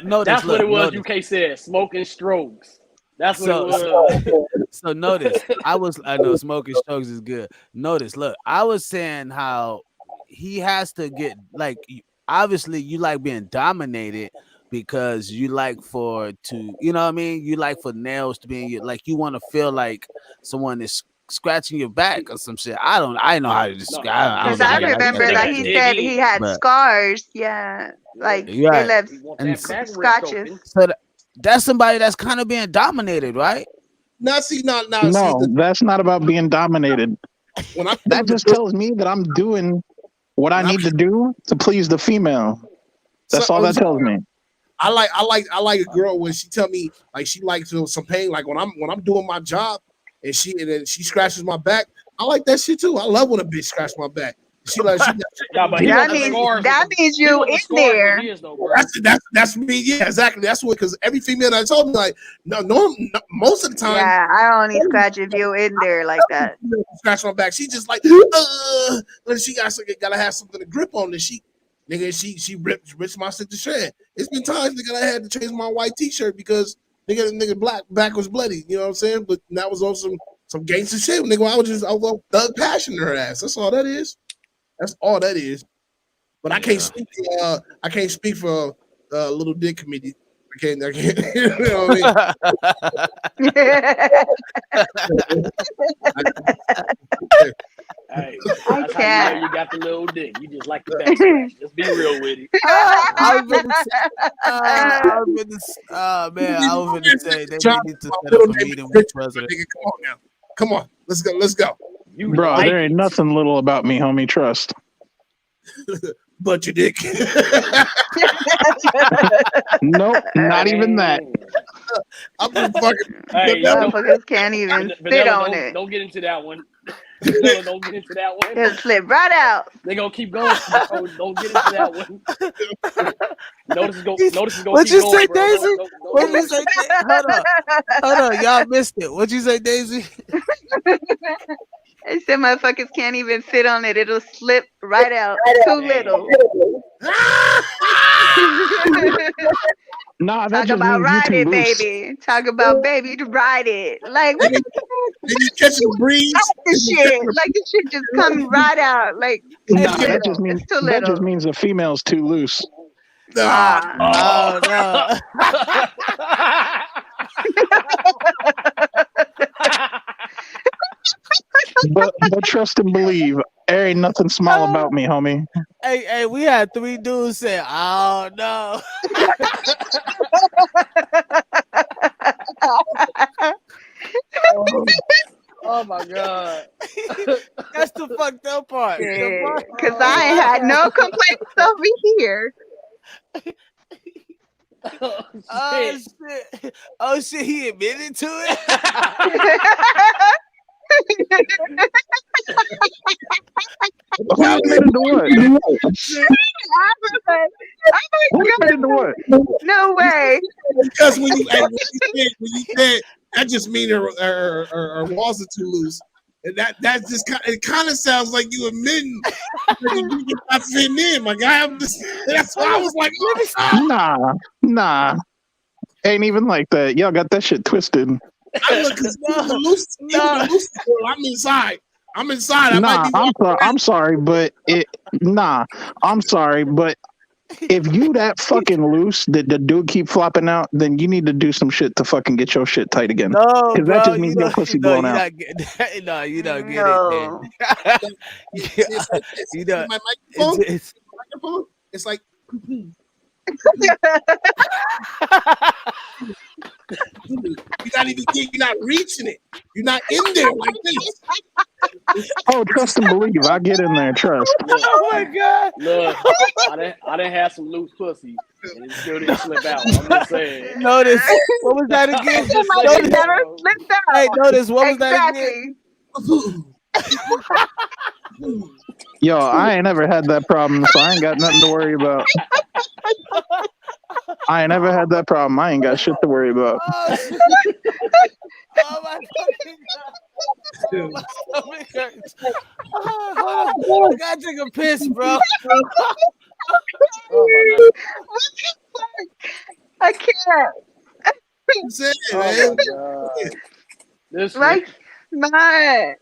Notice, what it was. UK said smoking strokes. That's what it was. So notice, I know smoking strokes is good. Notice, look, I was saying how he has to get like. Obviously, you like being dominated because you like you know what I mean? You like for nails to be like you want to feel like someone is scratching your back or some shit. I know how to describe. Because I remember that he said he had scars. Yeah, like they left scratches. So that's somebody that's kind of being dominated, right? No, that's not about being dominated. That just tells me that I'm doing what I need to do to please the female. That's all that tells me. I like a girl when she tell me like she likes some pain. Like when I'm doing my job and then she scratches my back. I like that shit too. I love when a bitch scratches my back. That means you in there. That's me. Yeah, exactly. That's what, because every female that told me like no, most of the time. Yeah, I only scratch if you in there like that. Scratch my back. She just like when she gotta have something to grip on. And she rips my shit to shred. It's been times nigga I had to change my white t-shirt because nigga black back was bloody. You know what I'm saying? But that was on some gangster shit. Nigga, I was thug passion in her ass. That's all that is. That's all that is. But I can't speak for Little Dick Committee. I can't. You know what I mean? Hey, I can't. You know you got the little dick. You just like the back scratch. Just be real with it. I was going to say they need to set up a meeting with the president. Come on now. Come on. Let's go. Bro, there ain't nothing little about me, homie. Trust. But your dick. Nope, not even that. I'm fucking. Hey, motherfuckers can't even sit on it. Don't get into that one. Don't get into that one. It'll slip right out. They gonna keep going. Don't get into that one. Notice is gonna What'd keep you going, say, bro. Daisy? What'd you say? Hold on, y'all missed it. What'd you say, Daisy? I said motherfuckers can't even sit on it. It'll slip right out. Too little. Nah, that talk just about means ride you it, too loose. baby. Talk about baby to ride it. Like what the you catching the breeze? This shit. Like this shit just coming right out. Like Nah, too that little. just means the female's too loose. Oh no. but trust and believe, there ain't nothing small about me, homie. Hey, we had 3 dudes say, "Oh no." Oh my god. That's the fucked up part. Because I ain't had no complaints over here. Oh shit, he admitted to it. Who admitted to what? No way. Because when you said that just mean her walls are too loose. And that just it kind of sounds like you admitting you not fitting in, my guy. That's why I was like, nah, ain't even like that. Y'all got that shit twisted. I'm inside. I'm inside. I'm sorry, but I'm sorry, but if you that fucking loose that the dude keep flopping out, then you need to do some shit to fucking get your shit tight again. No, because that just means your pussy blown out. You don't get it. You know, my microphone. It's like. You're not reaching it. You're not in there like this. Oh, trust and believe. I get in there. Trust. Oh my god. Look, I done had some loose pussy and it still didn't slip out. I'm just saying. Notice what was that again? Notice what was that again? Yo, I ain't never had that problem, so I ain't got nothing to worry about. I ain't never had that problem. I ain't got shit to worry about. Oh my fucking god. My stomach hurts. Hold on. I gotta take a piss, bro. Oh my god. I can't. This right? Not.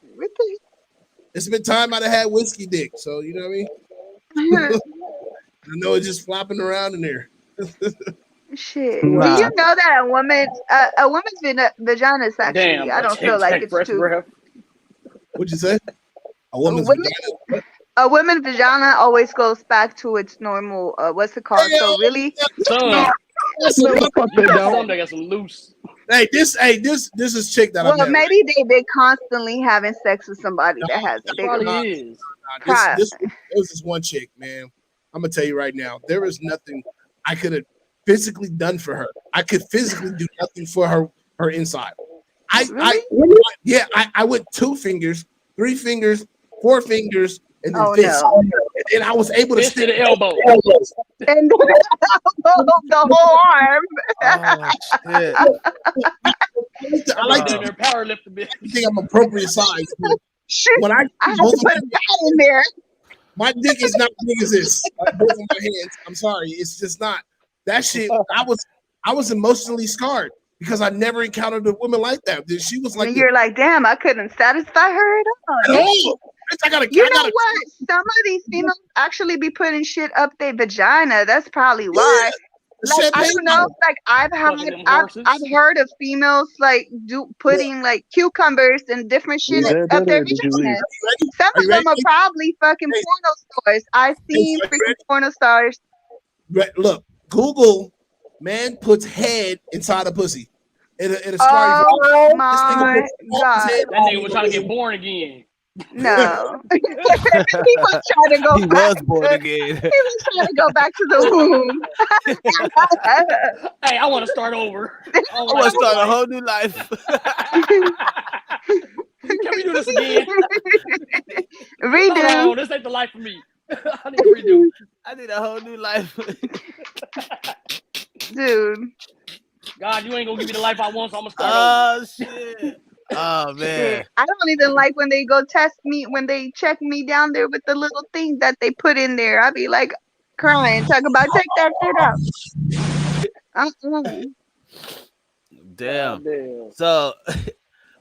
It's been time I'd have had whiskey dick, so you know what I mean? I know it's just flopping around in there. Shit. Nah. Do you know that a woman's vagina is actually, I don't feel like it's too. What'd you say? A woman's vagina. A woman's vagina always goes back to its normal. What's it called? So really, Son, No, the fuck they don't. some they got some loose. Hey, this is chick that I well, met. maybe they've been constantly having sex with somebody that has a bigger. Probably is. This was this one chick, man. I'm gonna tell you right now, there is nothing I could have physically done for her. I could physically do nothing for her inside. I went 2 fingers, 3 fingers, 4 fingers, and then fist. No. And I was able to Fist to stick the elbow. And the whole arm. Oh shit! I like to their power lift a bit. think I'm appropriate size. When I had to put a bat in there. my dick is not big as this. Like, both of my hands. I'm sorry, it's just not. That shit. I was emotionally scarred because I never encountered a woman like that. She was like, And you're like, damn, I couldn't satisfy her at all. You know what? Some of these females actually be putting shit up their vagina. That's probably why. Like, I don't know. Like I've heard of females like putting like cucumbers and different shit up their vagina. Some of them are probably fucking porno stars. I've seen freaking porno stars. Look, Google man puts head inside a pussy. In a oh my god! That nigga was trying to get born again. No, he was trying to go. He back was born again. He was trying to go back to the womb. Hey, I want to start over. I want to start a whole new life. Can we do this again? Redo. No, this ain't the life for me. I need to redo. I need a whole new life. Dude. God, you ain't gonna give me the life I want, so I'm gonna start over. Shit. Oh man. I don't even like when they go test me, when they check me down there with the little thing that they put in there. I be like crying, talk about take that shit out. Damn. So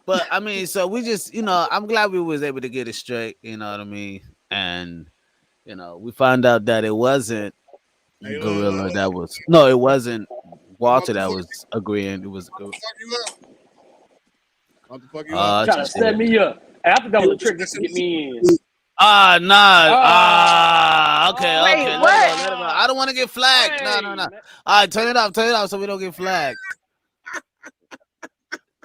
but I mean, so we just, I'm glad we was able to get it straight, you know what I mean? And we found out that it wasn't Gorilla that was it wasn't Walter that was agreeing. It was Trying to set me up. Hey, I think that was a trick just to get me in. Okay. Wait, Let what? it go. I don't want to get flagged. No. All right, turn it off so we don't get flagged.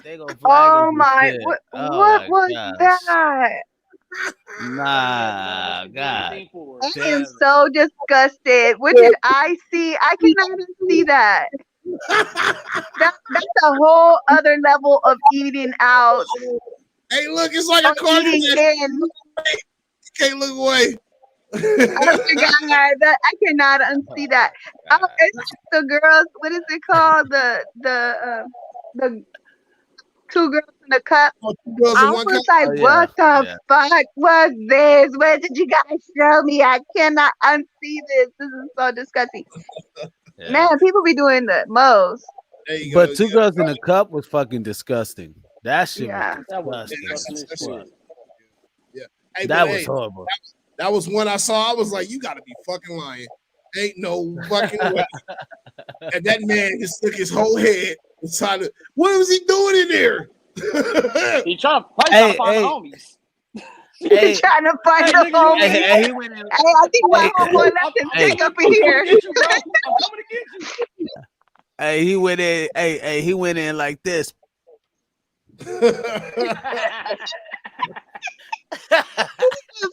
They gonna flag Oh us my! and shit. What was gosh. that? Nah, God. I am so disgusted. What did I see? I cannot even see that. That's a whole other level of eating out. Hey, look, it's like a cartoon. You can't look away. Oh my god, I cannot unsee that. It's like the girls. What is it called? The 2 girls in a cup. I was like, what the fuck was this? Where did you guys show me? I cannot unsee this. This is so disgusting. Yeah. Man, people be doing the most. But 2 girls in a cup was fucking disgusting. That shit was disgusting. Yeah. Hey, that was horrible. That was one I saw. I was like, you gotta be fucking lying. Ain't no fucking way. And that man just took his whole head and tried to, what was he doing in there? He trying to find the homies. He trying to find the homies. Hey, he went in. I think one homeboy left his dick up in here. I'm coming to get you. Hey, he went in. Hey, he went in like this. He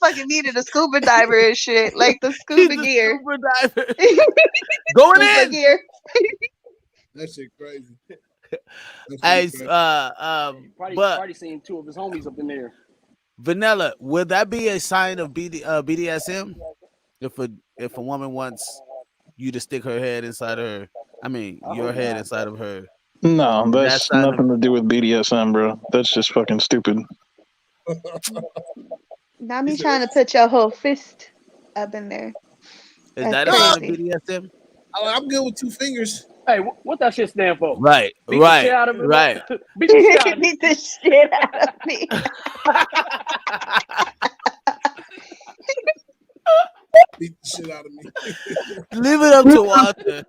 fucking needed a scuba diver and shit, like the scuba gear. Scuba diver. Going in. Gear. That shit crazy. Hey, Probably seen 2 of his homies up in there. Vanilla, would that be a sign of BDSM? If a woman wants you to stick her head inside her, your head inside of her. No, that's nothing to do with BDSM, bro. That's just fucking stupid. Not me trying to put your whole fist up in there. Is that a sign of BDSM? I'm good with 2 fingers. Hey, what that shit stand for? Right, Beat the shit out of me. Beat the shit out of me. Beat the shit out of me. Beat the shit out of me. Leave it up to Walter.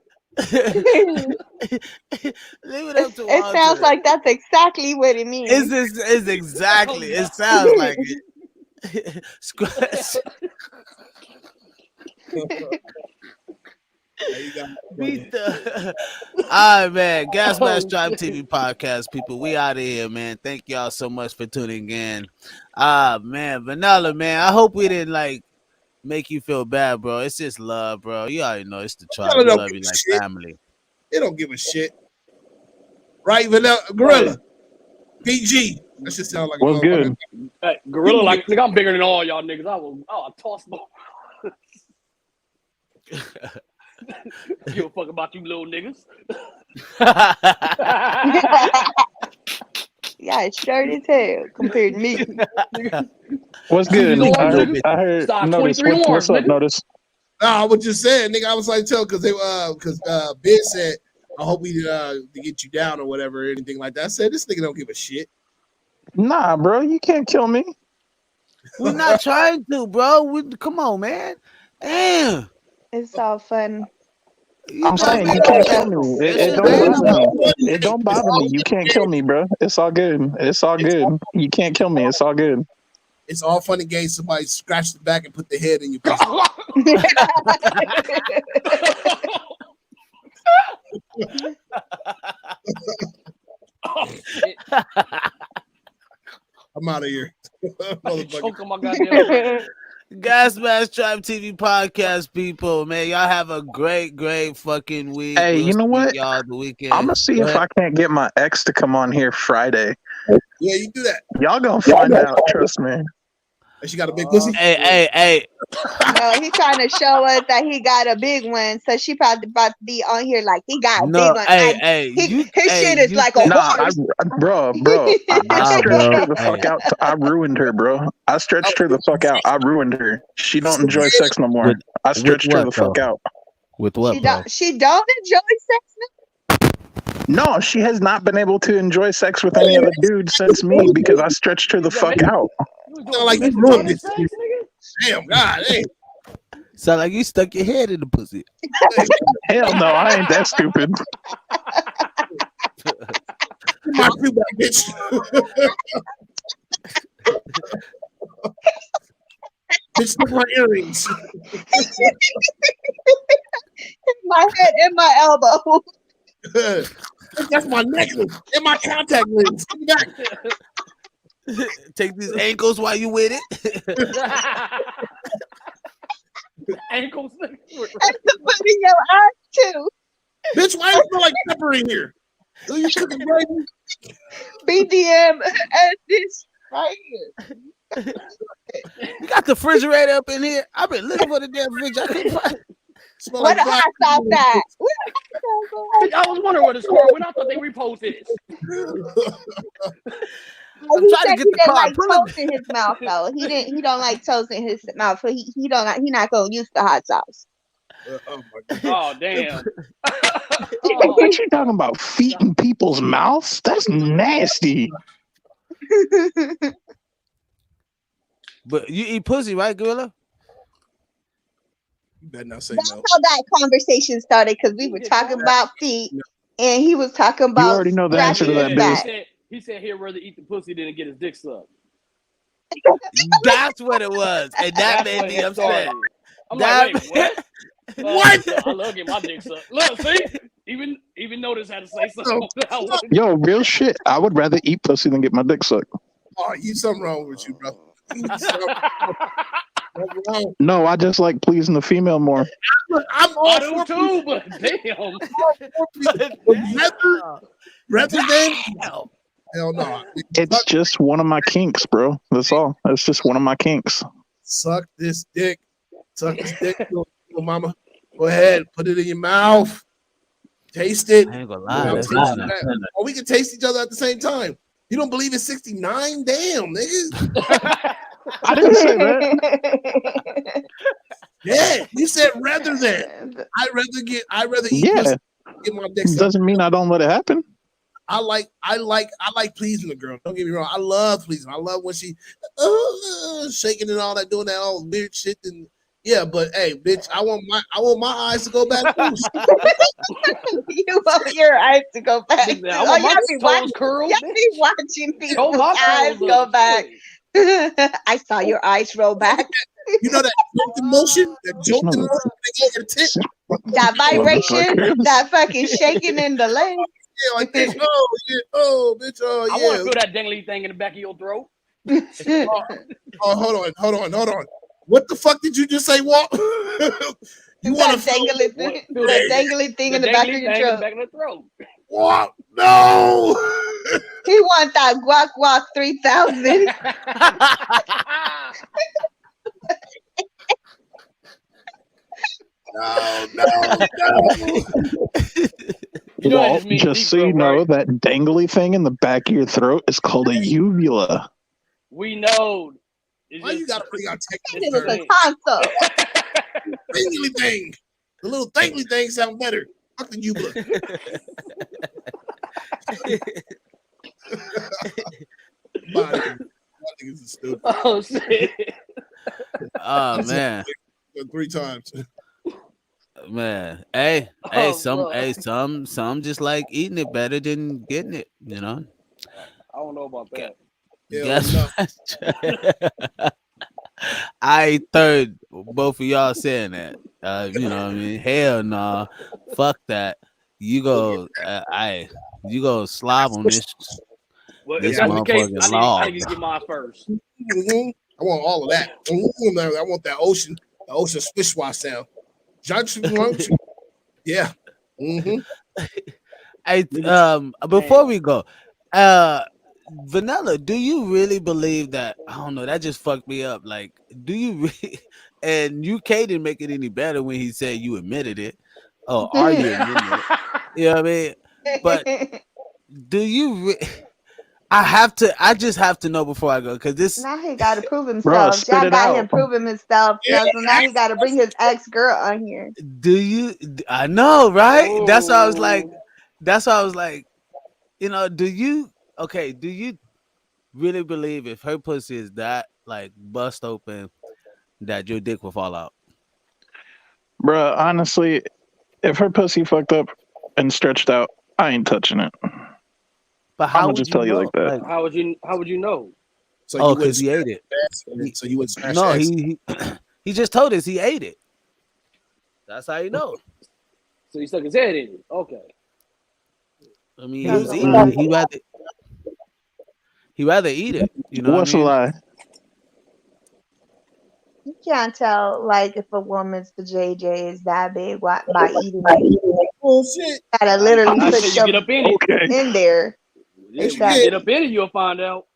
Leave it up to It Walter. sounds like that's exactly what it means. It's exactly. It sounds like it. Beat the. All right, man. Gas Mask Drive TV podcast, people. We out of here, man. Thank y'all so much for tuning in. Man, Vanilla, man. I hope we didn't like make you feel bad, bro. It's just love, bro. You already know it's the tribe. We love you like family. They don't give a shit. Right, Vanilla Gorilla. PG. That shit sound like what's good. Hey, Gorilla, like nigga, I'm bigger than all y'all niggas. I'll toss them. Give a fuck about you little niggas. Yeah, it's short as hell compared to me. What's good? I heard Notice. What's up, Notice? No, I was just saying, nigga. I was like, because Biz said, I hope we to get you down or whatever, or anything like that. I said, this nigga don't give a shit. Nah, bro, you can't kill me. We're not trying to, bro. Come on, man. Damn. It's all fun. I'm saying you can't kill me. It don't bother me. It don't bother me. You can't kill me, bro. It's all good. It's all good. You can't kill me. It's all good. It's all fun and games. Somebody scratched the back and put the head in your pussy. I'm out of here. Gas Mask Tribe TV podcast, people, man. Y'all have a great fucking week. Hey, you know what? Y'all the weekend. I'm gonna see if I can't get my ex to come on here Friday. Yeah, you do that. Y'all gonna find out. Trust me. She got a big pussy. Hey. No, he trying to show us that he got a big one, so she probably about to be on here like he got a big one. His shit is like a horse. Bro, I stretched her the fuck out. I ruined her, bro. I stretched her the fuck out. I ruined her. She don't enjoy sex no more. I stretched her the fuck out. With what? She don't enjoy sex now? No, she has not been able to enjoy sex with any other dude since me because I stretched her the fuck out. Sound like you ruined it. Damn, God, hey. Sound like you stuck your head in the pussy. Hell no, I ain't that stupid. My bitch. Bitch, look my earrings. My head and my elbow. That's my necklace and my contact lens. Come back. Take these ankles while you with it. Ankles. And put in your eyes too. Bitch, why you feel like pepper in here? Are you cooking gravy? BDM and this right here. You got the refrigerator up in here? I've been looking for the damn fridge. I couldn't find it. What a hot sauce that? I was wondering where the score went. I thought they reposted it. I'm trying to get the car. Like toast in his mouth though. He don't like toast in his mouth. So he not gonna use the hot sauce. Oh damn! What you talking about? Feet in people's mouths? That's nasty. But you eat pussy, right, Gorilla? You better not say That's no. how that conversation started because we were talking about feet and he was talking about. You already know the answer to that, Biz. He said he'd rather eat the pussy than get his dick sucked. That's what it was, and that made me upset. I'm like, wait, what? What? I love getting my dick sucked. Look, see, even Notice had to say something. Yo, real shit. I would rather eat pussy than get my dick sucked. Oh, you something wrong with you, bro. No, I just like pleasing the female more. I'm all for too, but damn. Rather than hell no. It's just one of my kinks, bro. That's all. That's just one of my kinks. Suck this dick. Suck this dick, mama. Go ahead, put it in your mouth. Taste it. I ain't gonna lie. Or we can taste each other at the same time. You don't believe it's 69? Damn, nigga. I didn't say that. Yeah, you said rather than. I'd rather eat pussy than get my dick sucked. Doesn't mean I don't let it happen. I like pleasing the girl. Don't get me wrong. I love pleasing. I love when she shaking and all that, doing that all weird shit. And yeah, but hey, bitch, I want my eyes to go back too. You want your eyes to go back. I Oh, want my y'all be watching. toes curled. Y'all be watching Show people's my eyes toes go up. back. I saw your eyes roll back. You know that jolting motion? That jolting motion when they go over the tip? That vibration, that fucking shaking in the leg. Yeah, like this. Oh, yeah. Oh, bitch. Oh, yeah. I want to feel that dangly thing in the back of your throat. Hold on. What the fuck did you just say, Walt? You want to dangly thing, the dangly thing in the back of your throat. In the back of the throat. Walt, no. He want that guac guac 3000. No. You know, Walt, just so you know, that dangly thing in the back of your throat is called a uvula. We know. Why you gotta bring out technical It was a terms? console. Dangly thing. The little dangly thing sound better. Fuck the uvula. Stupid. Oh shit. Oh man. 3 times. Man, some just like eating it better than getting it, you know. I don't know about that. I heard both of y'all saying that. You know what I mean? Hell nah. Fuck that. You go slob on this. Well, This if that's the case, motherfucking I log. need to get mine first. I want all of that. I want that ocean swish wash sound. Yeah. Hey, before we go, Vanilla, do you really believe that? I don't know. That just fucked me up. Like, do you really? And UK didn't make it any better when he said you admitted it. Oh, are you admitting it? You know what I mean? But do you? I just have to know before I go because this. Now he got to prove himself. Jack got him proving himself. Yeah. So now he got to bring his ex-girl on here. Do you? I know, right? Ooh. That's why I was like, you know, do you really believe if her pussy is that like bust open that your dick will fall out? Bruh, honestly, if her pussy fucked up and stretched out, I ain't touching it. But how I'm gonna would just you tell you know? like that. Like, how would you know? So because he ate it. So you would smash no, eggs. he just told us he ate it. That's how you know. So he stuck his head in it. Okay. I mean, he was eating it. He rather eat it. You know What's what I mean? a lie? You can't tell like if a woman's vajayjay is that big by eating it. Bullshit. Gotta literally put you get up in it. In there. Yeah, exactly. Get up in it, you'll find out.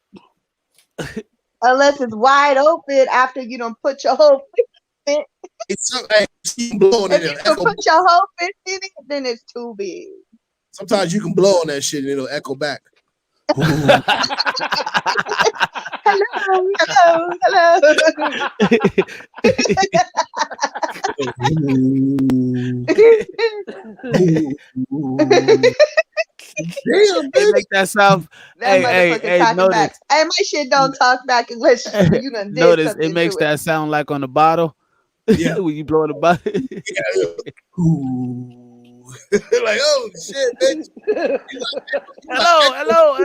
Unless it's wide open after you don't put your whole fist in it. If you put your whole fist in it, then it's too big. Sometimes you can blow on that shit and it'll echo back. Damn, bitch. Make that sound. Hey, notice. Back. Hey, my shit don't talk back unless you done did notice something it makes to that sound like on the bottle. Yeah, when you blow the bottle. Like, oh shit, bitch. Hello.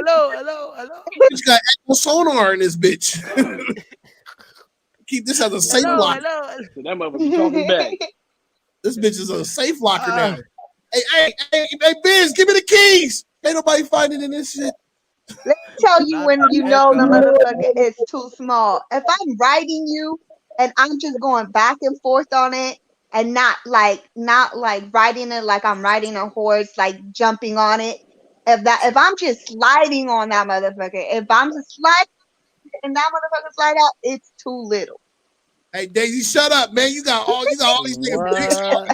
You got echo sonar in this bitch. Keep this as a safe locker. So that motherfucker talking back. This bitch is a safe locker now. Hey, Biz, give me the keys. Ain't nobody finding in this shit. Let me tell you when you know the motherfucker is too small. If I'm riding you and I'm just going back and forth on it and not like riding it like I'm riding a horse, like jumping on it. If I'm just sliding on that motherfucker, if I'm just sliding and that motherfucker slide out, it's too little. Hey Daisy, shut up, man. You got all these niggas.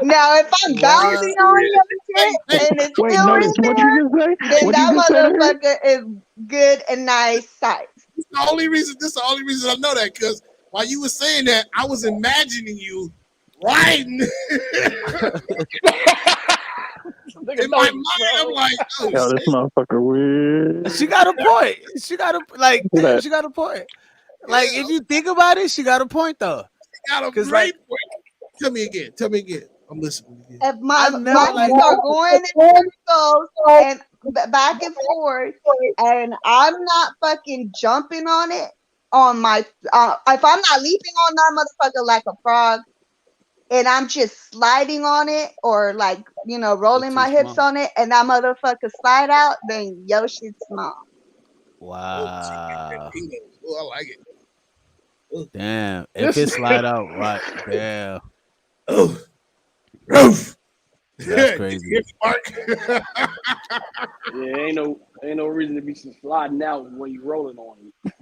Now, if I'm bouncing on your shit and it's still in there, then that motherfucker is good and nice size. This is the only reason I know that, because while you were saying that, I was imagining you riding. In my mind, I'm like, oh, yo, this motherfucker weird. She got a point. She got a point. Like, if you think about it, she got a point though. She got a great point. Tell me again. I'm listening. If my feet are going in circles and back and forth, and I'm not fucking jumping on it on my, if I'm not leaping on that motherfucker like a frog, and I'm just sliding on it or like, you know, rolling my hips on it, and that motherfucker slide out, then yo shit's small. Wow. Oh, I like it. Damn. If it slide out right, damn. Oh, Roof. That's crazy. Yeah, ain't no reason to be sliding out when you rolling on it.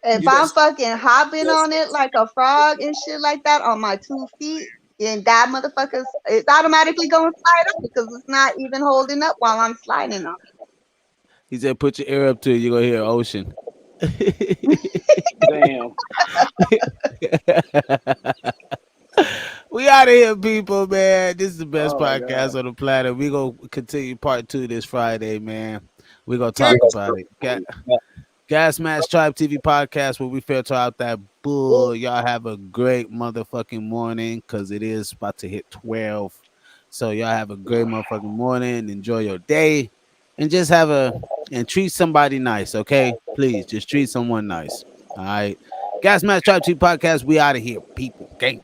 If I'm fucking hopping on it like a frog and shit like that on my 2 feet, and that motherfucker's, it's automatically going to slide up because it's not even holding up while I'm sliding on it. He said, "Put your ear up to it. You're gonna hear ocean." Damn. We out of here, people, man. This is the best podcast on the planet. We gonna continue part 2 this Friday, man. We gonna talk about it. Gas Mask Tribe TV podcast, where we filter out that bull. Y'all have a great motherfucking morning, cause it is about to hit 12. So y'all have a great motherfucking morning. Enjoy your day, and just and treat somebody nice, okay? Please, just treat someone nice. All right. Gas Mask Tribe TV podcast. We out of here, people. Gang.